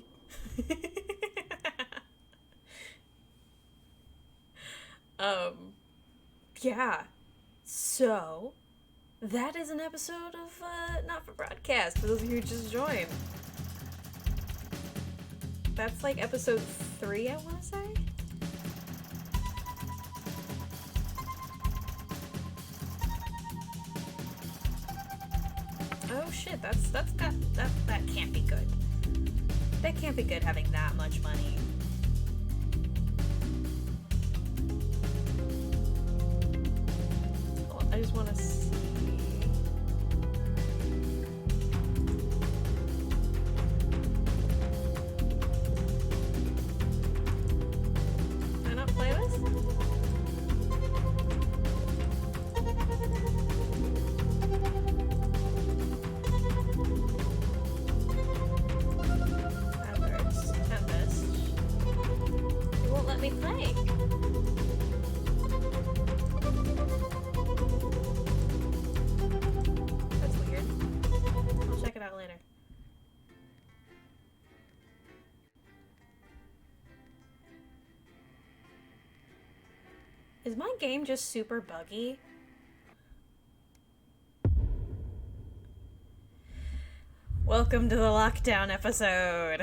Yeah. So, that is an episode of, Not for Broadcast, for those of you who just joined. That's like episode 3, I want to say? Oh shit, that can't be good. That can't be good having that much money. Oh, I just want to see. Can I not play this? Let me play. That's weird. I'll check it out later. Is my game just super buggy? Welcome to the lockdown episode.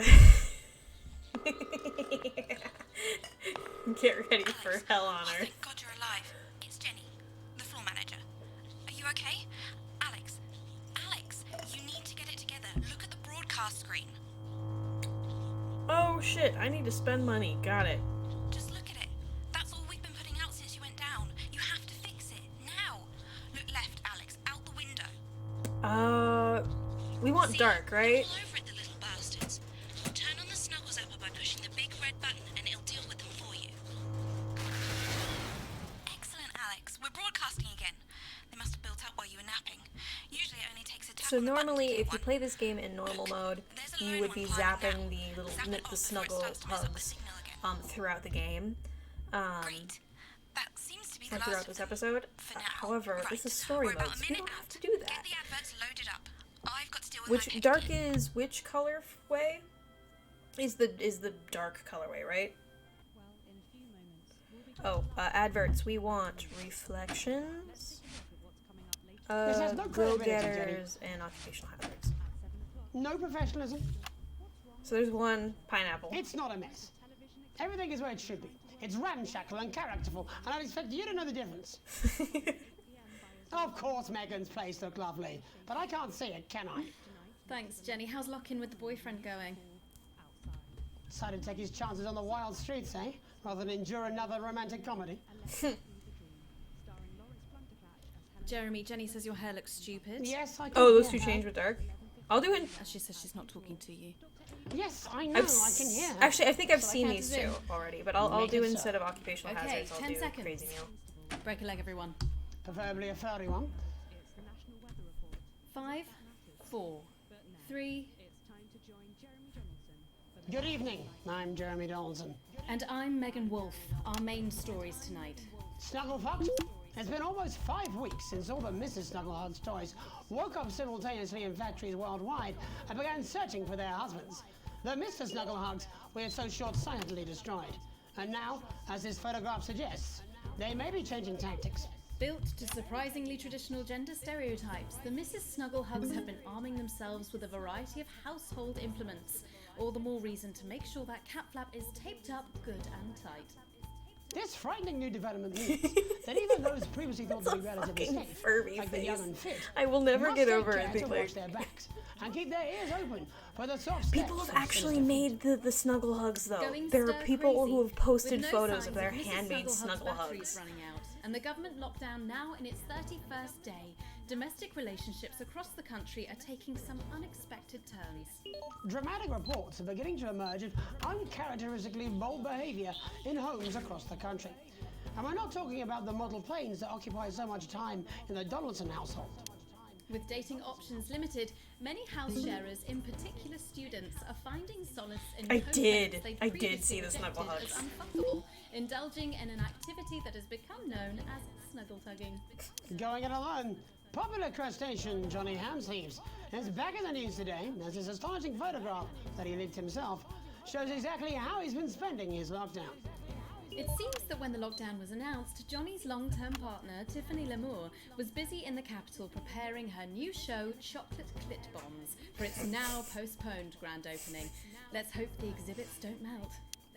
Get ready for hell on earth. Thank God you're alive. It's Jenny, the floor manager. Are you okay? Alex, you need to get it together. Look at the broadcast screen. Oh shit, I need to spend money. Got it. Just look at it. That's all we've been putting out since you went down. You have to fix it, now. Look left, Alex, out the window. We want dark, right? All over it, the little bastards. Turn on the Snuggles app by pushing the big red button and it'll deal with them for you. Excellent, Alex. We're broadcasting again. They must have built up while you were napping. Usually it only takes a tap So on the button to normally, get if you one. play this game in normal mode, you would be zapping the little the snuggle hugs throughout the game. That seems to be the And last throughout of this them. episode. However, this is story We're mode, about a so you minute don't have out. to do that. Get the adverts loaded up. I've got to deal with Which dark is which color way? Is the dark colorway, right? Oh, adverts. We want reflections, This has no credibility, Jenny. go-getters, and occupational hazards. No professionalism. So there's one pineapple. It's not a mess. Everything is where it should be. It's ramshackle and characterful, and I'd expect you to know the difference. Of course Megan's place looked lovely, but I can't see it, can I? Thanks, Jenny. How's lock-in with the boyfriend going? Decided to take his chances on the wild streets, eh? Rather than endure another romantic comedy. Jeremy, Jenny says your hair looks stupid. Yes, I can. Oh, those two change with dark. I'll do it. She says she's not talking to you. Yes, I know. I can hear her. Actually, I think I've Shall I seen count these us in? two already, but I'll Make do it so. instead of occupational Okay, hazards. I'll 10 do seconds. crazy meal. Break a leg, everyone. Preferably a furry one. 5, 4, 3. Good evening. I'm Jeremy Donaldson. And I'm Megan Wolfe. Our main stories tonight. Snugglefucked? It's been almost 5 weeks since all the Mrs. Snuggleheart's toys woke up simultaneously in factories worldwide and began searching for their husbands. The Mr. Snugglehugs we had so short-sightedly destroyed. And now, as this photograph suggests, they may be changing tactics. Built to surprisingly traditional gender stereotypes, the Mrs. Snugglehugs have been arming themselves with a variety of household implements. All the more reason to make sure that cat flap is taped up good and tight. This frightening new development means that even those previously thought to be relatively safe, Furby like the face. young and fit, I will never must get take over care it. to watch their backs and keep their ears open for the soft People steps have of actually sinister made the snuggle hugs though. Going There are stir people crazy, who have posted with no photos signs of their Mrs. handmade Snugglehugs' snuggle batteries hugs. running out, and the government lockdown now in its 31st day. Domestic relationships across the country are taking some unexpected turns. Dramatic reports are beginning to emerge of uncharacteristically bold behaviour in homes across the country. And we're not talking about the model planes that occupy so much time in the Donaldson household. With dating options limited, many house sharers, in particular students, are finding solace in I co-mates did they'd see previously the snuggle rejected hugs. as unfuckable, indulging in an activity that has become known as snuggle tugging. Going it alone, popular crustacean Johnny Hamsleeves is back in the news today as his astonishing photograph that he leaked himself shows exactly how he's been spending his lockdown. It seems that when the lockdown was announced, Johnny's long-term partner, Tiffany Lamour, was busy in the capital preparing her new show, Chocolate Clit Bombs, for its now postponed grand opening. Let's hope the exhibits don't melt.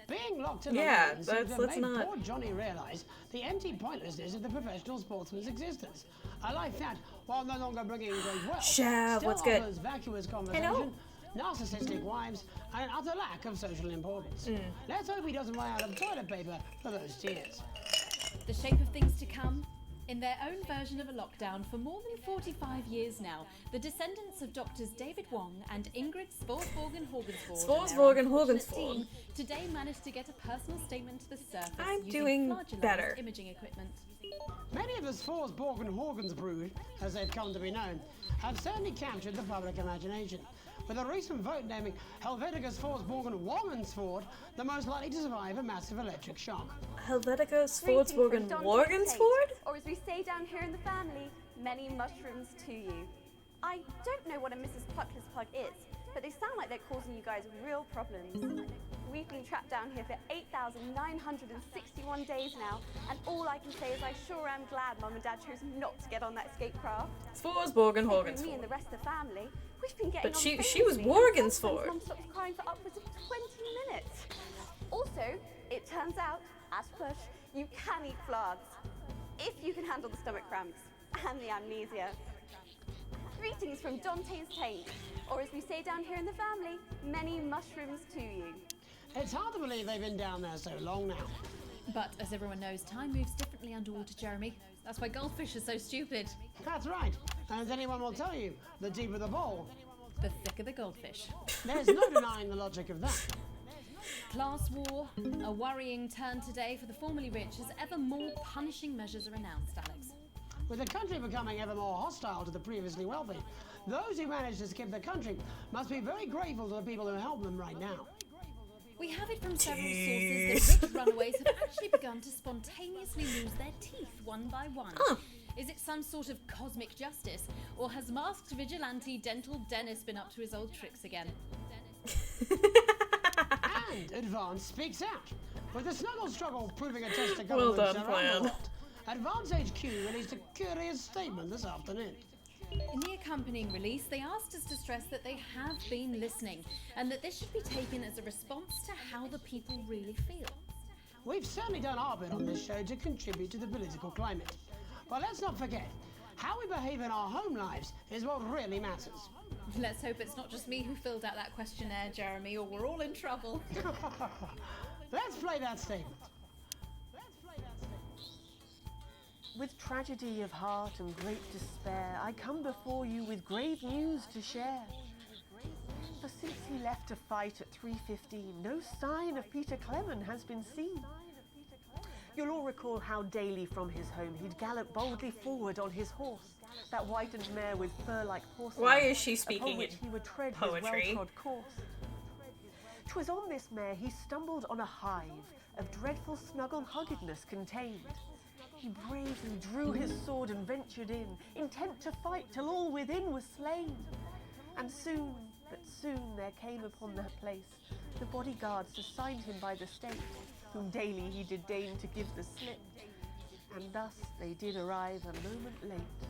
Being locked in Yeah, alone seems to have let's made not. poor Johnny realise the empty pointlessness of the professional sportsman's existence. A life that, while no longer bringing great wealth, Shav, still what's good? offers vacuous Hello. conversation, narcissistic wives, and an utter lack of social importance. Let's hope he doesn't run out of toilet paper for those tears. The shape of things to come? In their own version of a lockdown for more than 45 years now, the descendants of Doctors David Wong and Ingrid Sporsborgen-Horgensvold team today managed to get a personal statement to the surface I'm using doing flagellarized better. imaging equipment. Many of the Sporsborgen-Horgens brood, as they've come to be known, have certainly captured the public imagination, with a recent vote naming Helvetica Sporsborgen-Wongensford the most likely to survive a massive electric shock. Helvetica Sporsborgen-Morgensford? Or as we say down here in the family, many mushrooms to you. I don't know what a Mrs. Pluckless Plug is, but they sound like they're causing you guys real problems. We've been trapped down here for 8,961 days now, and all I can say is I sure am glad Mum and Dad chose not to get on that escape craft. Sporsborgen-Horgensvold. Me and the rest of the family, we've been getting But on she famously, was and Morgensford. Mum stopped crying for upwards of 20 minutes. Also, it turns out, as push, you can eat flards, if you can handle the stomach cramps and the amnesia. Greetings from Dante's Taint, or as we say down here in the family, many mushrooms to you. It's hard to believe they've been down there so long now. But as everyone knows, time moves differently underwater, Jeremy. That's why goldfish are so stupid. That's right. And as anyone will tell you, the deeper the bowl, the thicker the goldfish. There's no denying the logic of that. Class war, a worrying turn today for the formerly rich as ever more punishing measures are announced, Alex. With the country becoming ever more hostile to the previously wealthy, those who manage to skip the country must be very grateful to the people who help them right now. We have it from several sources that rich runaways have actually begun to spontaneously lose their teeth one by one. Is it some sort of cosmic justice, or has masked vigilante Dental Dennis been up to his old tricks again? And Advance speaks out, with the snuggle struggle proving a test to Well governments done, around the plan. world. Advance HQ released a curious statement this afternoon. In the accompanying release, they asked us to stress that they have been listening, and that this should be taken as a response to how the people really feel. We've certainly done our bit on this show to contribute to the political climate. But let's not forget, how we behave in our home lives is what really matters. Let's hope it's not just me who filled out that questionnaire, Jeremy, or we're all in trouble. Let's play that statement. With tragedy of heart and great despair, I come before you with grave news to share. For since he left to fight at 3:15, no sign of Peter Clement has been seen. You'll all recall how daily from his home he'd gallop boldly forward on his horse, that whitened mare with fur like porcelain. Why is she upon speaking which in he would tread poetry? his well-trod course. 'Twas on this mare he stumbled on a hive of dreadful snuggle-huggedness contained. He bravely drew his sword and ventured in, intent to fight till all within was slain. And soon, but soon, there came upon that place the bodyguards assigned him by the state, whom daily he did deign to give the slip. And thus they did arrive a moment late.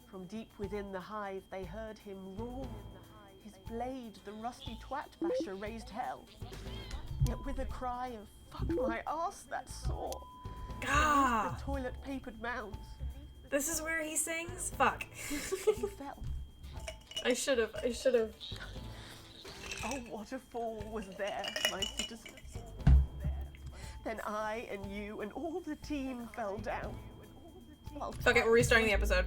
From deep within the hive they heard him roar. His blade, the rusty twat basher, raised hell. Yet with a cry of "Fuck my arse, that's sore!" God. The toilet papered mounds. This is where he sings? Fuck. He fell. I should have. Oh, what a fall was there, my citizens. Then I and you and all the team fell down. Fuck it, we're restarting the episode.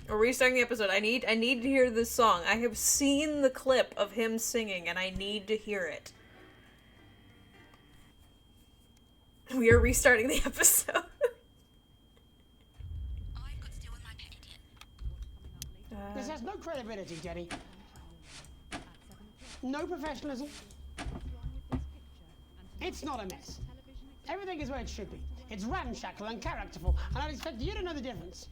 We're restarting the episode. I need to hear this song. I have seen the clip of him singing and I need to hear it. We are restarting the episode. This has no credibility, Jenny. No professionalism. It's not a mess. Everything is where it should be. It's ramshackle and characterful, and I'd expect you to know the difference.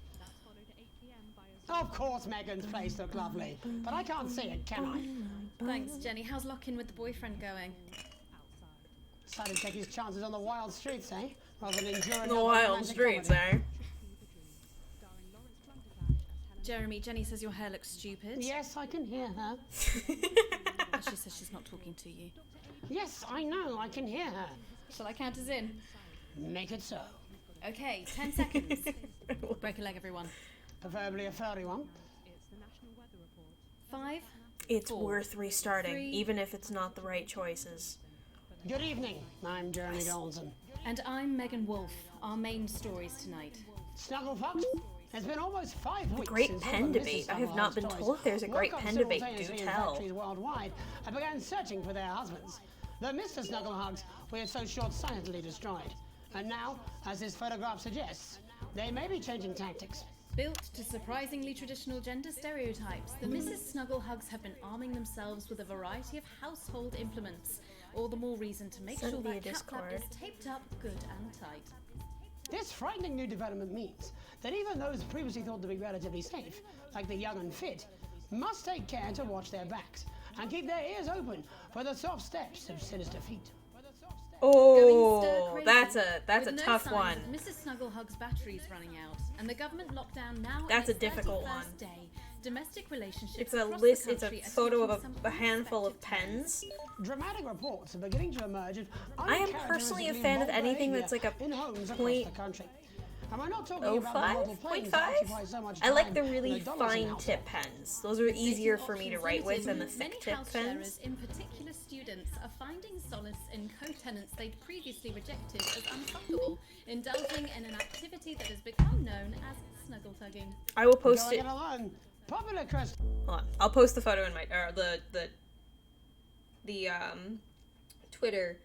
Of course Megan's face looked lovely, but I can't see it, can I? Thanks, Jenny. How's lock-in with the boyfriend going? Decided to take his chances on the wild streets, eh? Rather than endure The wild streets, eh? Jeremy, Jenny says your hair looks stupid. Yes, I can hear her. But she says she's not talking to you. Yes, I know, I can hear her. Shall I count us in? Make it so. Okay, 10 seconds. Break a leg, everyone. Preferably a furry one. 5. It's 4, worth restarting, 3, even if it's not the right choices. Good evening, I'm Jeremy Golson. And I'm Megan Wolfe. Our main stories tonight. Snugglefox, it's been almost 5 weeks great since pen all the debate. Mrs. I have not been Snugglehog's told there's a toys great woke up pen debate. Do simultaneously in tell. factories worldwide and began searching for their husbands. The Mr. Snugglehogs we had so short-sightedly destroyed. And now, as this photograph suggests, they may be changing tactics. Built to surprisingly traditional gender stereotypes, the Mrs. Snugglehugs have been arming themselves with a variety of household implements. All the more reason to make Send sure via that cat flap Discord. is taped up good and tight. This frightening new development means that even those previously thought to be relatively safe, like the young and fit, must take care to watch their backs and keep their ears open for the soft steps of sinister feet. Oh, that's a With no tough signs one. of Mrs. Snugglehug's battery's running out, and the government lockdown now. That's in a its difficult 31st one. Day. Domestic relationships. It's a across list. The It's a country are photo of taking some a handful of pens. Dramatic reports are beginning to emerge of I am personally a uncharacteristically fan of bold anything behavior that's like a in homes across point- the country. And we're not talking Oh, about the model planes that 5.5? occupy so much I like time the in really the dollars fine in tip pens. Those are easier for me to write with than the thick tip house pens. sharers, in particular students, are finding solace in co-tenants they'd previously rejected as unfuckable, indulging in an activity that has become known as snuggle tugging. I will post Going it. it alone. Popular crest. Hold on. I'll post the photo in my the Twitter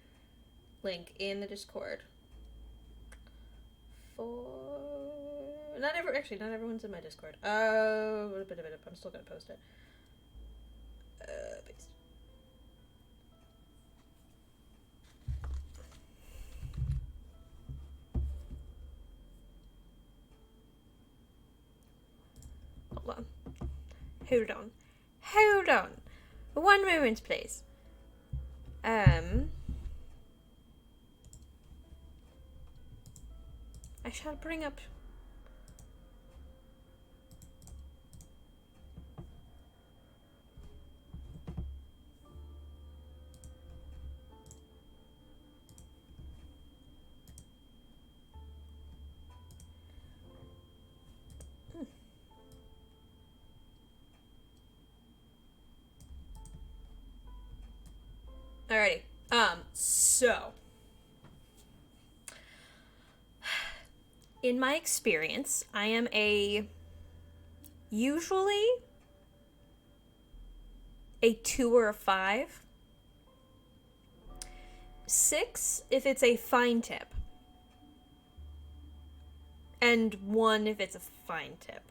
link in the Discord. Not everyone's in my Discord. I'm still gonna post it. Paste. Hold on. Hold on. One moment, please. I shall bring up. Alrighty. So in my experience, I am usually a 2 or a 5. 6 if it's a fine tip. And 1 if it's a fine tip.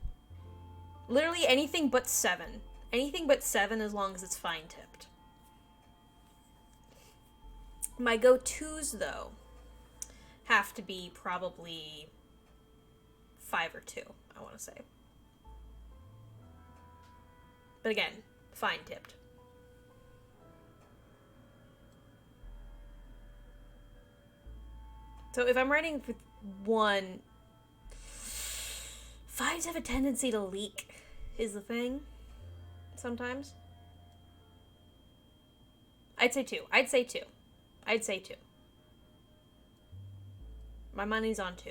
Literally anything but 7. Anything but 7 as long as it's fine tipped. My go-tos, though, have to be probably 5 or 2, I want to say. But again, fine tipped. So if I'm writing with 1, 5s have a tendency to leak, is the thing. Sometimes. I'd say 2. I'd say 2. My money's on 2.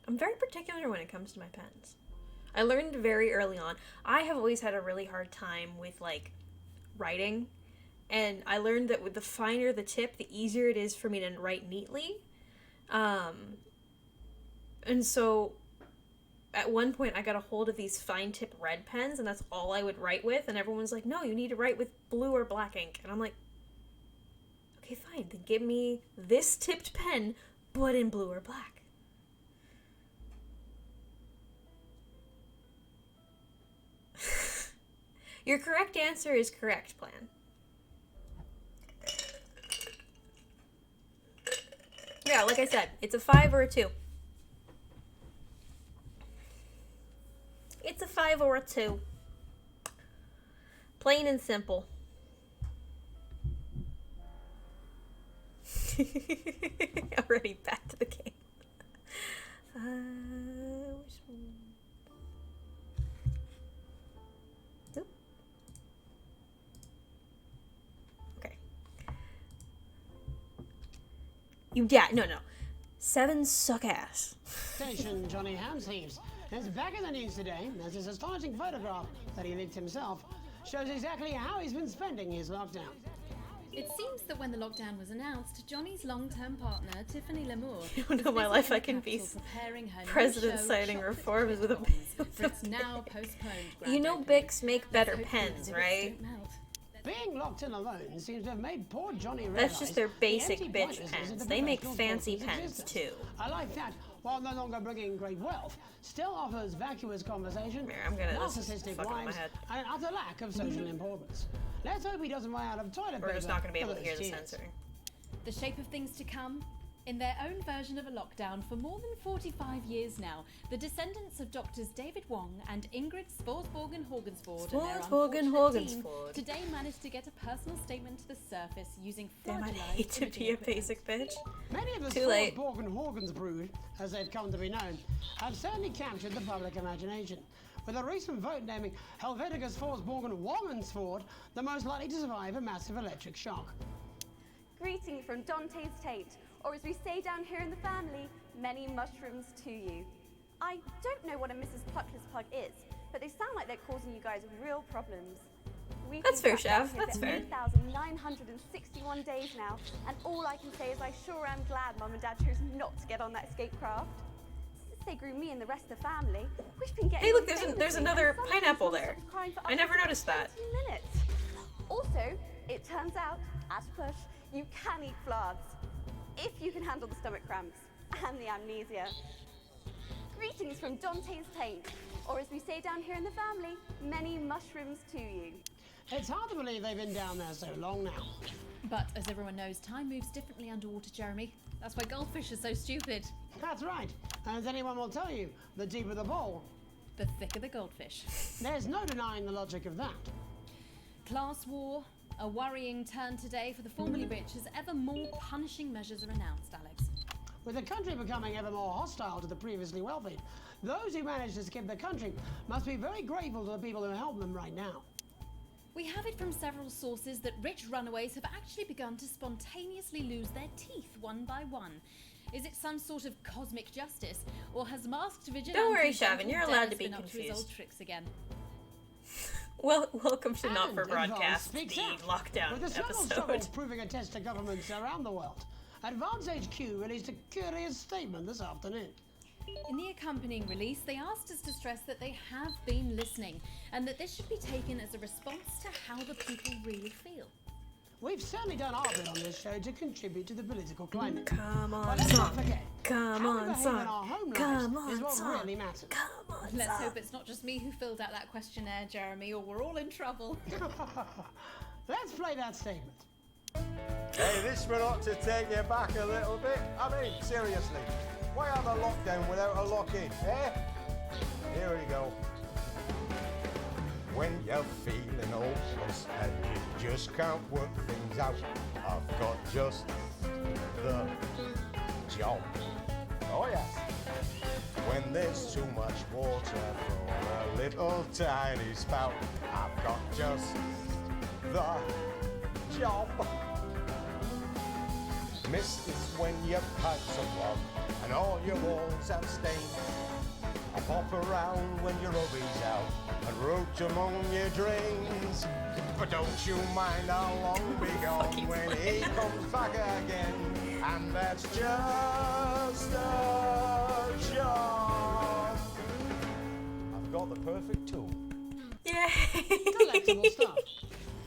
I'm very particular when it comes to my pens. I learned very early on. I have always had a really hard time with, like, writing. And I learned that with the finer the tip, the easier it is for me to write neatly. And so at one point I got a hold of these fine tip red pens, and that's all I would write with, and everyone's like, no, you need to write with blue or black ink. And I'm like, okay, fine, then give me this tipped pen, but in blue or black. Your correct answer is correct, Plan. Yeah, like I said, it's a 5 or a 2. It's a 5 5 or a 2. Plain and simple. Already back to the game. Which one? Oop. Okay. No. 7 suck ass. Station Johnny Hamsleeves is back in the news today as his astonishing photograph that he leaked himself shows exactly how he's been spending his lockdown. It seems that when the lockdown was announced, Johnny's long-term partner, Tiffany Lamour, You don't know my life I can be president citing reforms with a for its now postponed. You know Bics make better pens, right? Being locked in alone seems to have made poor Johnny That's just their realise basic the empty bitch brightness pens. is the They make professional fancy forces of pens existence. too. I like that, while no longer bringing great wealth, still offers vacuous conversation, I'm gonna- this is narcissistic fucking with my wives, head. and an utter lack of social importance. Let's hope he doesn't run out of toilet paper. We're just not going to be able for to hear those E the tears. censoring. The shape of things to come? In their own version of a lockdown for more than 45 years now, the descendants of doctors David Wong and Ingrid Svorborgen-Horgensvoord and their unfortunate team Svorborgen-Horgensvoord. today managed to get a personal statement to the surface using Damn, I'd floodlight hate to imaging be a equipment. basic bitch. Many of the Too late. Svorborgen-Horgens brood, as they've come to be known, have certainly captured the public imagination, with a recent vote naming Helvetica Svorborgen-Wongensvoord the most likely to survive a massive electric shock. Greeting from Dante's Tate, or as we say down here in the family, many mushrooms to you. I don't know what a Mrs. Pluckless Plug is, but they sound like they're causing you guys real problems. We've That's been fair, trapped Chef. down That's here fair. for 3,961 days now, and all I can say is I sure am glad Mum and Dad chose not to get on that escape craft. Since they grew me and the rest of the family, we've been getting Hey, look, on there's famously, another and sometimes pineapple Mum there. stops crying for I up never to noticed that. 20 minutes. Also, it turns out, at push, you can eat flards, if you can handle the stomach cramps and the amnesia. Greetings from Dante's Tate, or as we say down here in the family, many mushrooms to you. It's hard to believe they've been down there so long now. But as everyone knows, time moves differently underwater, Jeremy. That's why goldfish are so stupid. That's right. As anyone will tell you, the deeper the bowl, the thicker the goldfish. There's no denying the logic of that. Class war, a worrying turn today for the formerly rich as ever more punishing measures are announced, Alex. With the country becoming ever more hostile to the previously wealthy, those who manage to skip the country must be very grateful to the people who help them right now. We have it from several sources that rich runaways have actually begun to spontaneously lose their teeth one by one. Is it some sort of cosmic justice, or has masked vigilante Don't worry, Dental Shavin, you're allowed Dennis to be been up to his old confused. tricks again? Well, welcome to Not for And Broadcast, the Advance speaks out. lockdown With the several struggles episode. proving a test to governments around the world, Advance HQ released a curious statement this afternoon. In the accompanying release, they asked us to stress that they have been listening, and that this should be taken as a response to how the people really feel. We've certainly done our bit on this show to contribute to the political climate. Come But on, let's not son. forget, Come how we on, behave son. in our home Come lives is on, what son. really matters. Come on, Let's son. hope it's not just me who filled out that questionnaire, Jeremy, or we're all in trouble. Let's play that statement. Hey, this one ought to take you back a little bit. I mean, seriously, why have a lockdown without a lock-in, eh? Here we go. When you're feeling hopeless and you just can't work things out, I've got just the job. Oh yeah. When there's too much water from a little tiny spout, I've got just the job. Mist is when your pipes are clogged and all your walls have stains. I pop around when your hubby's out and root among your drains. But don't you mind how long be gone when he comes back again. And that's just a job. I've got the perfect tool. Delectable stuff.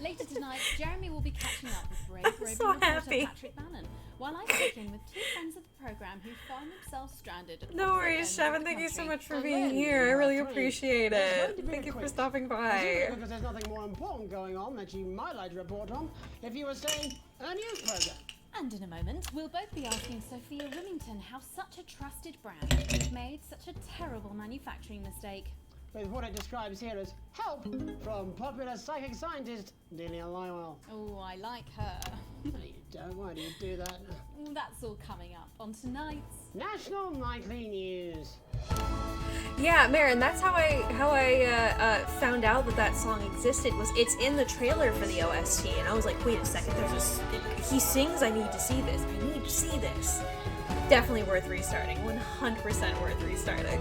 Later tonight, Jeremy will be catching up with brave so reporter happy. Patrick Bannon, while I check in with two friends of the programme who found themselves stranded at No opposite worries, ends of Shavin. the Thank you so country. much for being here. I really appreciate There's going it. to be Thank a you for quiz. stopping Presumably by. because there's nothing more important going on that you might like to report on if you were saying a news program. And in a moment, we'll both be asking Sophia Remington how such a trusted brand could have made such a terrible manufacturing mistake. with what it describes here as help from popular psychic scientist Delia Lywell. Oh, I like her. No, you don't. Why do you do that? That's all coming up on tonight's National Nightly News. Yeah, Marin, that's how I found out that song existed. Was it's in the trailer for the OST, and I was like, wait a second, he sings. I need to see this. I need to see this. Definitely worth restarting. 100% worth restarting.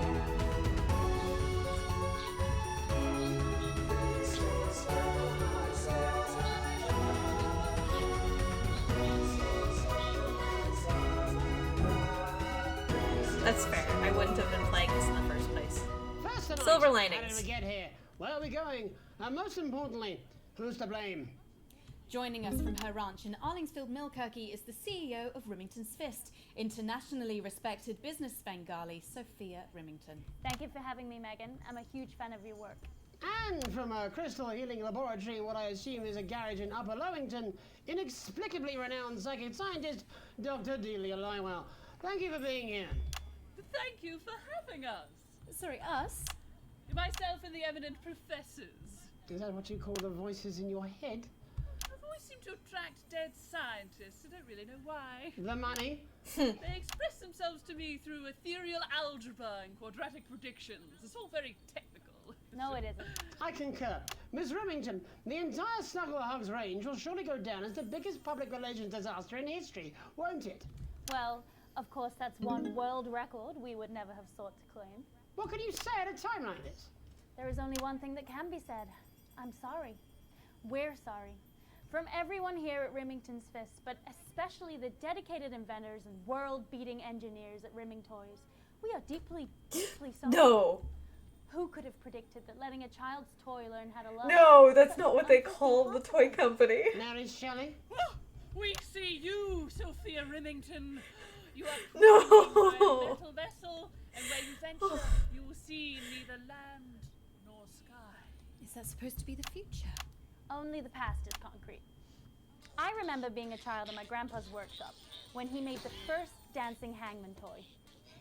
That's fair. I wouldn't have been playing this in the first place. First tonight, Silver how linings. did we get here? Where are we going? And most importantly, who's to blame? Joining us from her ranch in Arlingsfield, Milkirky is the CEO of Rimington's Fist, internationally respected business Bengali, Sophia Rimington. Thank you for having me, Megan. I'm a huge fan of your work. And from a crystal healing laboratory in what I assume is a garage in Upper Lowington, inexplicably renowned psychic scientist, Dr. Delia Lywell. Thank you for being here. Thank you for having us. Sorry, us? Myself and the eminent professors. Is that what you call the voices in your head? I've always seemed to attract dead scientists. I don't really know why. The money? They express themselves to me through ethereal algebra and quadratic predictions. It's all very technical. No, it isn't. I concur. Miss Remington, the entire Snuggle Hugs range will surely go down as the biggest public relations disaster in history, won't it? Well, of course, that's one world record we would never have sought to claim. What can you say at a time like this? There is only one thing that can be said. I'm sorry. We're sorry. From everyone here at Rimington's Fist, but especially the dedicated inventors and world-beating engineers at Rimming Toys, we are deeply, deeply sorry. No. Who could have predicted that letting a child's toy learn how to love? No, that's not what they call the toy company. Mary Shelley? We see you, Sophia Rimington. You are No. a metal vessel, and where you venture, you will see neither land nor sky. Is that supposed to be the future? Only the past is concrete. I remember being a child in my grandpa's workshop when he made the first dancing hangman toy.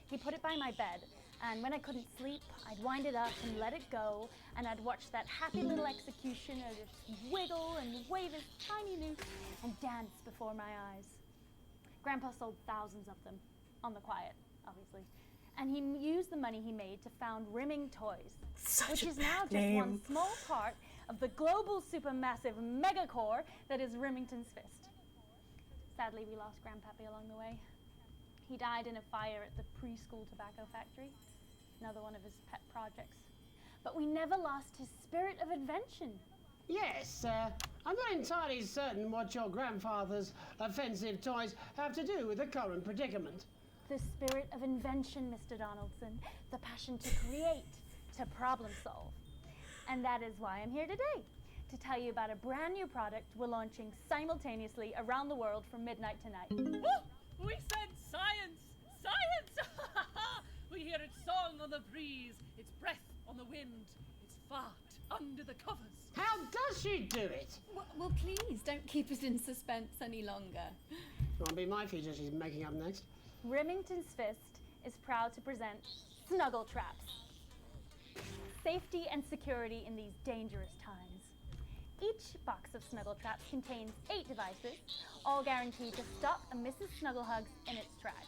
He put it by my bed, and when I couldn't sleep, I'd wind it up and let it go, and I'd watch that happy little executioner just wiggle and wave his tiny noose and dance before my eyes. Grandpa sold thousands of them, on the quiet, obviously, and he used the money he made to found Rimming Toys, which is now just one small part of the global supermassive megacore that is Rimington's Fist. Sadly, we lost Grandpappy along the way. He died in a fire at the preschool tobacco factory, another one of his pet projects. But we never lost his spirit of invention. Yes, I'm not entirely certain what your grandfather's offensive toys have to do with the current predicament. The spirit of invention, Mr. Donaldson. The passion to create, to problem solve. And that is why I'm here today, to tell you about a brand new product we're launching simultaneously around the world from midnight tonight. We said science! Science! We hear its song on the breeze, its breath on the wind, its fart under the covers. How does she do it? Well, please, don't keep us in suspense any longer. Won't be my feature she's making up next. Rimington's Fist is proud to present Snuggle Traps. Safety and security in these dangerous times. Each box of Snuggle Traps contains 8 devices, all guaranteed to stop a Mrs. Snugglehugs in its tracks.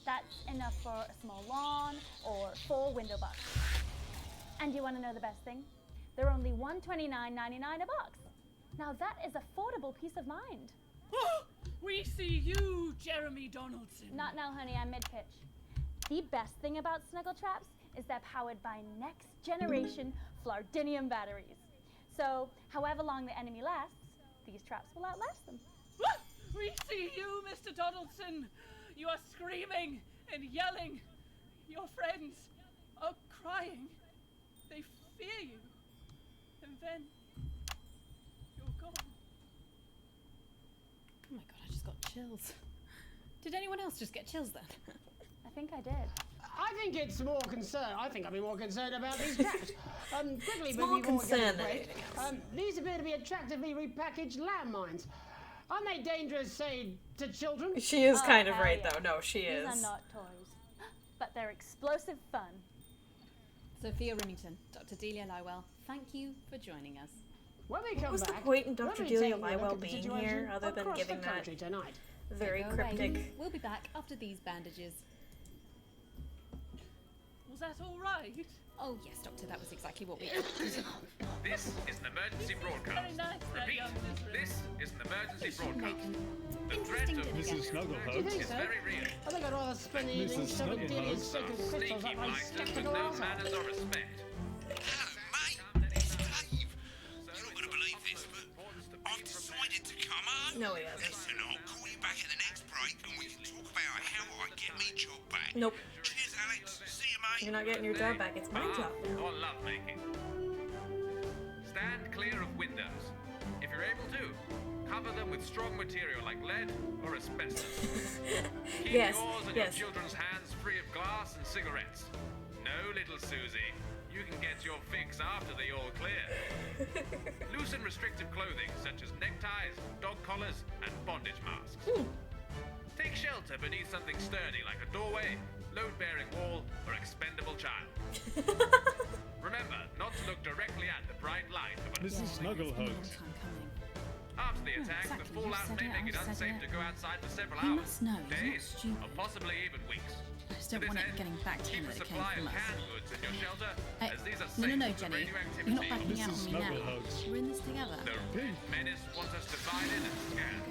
That's enough for a small lawn or 4 window boxes. And you want to know the best thing? They're only $129.99 a box. Now that is affordable peace of mind. We see you, Jeremy Donaldson. Not now, honey, I'm mid-pitch. The best thing about Snuggle Traps is they're powered by next-generation Flardinium batteries. So, however long the enemy lasts, these traps will outlast them. We see you, Mr. Donaldson. You are screaming and yelling. Your friends are crying. They fear you. And then you're gone. Oh my god, I just got chills. Did anyone else just get chills then? I think I did. I think it's more concerned. I think I'd be more concerned about these traps. Quickly, It's before more we get concerned than break, these appear to be attractively repackaged landmines. Aren't they dangerous, say, to children? She is kind of hell right, yeah. though. No, she is. These are not toys, but they're explosive fun. Sophia Remington, Dr. Delia Lywell, thank you for joining us. When we What come was the back, point in we'll Dr. be Delia taking a look Lywell at the being situation here, other than across giving the that country tonight. very Don't go away. cryptic? We'll be back after these bandages. Was that all right? Oh yes, Doctor, that was exactly what we... This is an emergency broadcast. Very nice, that Repeat, young Miss this is an emergency broadcast. The Interesting threat of bit Mrs. Snugglehugs. is very real. I think I'd rather spend the evening Mrs. shoving Delia's Snugglehugs. sacred crystals Sneaky up my biters with skeptical no arsehole. manners or respect. Hello, mate. It's Dave. You're not going to believe this, but I've decided to come home. No, he hasn't. Listen, I'll call you back at the next break and we can talk about how I get me job back. Nope. Cheers, Alex. See you, mate. You're not getting your job back. It's my job now. Or love making. Stand clear of windows. If you're able to, cover them with strong material like lead or asbestos. Keep Yes, yours and yes. your children's hands free of glass and cigarettes. No, little Susie. You can get your fix after the all clear. Loosen restrictive clothing such as neckties, dog collars, and bondage masks. Take shelter beneath something sturdy like a doorway, load-bearing wall, or expendable child. Remember not to look directly at the bright light of an... Mrs. Snugglehugs. After the attack, exactly. the fallout You said may it, make it I said unsafe it. to go outside for several He hours, must know, he's not days, stupid. or possibly even weeks. I just To don't this want it end, getting back to keep him a that it came supply from of us. canned goods in your shelter, as these are No, safe no, from Jenny. radioactivity. You're not backing out Mrs. on me now. Snugglehugs. We're in this together. The menace wants us divided and scared,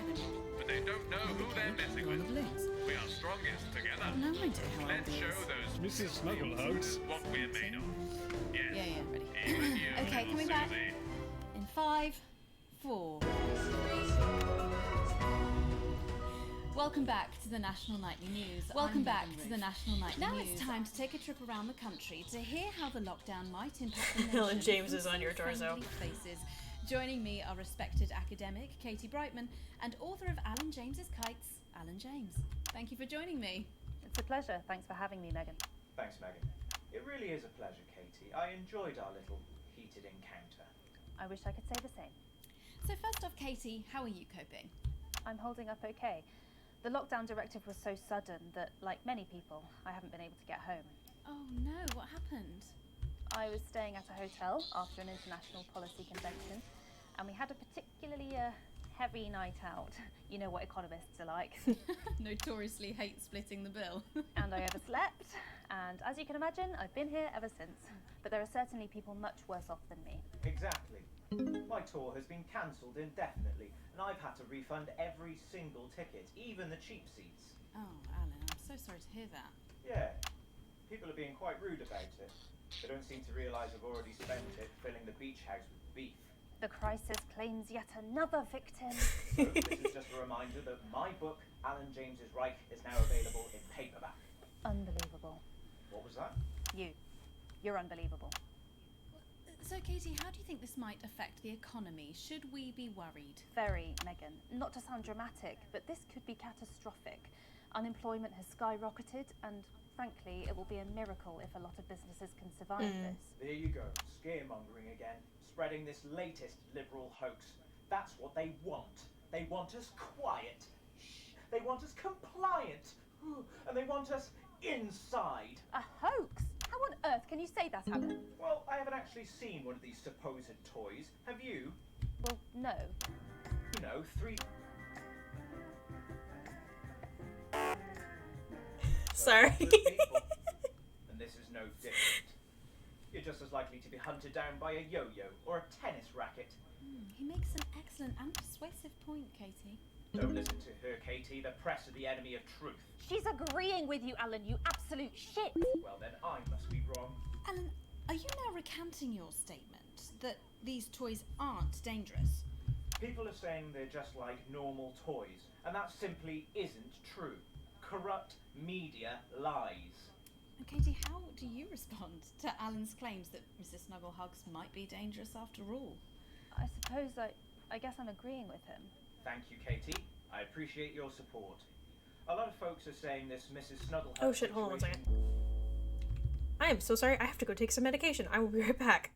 but they don't know who they're messing You're on with. the balloons. We are strongest together. No idea how old Let's he show is. those Mrs. Snugglehugs. what we're made of. Yes. Yeah, ready. Even you, Okay, little coming back. Susie. In 5, 4. Welcome back to the National Nightly News. Welcome back to the National Nightly News. Now it's time to take a trip around the country to hear how the lockdown might impact the nation. Helen James from is on your some torso. friendly faces. Joining me are respected academic Katie Brightman and author of Alan James's Kites, Alan James. Thank you for joining me. It's a pleasure. Thanks for having me, Megan. Thanks, Megan. It really is a pleasure, Katie. I enjoyed our little heated encounter. I wish I could say the same. So first off, Katie, how are you coping? I'm holding up okay. The lockdown directive was so sudden that, like many people, I haven't been able to get home. Oh no, what happened? I was staying at a hotel after an international policy convention, and we had a particularly heavy night out. You know what economists are like. Notoriously hate splitting the bill. And I overslept, and as you can imagine, I've been here ever since. But there are certainly people much worse off than me. Exactly. My tour has been cancelled indefinitely, and I've had to refund every single ticket, even the cheap seats. Oh, Alan, I'm so sorry to hear that. Yeah, people are being quite rude about it. They don't seem to realise I've already spent it filling the beach house with beef. The crisis claims yet another victim. So this is just a reminder that my book, Alan James's Reich, is now available in paperback. Unbelievable. What was that? You're unbelievable. So, Katie, how do you think this might affect the economy? Should we be worried? Very, Megan. Not to sound dramatic, but this could be catastrophic. Unemployment has skyrocketed, and frankly, it will be a miracle if a lot of businesses can survive this. There you go, scaremongering again, spreading this latest liberal hoax. That's what they want. They want us quiet. Shh. They want us compliant. And they want us inside. A hoax? How on earth can you say that, Alan? Well, I haven't actually seen one of these supposed toys. Have you? Well, no. You know, 3... Sorry. And this is no different. You're just as likely to be hunted down by a yo-yo or a tennis racket. He makes an excellent and persuasive point, Katie. Don't listen to her, Katie. The press are the enemy of truth. She's agreeing with you, Alan, you absolute shit. Well, then I must be wrong. Alan, are you now recanting your statement that these toys aren't dangerous? People are saying they're just like normal toys, and that simply isn't true. Corrupt media lies. And Katie, how do you respond to Alan's claims that Mrs. Snugglehugs might be dangerous after all? I suppose I guess I'm agreeing with him. Thank you, Katie. I appreciate your support. A lot of folks are saying this Mrs. Snugglehugs Oh shit, hold on one second. I am so sorry, I have to go take some medication. I will be right back.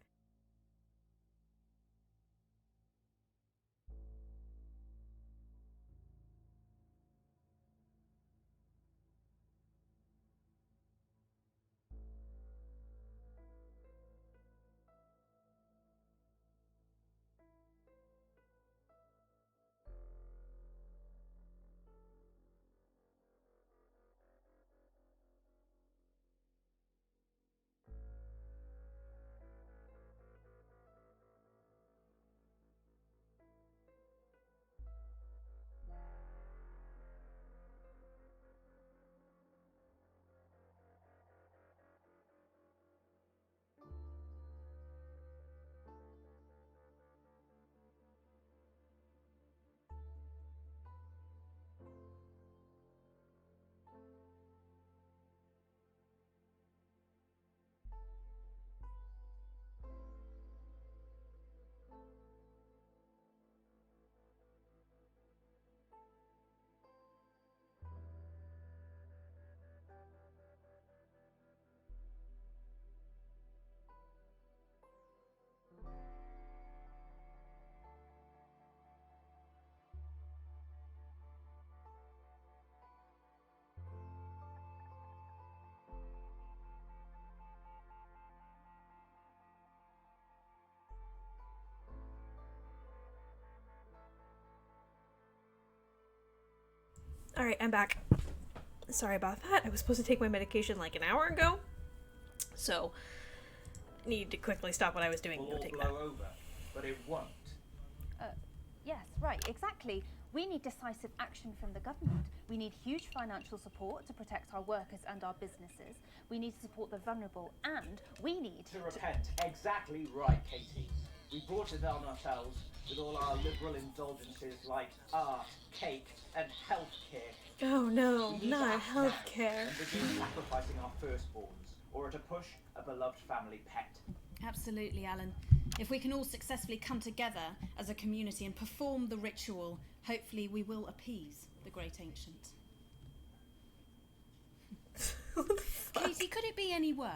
Alright, I'm back. Sorry about that. I was supposed to take my medication like an hour ago. So, need to quickly stop what I was doing and go take that. Over, but it won't. Yes, right, exactly. We need decisive action from the government. We need huge financial support to protect our workers and our businesses. We need to support the vulnerable, and we need to repent. Exactly right, Katie. We brought it on ourselves with all our liberal indulgences like art, cake, and healthcare. Oh no, not healthcare. And begin sacrificing our firstborns, or to push a beloved family pet. Absolutely, Alan. If we can all successfully come together as a community and perform the ritual, hopefully we will appease the great ancient. Katie, could it be any worse?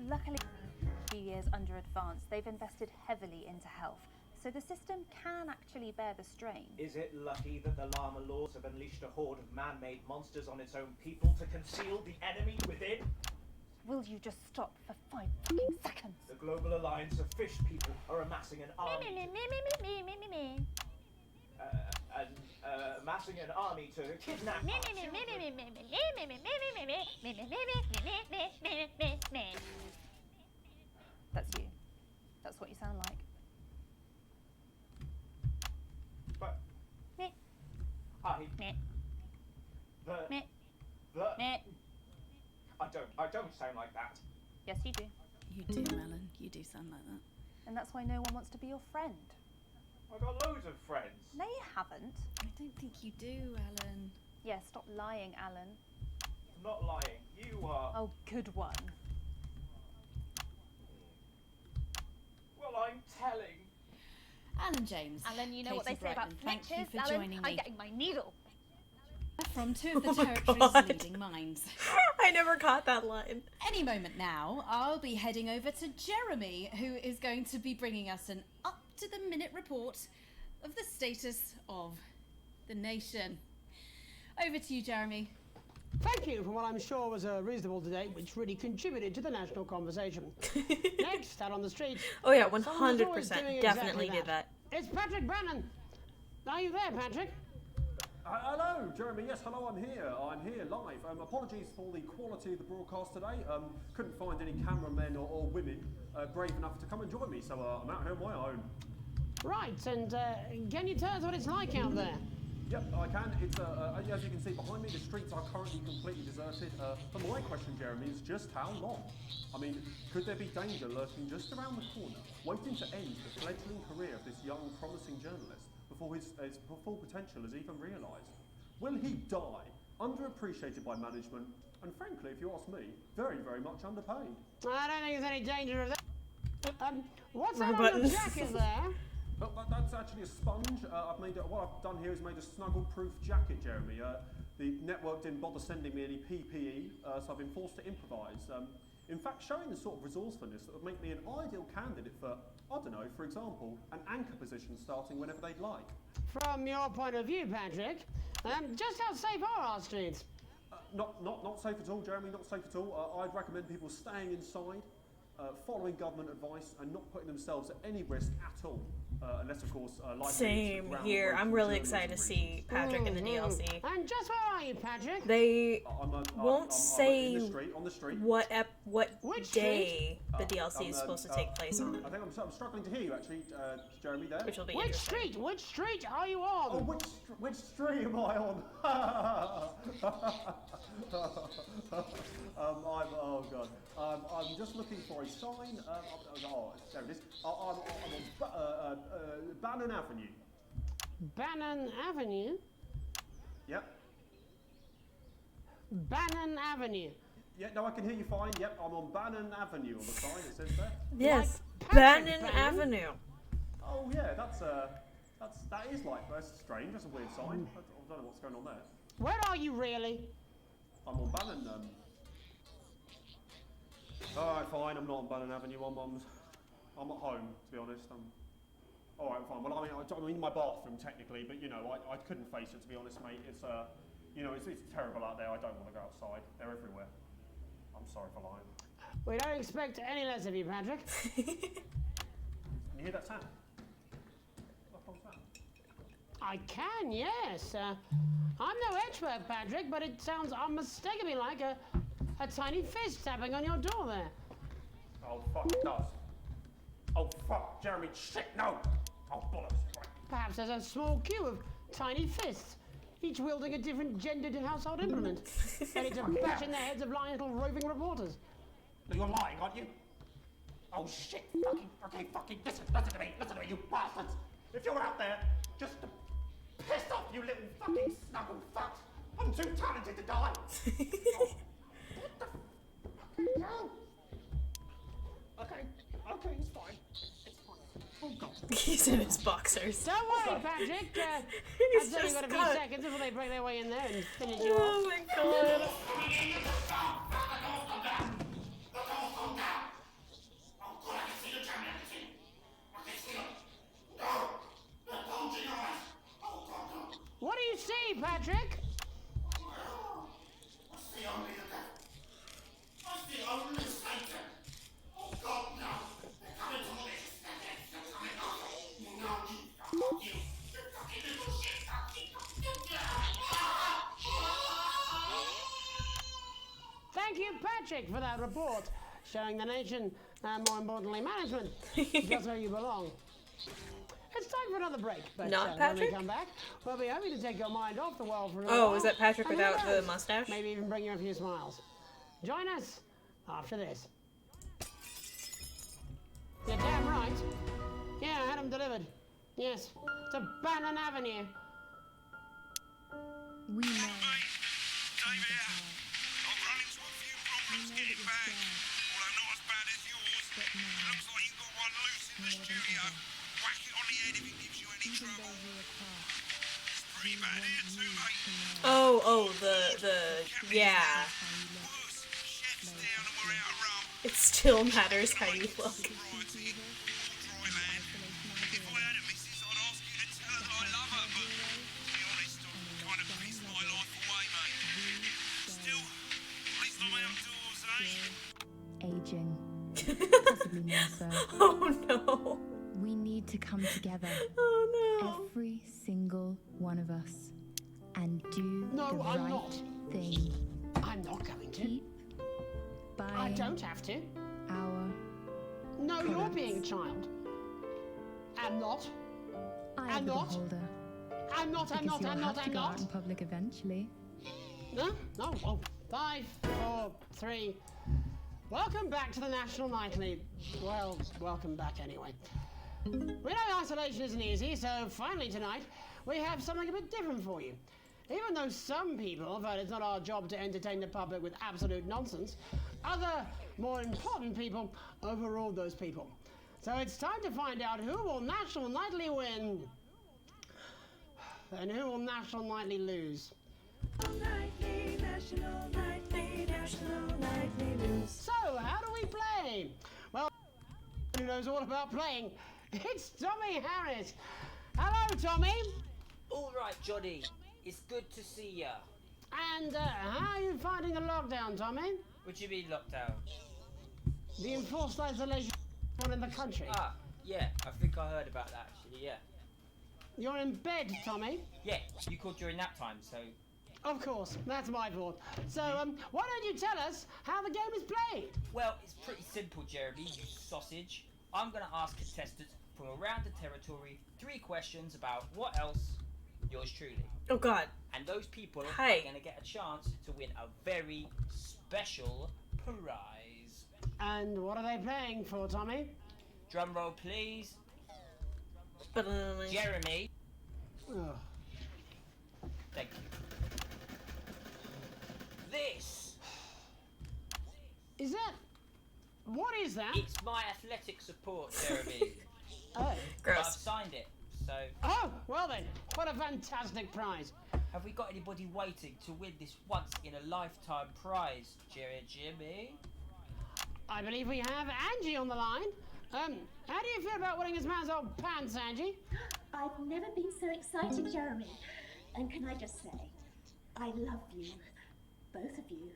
Luckily, a few years under Advance, they've invested heavily into health, so the system can actually bear the strain. Is it lucky that the Llama Lords have unleashed a horde of man-made monsters on its own people to conceal the enemy within? Will you just stop for 5 fucking seconds? The Global Alliance of Fish People are amassing an army. Amassing an army to kidnap our children. That's you. That's what you sound like. But I don't sound like that. Yes, you do. You do, Alan. You do sound like that. And that's why no one wants to be your friend. I've got loads of friends. No, you haven't. I don't think you do, Alan. Yeah, stop lying, Alan. I'm not lying. You are. Oh, good one. Well, I'm telling. Alan James. Alan, you know what they Katie say about Brightman, thank you snitches, for Alan? joining I'm me. getting my needle. From two of the Oh my territory's God. leading minds. I never caught that line. Any moment now, I'll be heading over to Jeremy, who is going to be bringing us an up-to-the-minute report of the status of the nation. Over to you, Jeremy. Thank you for what I'm sure was a reasonable debate, which really contributed to the national conversation. Next, out on the street. Oh yeah, someone's 100% always doing definitely exactly did that. It's Patrick Brannan. Are you there, Patrick? Hello, Jeremy. Yes, hello, I'm here. I'm here live. Apologies for the quality of the broadcast today. Couldn't find any cameramen or women brave enough to come and join me, so I'm out here on my own. Right, and can you tell us what it's like out there? Yep, I can. It's as you can see behind me, the streets are currently completely deserted. But my question, Jeremy, is just how long? I mean, could there be danger lurking just around the corner, waiting to end the fledgling career of this young, promising journalist before his full potential is even realised? Will he die, underappreciated by management, and frankly, if you ask me, very, very much underpaid? I don't think there's any danger of that. What's Wrong that on your buttons. jacket there? Well, that's actually a sponge. What I've done here is made a snuggle-proof jacket, Jeremy. The network didn't bother sending me any PPE, so I've been forced to improvise. In fact, showing the sort of resourcefulness that would make me an ideal candidate for, I don't know, for example, an anchor position starting whenever they'd like. From your point of view, Patrick, just how safe are our streets? Not safe at all, Jeremy, not safe at all. I'd recommend people staying inside, following government advice, and not putting themselves at any risk at all. Unless, of course, Same here. I'm really excited to see Patrick in the DLC. And just where are you, Patrick? They won't I'm say on the street. what Which day the DLC is supposed to take place on. I think I'm struggling to hear you, actually, Jeremy, there. Which will be Which interesting. street are you on? Oh, which street am I on? Oh God. I'm just looking for a sign. There it is. I'm on Bannon Avenue. Bannon Avenue? Yep. Bannon Avenue. Yeah, no, I can hear you fine. Yep, I'm on Bannon Avenue on the sign. It says there. Yes, Patrick Bannon Bannon? Avenue. Oh yeah, that is like that's strange. That's a weird sign. I don't know what's going on there. Where are you really? I'm on Bannon. Alright, fine. I'm not on Bannon Avenue. I'm at home, to be honest. Alright, fine. Well, I'm in my bathroom technically, but you know, I couldn't face it, to be honest, mate. It's it's terrible out there. I don't want to go outside. They're everywhere. I'm sorry for lying. We don't expect any less of you, Patrick. Can you hear that sound? What sound? I can, yes. I'm no expert, Patrick, but it sounds unmistakably like a tiny fist tapping on your door there. Oh, fuck, it does. Oh, fuck, Jeremy, shit, no! Oh, bollocks. Right. Perhaps there's a small queue of tiny fists, each wielding a different gendered household implement, ready to bash in the heads of lying little roving reporters. No, you're lying, aren't you? Oh, shit, fucking, listen to me, you bastards! If you're out there, just to piss off, you little fucking snuggle fucks, I'm too talented to die! Oh, what the fucking hell? Okay, it's fine. It's fine. Oh, God. He's in his boxers. Don't worry, Patrick. I've He's only just got a few got... seconds before they break their way in there and finish you off. Oh my god. What do you see, Patrick? Thank you, Patrick, for that report, showing the nation, and more importantly, management, just where you belong. It's time for another break, but Not when Patrick? we come back, we'll be hoping to take your mind off the world for a Oh, while. is that Patrick And who without the knows, mustache? Maybe even bring you a few smiles. Join us after this. You're damn right. Yeah, I had them delivered. Yes, to Bannon Avenue. We know. Dave here. I've run into a few problems getting back, although not as bad as yours. Looks like you've got one loose in the studio. Whack it on the head if it gives you any trouble. It's pretty bad here too, mate. Oh, yeah. Worse, chef's down and we're out of rum. It still matters how you look. If I had a missus, I'd ask you to tell her that I love her, but to be honest, I've kind of pissed my life away, mate. Still, at least I'm outdoors, eh? Aging. Possibly more so. Oh no. We need to come together. Oh no. Every single one of us. And do No, the I'm right not. thing. I'm not going to. Keep I buying don't have to. our No, you're products. being a child. I'm not. eye of the not. beholder. I'm not, I'm Because not, you'll I'm have not, to I'm go out not. in public eventually. No, no. Oh, 5, 4, 3. Welcome back to the National Nightly. Well, welcome back anyway. We know isolation isn't easy, so finally tonight we have something a bit different for you. Even though some people felt it's not our job to entertain the public with absolute nonsense, other, more important people overruled those people. So it's time to find out who will National Nightly win and who will National Nightly lose. Nightly, National Nightly, National Nightly News. So, how do we play? Well, who knows all about playing? It's Tommy Harris. Hello, Tommy. All right, Johnny. It's good to see ya. And how are you finding the lockdown, Tommy? What do you mean lockdown? The enforced isolation in the country. Ah, yeah. I think I heard about that actually. Yeah. You're in bed, Tommy. Yeah. You called during nap time, so. Of course, that's my fault. So, why don't you tell us how the game is played? Well, it's pretty simple, Jeremy. You sausage. I'm gonna ask contestants from around the territory 3 questions about what else. Yours truly. Oh god. And those people Hi. are gonna get a chance to win a very special prize. And what are they playing for, Tommy? Drum roll, please. But Jeremy. Oh. Thank you. This. Is that... What is that? It's my athletic support, Jeremy. Oh. I've signed it, so. Oh, well then, what a fantastic prize. Have we got anybody waiting to win this once-in-a-lifetime prize, Jimmy? I believe we have Angie on the line. How do you feel about winning this man's old pants, Angie? I've never been so excited, Jeremy. And can I just say, I love you. Both of you.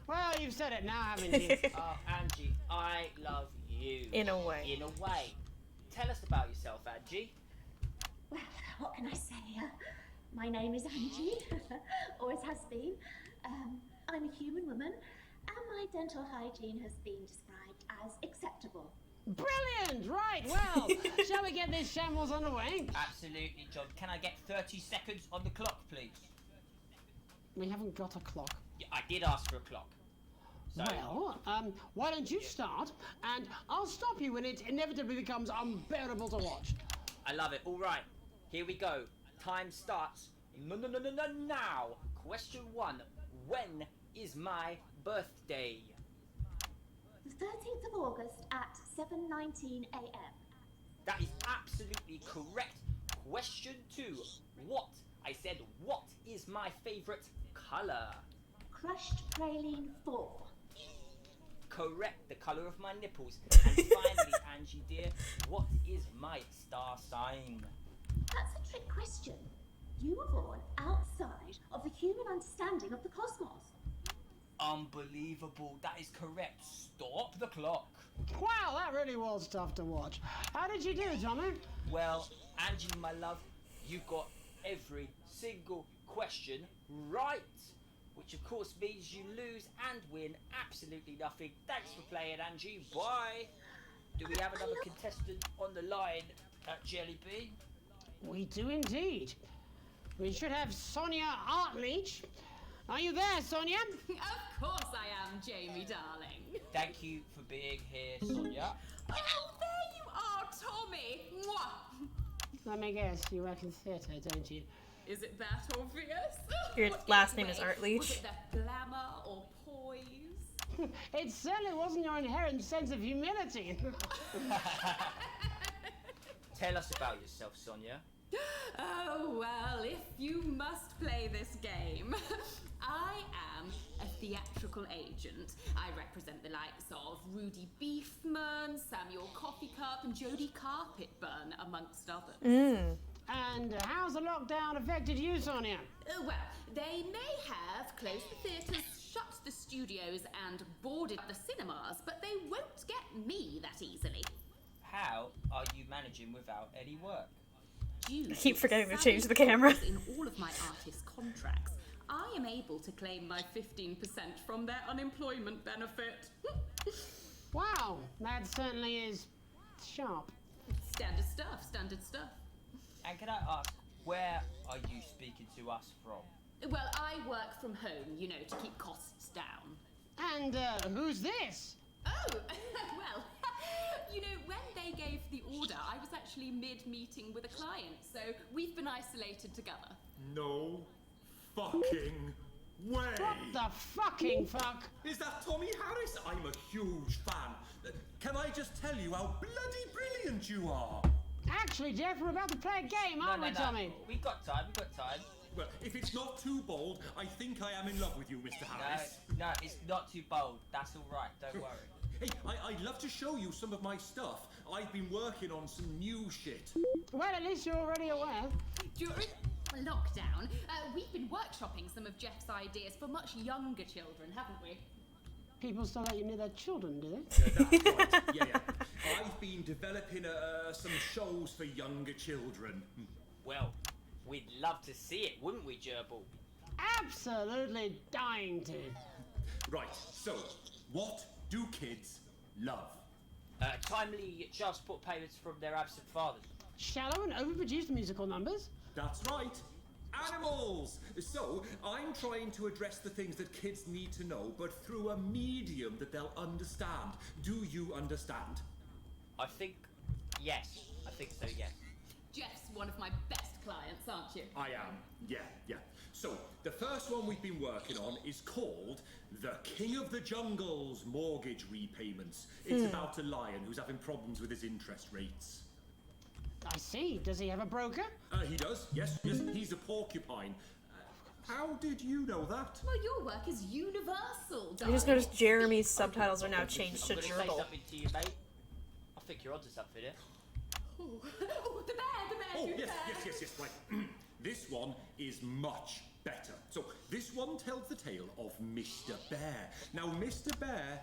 Well, you've said it now, haven't you? Oh, Angie, I love you. In a way. In a way. Tell us about yourself, Angie. Well, what can I say? My name is Angie, always has been. I'm a human woman, and my dental hygiene has been described as acceptable. Brilliant! Right, well, shall we get this shambles on the way? Absolutely, John. Can I get 30 seconds on the clock, please? We haven't got a clock. Yeah, I did ask for a clock. So, Well, why don't you start, and I'll stop you when it inevitably becomes unbearable to watch. I love it. All right, here we go. Time starts now. Question 1. When is my birthday? The 13th of August at 7:19 a.m. That is absolutely correct. Question 2. What? I said, what is my favourite colour? Crushed praline 4. Correct, the colour of my nipples. And finally, Angie dear, what is my star sign? That's a trick question. You were born outside of the human understanding of the cosmos. Unbelievable, that is correct. Stop the clock. Wow, that really was tough to watch. How did you do, Tommy? Well, Angie, my love, you got every single question right. Which of course means you lose and win absolutely nothing. Thanks for playing, Angie. Bye. Do we have another contestant on the line at Jelly Bean? We do indeed. We should have Sonia Artleach. Are you there, Sonia? Of course I am, Jamie, darling. Thank you for being here, Sonia. Oh, there you are, Tommy. Mwah. Let me guess, you work in theatre, don't you? Is it that obvious? Your last name is Artleach. Was it that glamour or poise? It certainly wasn't your inherent sense of humility. Tell us about yourself, Sonia. Oh, well, if you must play this game, I am a theatrical agent. I represent the likes of Rudy Beefman, Samuel Coffeecup, and Jodie Carpetburn, amongst others. And how's the lockdown affected you, Sonia? Well, they may have closed the theatres, shut the studios, and boarded the cinemas, but they won't get me that easily. How are you managing without any work? I keep forgetting to change the camera. In all of my artist contracts, I am able to claim my 15% from their unemployment benefit. Wow, that certainly is sharp. Standard stuff, standard stuff. And can I ask, where are you speaking to us from? Well, I work from home, you know, to keep costs down. And who's this? Oh, well, you know, when they gave the order, I was actually mid-meeting with a client, so we've been isolated together. No fucking way! What the fucking fuck? Is that Tommy Harris? I'm a huge fan. Can I just tell you how bloody brilliant you are? Actually, Jeff, we're about to play a game, aren't we, Tommy? We've got time, Well, if it's not too bold, I think I am in love with you, Mr. Harris. No, it's not too bold. That's all right, don't worry. Hey, I'd love to show you some of my stuff. I've been working on some new shit. Well, at least you're already aware. During lockdown, we've been workshopping some of Jeff's ideas for much younger children, haven't we? People still let you near their children, do they? Yeah, that's right. Yeah. I've been developing some shows for younger children. Well, we'd love to see it, wouldn't we, Gerbil? Absolutely dying to. Right, so, what do kids love? Timely child support payments from their absent fathers. Shallow and overproduced musical numbers? That's right. Animals! So, I'm trying to address the things that kids need to know, but through a medium that they'll understand. Do you understand? I think yes. I think so, yes. Jeff's one of my best clients, aren't you? I am. Yeah. So, the first one we've been working on is called The King of the Jungle's Mortgage Repayments. It's about a lion who's having problems with his interest rates. I see. Does he have a broker? He does. Yes. He's a porcupine. How did you know that? Well, your work is universal, I just noticed Jeremy's subtitles are now changed to I'm gonna say Gerbil. something to you, mate. I think you're onto something here. Oh, the bear, Yes. Right. This one is much better. So, this one tells the tale of Mr. Bear. Now, Mr. Bear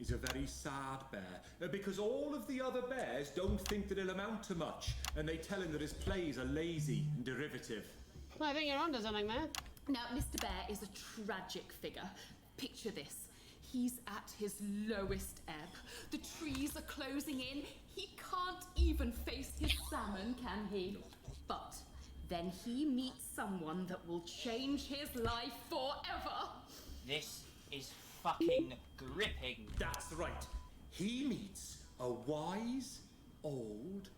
is a very sad bear, because all of the other bears don't think that he'll amount to much, and they tell him that his plays are lazy and derivative. I think you're onto something there. Now, Mr. Bear is a tragic figure. Picture this. He's at his lowest ebb. The trees are closing in. He can't even face his salmon, can he? But then he meets someone that will change his life forever. This is fucking gripping. That's right. He meets a wise, old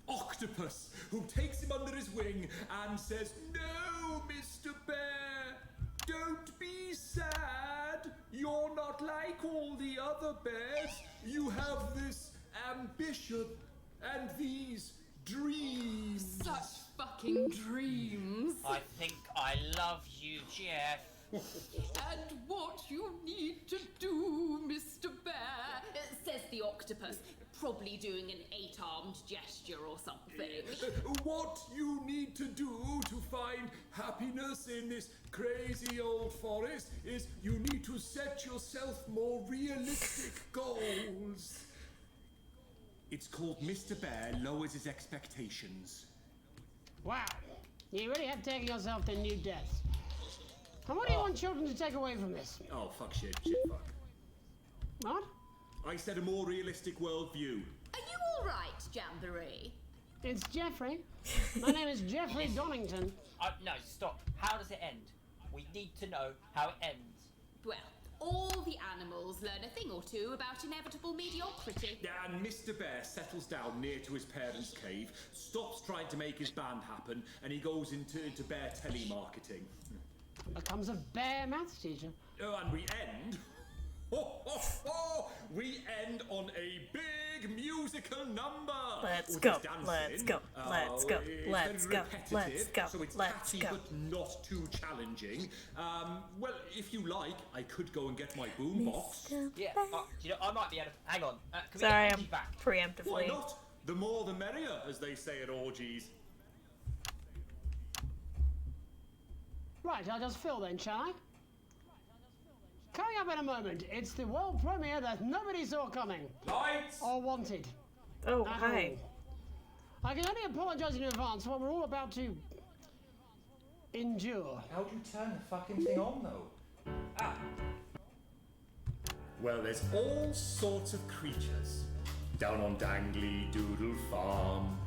octopus who takes him under his wing and says, "No, Mr. Bear, don't be sad. You're not like all the other bears. You have this ambition and these dreams." Such fucking dreams. I think I love you, Jeff. And what you need to do, Mr. Bear, says the octopus, probably doing an 8-armed gesture or something. What you need to do to find happiness in this crazy old forest is you need to set yourself more realistic goals. It's called Mr. Bear Lowers His Expectations. Wow, you really have taken yourself to new depths. And what do you want children to take away from this? Oh, fuck shit, fuck. What? I said a more realistic worldview. Are you all right, Jamboree? It's Jeffrey. My name is Jeffrey Donington. No, stop. How does it end? We need to know how it ends. Well, all the animals learn a thing or two about inevitable mediocrity. And Mr. Bear settles down near to his parents' cave, stops trying to make his band happen, and he goes into bear telemarketing. Becomes a bear maths teacher. Oh, and we end... we end on a big musical number. Let's with go, dancing. let's go, let's go, It's let's very go, let's repetitive, go, so it's let's catchy go. but not too challenging. Well, if you like, I could go and get my boombox. Yeah, you know, I might be able to... Hang on. Can we Sorry, get I'm Angie back? preemptively. Why not? The more the merrier, as they say at orgies. Right, I'll just fill then, shall I? Coming up in a moment, it's the world premiere that nobody saw coming. Lights! Or wanted. Oh, At hi. all. I can only apologise in advance for what we're all about to endure. How do you turn the fucking thing on, though? Well, there's all sorts of creatures down on Dangly Doodle Farm.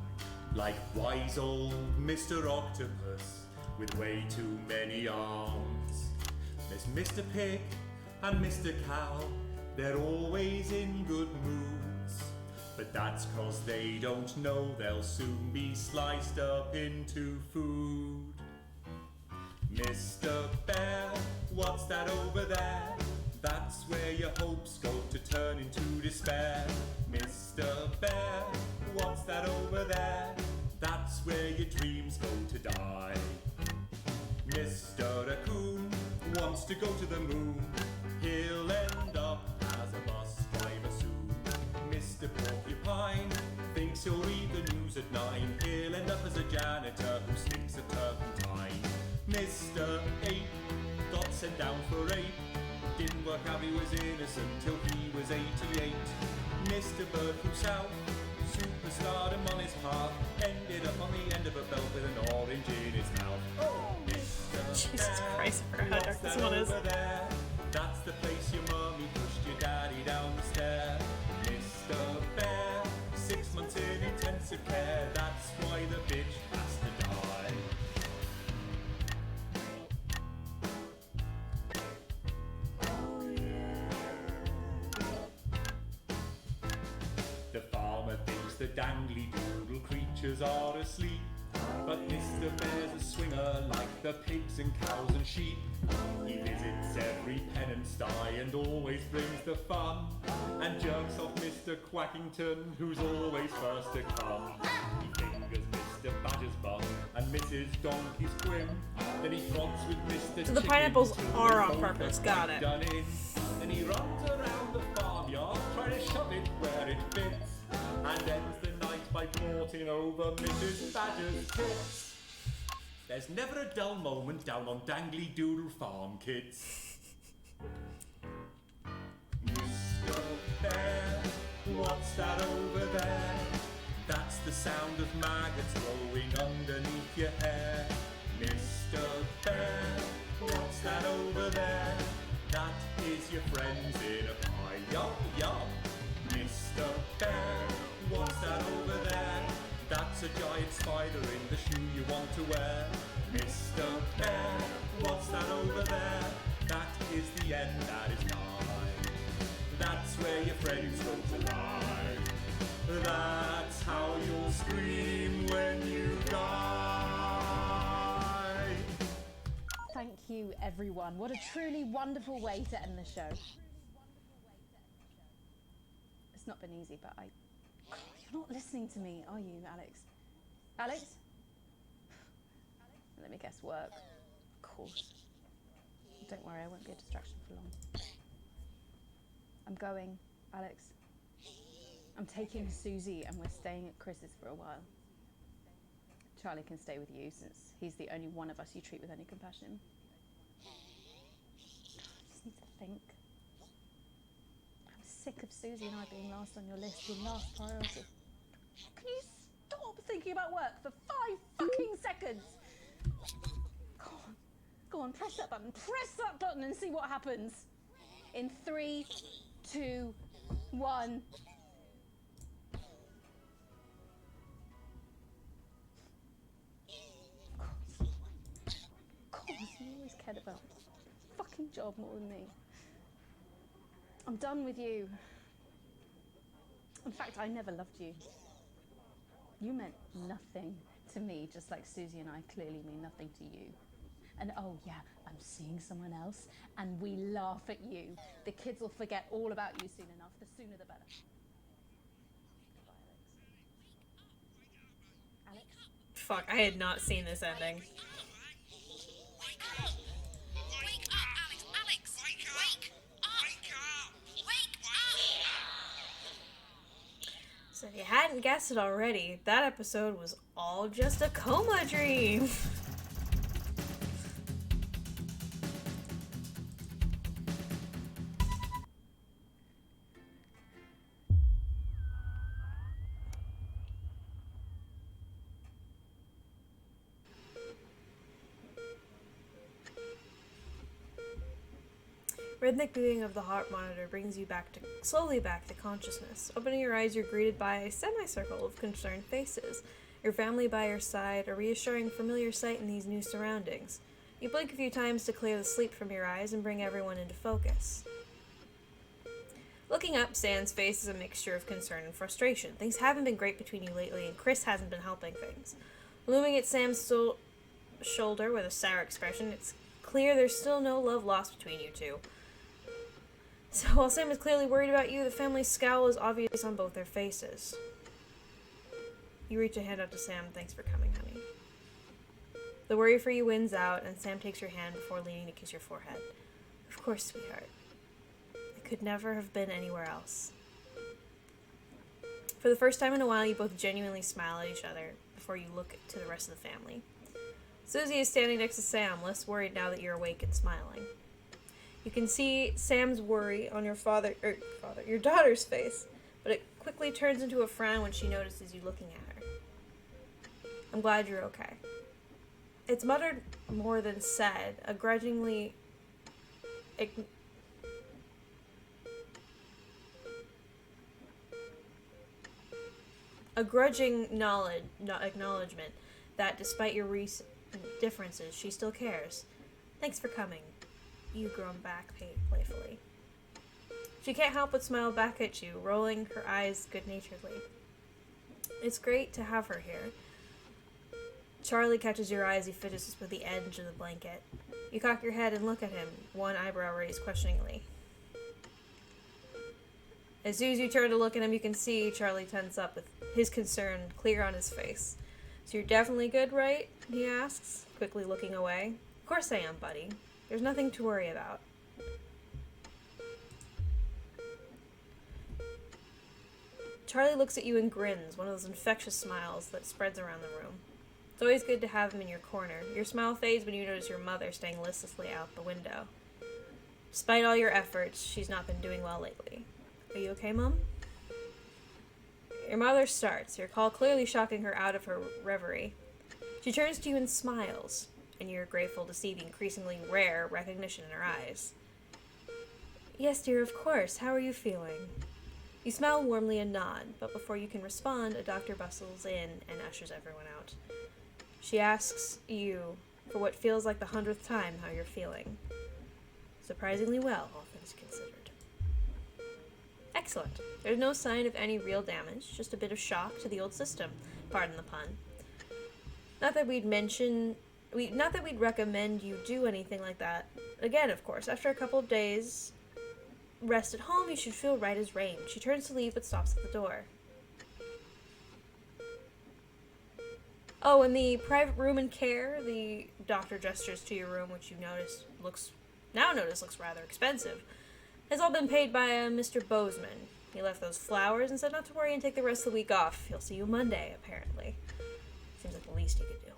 Like wise old Mr. Octopus with way too many arms. There's Mr. Pig and Mr. Cow. They're always in good moods. But that's 'cause they don't know they'll soon be sliced up into food. Mr. Bear, what's that over there? That's where your hopes go to turn into despair. Mr. Bear, what's that over there? That's where your dreams go to die. Mr. Raccoon wants to go to the moon. He'll end up as a bus driver soon. Mr. Porcupine thinks he'll read the news at 9. He'll end up as a janitor who stinks of turpentine. Mr. Ape got sent down for rape. Didn't work out he was innocent till he was 88. Mr. Bird flew south, superstardom on his path. Ended up on the end of a belt with an orange in his mouth. Oh, Mr. Jesus Christ, I forgot how dark this one is. There? That's the place your mummy pushed your daddy down the stair. Mr. Bear, 6 months in intensive care. That's why the bitch has to die. The farmer thinks the dangly doodle creatures are asleep. But Mr. Bear's a swinger like the pigs and cows and sheep. He visits every pen and sty and always brings the fun. And jerks off Mr. Quackington, who's always first to come. He fingers Mr. Badger's bum and Mrs. Donkey's quim. Then he fronts with Mr. So the Chicken pineapples till are they're on both purpose, got it. done in. Then he runs around the farmyard trying to shove it where it fits. And ends the night by porting over Mrs. Badger's tits. There's never a dull moment down on Dangly Doodle Farm, kids. Mr. Bear, what's that over there? That's the sound of maggots growing underneath your hair. Mr. giant spider in the shoe you want to wear. Mr. Bear, what's that over there? That is the end that is nigh. That's where your friends go to lie. That's how you'll scream when you die. Thank you, everyone. What a truly wonderful way to end the show. It's not been easy, but you're not listening to me, are you, Alex? Alex? Let me guess, work. Of course. Don't worry, I won't be a distraction for long. I'm going, Alex. I'm taking Susie and we're staying at Chris's for a while. Charlie can stay with you since he's the only one of us you treat with any compassion. I just need to think. I'm sick of Susie and I being last on your list, your last priority. Can you stop thinking about work for 5 fucking seconds? Go on, press that button. Press that button and see what happens. In 3, 2, 1. Of course, you always cared about your fucking job more than me. I'm done with you. In fact, I never loved you. You meant nothing to me, just like Susie and I clearly mean nothing to you. And oh yeah, I'm seeing someone else, and we laugh at you. The kids will forget all about you soon enough. The sooner the better. Goodbye, Alex. Alex? Fuck, I had not seen this ending. Wake up! Wake up, Alex! Alex! Wake up! Wake up! Wake up! So if you hadn't guessed it already, that episode was all just a coma dream. Rhythmic beating of the heart monitor brings you slowly back to consciousness. Opening your eyes, you're greeted by a semicircle of concerned faces. Your family by your side, a reassuring familiar sight in these new surroundings. You blink a few times to clear the sleep from your eyes and bring everyone into focus. Looking up, Sam's face is a mixture of concern and frustration. Things haven't been great between you lately, and Chris hasn't been helping things. Looming at Sam's shoulder with a sour expression, it's clear there's still no love lost between you two. So while Sam is clearly worried about you, the family's scowl is obvious on both their faces. You reach a hand out to Sam. Thanks for coming, honey. The worry for you wins out, and Sam takes your hand before leaning to kiss your forehead. Of course, sweetheart. It could never have been anywhere else. For the first time in a while, you both genuinely smile at each other before you look to the rest of the family. Susie is standing next to Sam, less worried now that you're awake and smiling. You can see Sam's worry on your your daughter's face, but it quickly turns into a frown when she notices you looking at her. I'm glad you're okay. It's muttered more than said, a grudging acknowledgement that despite your recent differences, she still cares. Thanks for coming. You groan back playfully. She can't help but smile back at you, rolling her eyes good-naturedly. It's great to have her here. Charlie catches your eye as he fidgets with the edge of the blanket. You cock your head and look at him, one eyebrow raised questioningly. As soon as you turn to look at him, you can see Charlie tense up with his concern clear on his face. So you're definitely good, right? He asks, quickly looking away. Of course I am, buddy. There's nothing to worry about. Charlie looks at you and grins, one of those infectious smiles that spreads around the room. It's always good to have him in your corner. Your smile fades when you notice your mother staying listlessly out the window. Despite all your efforts, she's not been doing well lately. Are you okay, Mom? Your mother starts, your call clearly shocking her out of her reverie. She turns to you and smiles, and you're grateful to see the increasingly rare recognition in her eyes. Yes, dear, of course. How are you feeling? You smile warmly and nod, but before you can respond, a doctor bustles in and ushers everyone out. She asks you, for what feels like the 100th time, how you're feeling. Surprisingly well, all things considered. Excellent. There's no sign of any real damage, just a bit of shock to the old system. Pardon the pun. Not that we'd recommend you do anything like that. Again, of course, after a couple of days rest at home, you should feel right as rain. She turns to leave but stops at the door. Oh, in the private room and care, the doctor gestures to your room, which you looks rather expensive. Has all been paid by Mr. Bozeman. He left those flowers and said not to worry and take the rest of the week off. He'll see you Monday, apparently. Seems like the least he could do.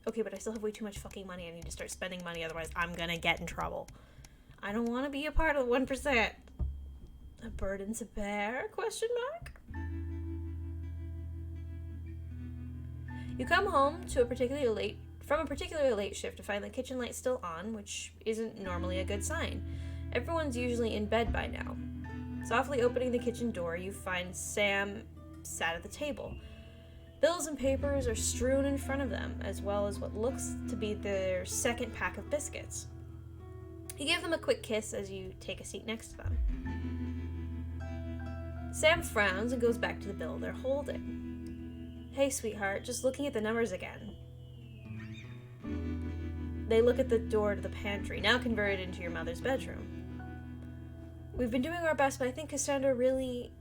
Okay, but I still have way too much fucking money. I need to start spending money, otherwise I'm gonna get in trouble. I don't want to be a part of the 1%. A burden to bear? Question mark? You come home from a particularly late shift to find the kitchen light still on, which isn't normally a good sign. Everyone's usually in bed by now. Softly opening the kitchen door, you find Sam sat at the table. Bills and papers are strewn in front of them, as well as what looks to be their second pack of biscuits. You give them a quick kiss as you take a seat next to them. Sam frowns and goes back to the bill they're holding. Hey, sweetheart, just looking at the numbers again. They look at the door to the pantry, now converted into your mother's bedroom. We've been doing our best, but I think Cassandra really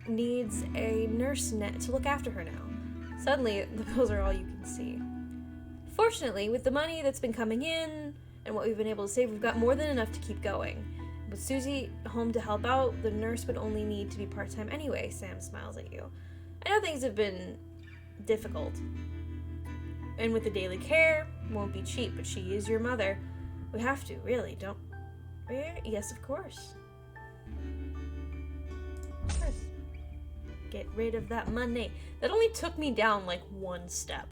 needs a nurse to look after her now. Suddenly, the bills are all you can see. Fortunately, with the money that's been coming in and what we've been able to save, we've got more than enough to keep going. With Susie home to help out, the nurse would only need to be part-time anyway. Sam smiles at you. I know things have been difficult. And with the daily care, won't be cheap, but she is your mother. We have to, really, don't we? Yes, of course. Of course. Get rid of that money. That only took me down like one step.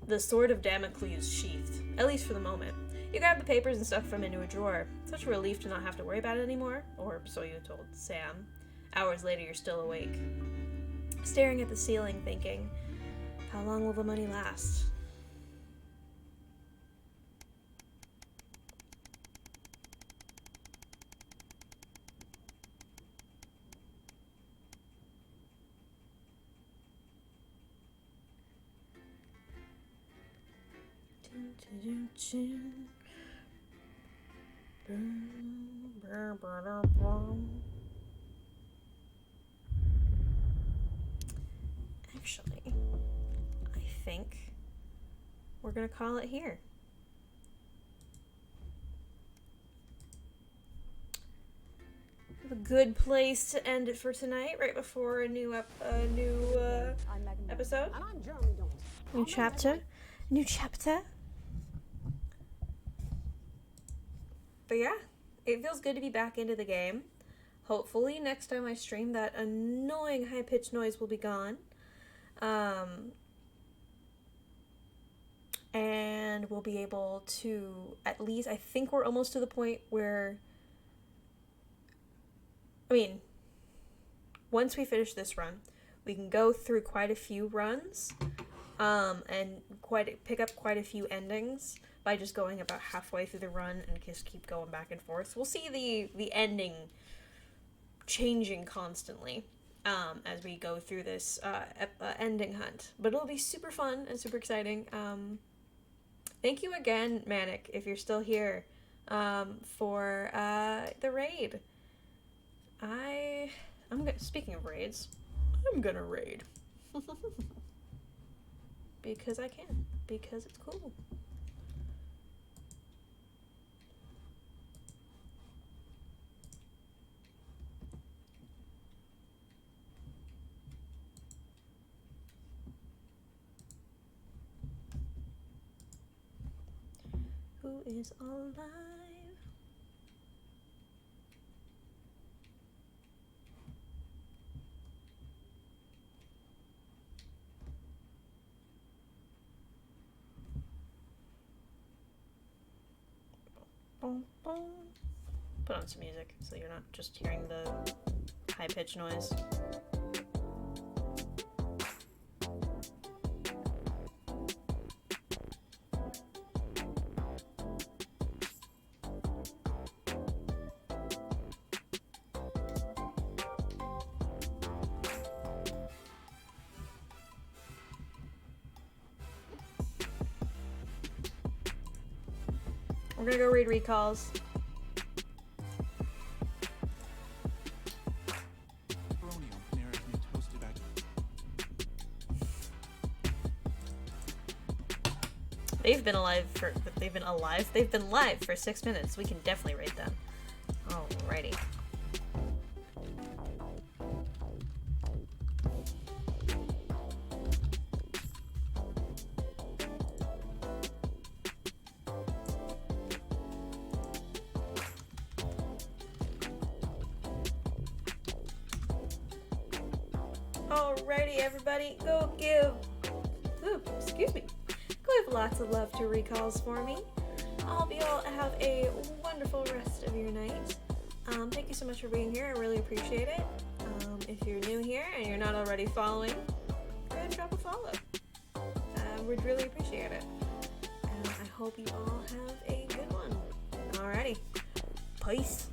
The sword of Damocles sheathed, at least for the moment. You grab the papers and stuff from into a drawer. Such a relief to not have to worry about it anymore, or so you told Sam. Hours later, you're still awake, staring at the ceiling, thinking, how long will the money last? Actually, I think we're gonna call it here. A good place to end it for tonight, right before a new episode. And I'm Jeremy Jones. New chapter. But yeah, it feels good to be back into the game. Hopefully next time I stream, that annoying high-pitched noise will be gone. And we'll be able to, at least, I think we're almost to the point where, once we finish this run, we can go through quite a few runs, and pick up quite a few endings by just going about halfway through the run and just keep going back and forth. So we'll see the ending changing constantly as we go through this ending hunt. But it'll be super fun and super exciting. Thank you again, Manic, if you're still here, for the raid. Speaking of raids, I'm gonna raid. Because I can. Because it's cool. Who is alive? Boom, boom. put on some music so you're not just hearing the high-pitched noise. We're gonna go read recalls. They've been live for 6 minutes. We can definitely rate them. Alrighty. Alrighty, everybody, go give. Ooh, excuse me. Go give lots of love to recalls for me. I hope you all have a wonderful rest of your night. Thank you so much for being here. I really appreciate it. If you're new here and you're not already following, go ahead and drop a follow. We'd really appreciate it. And I hope you all have a good one. Alrighty. Peace.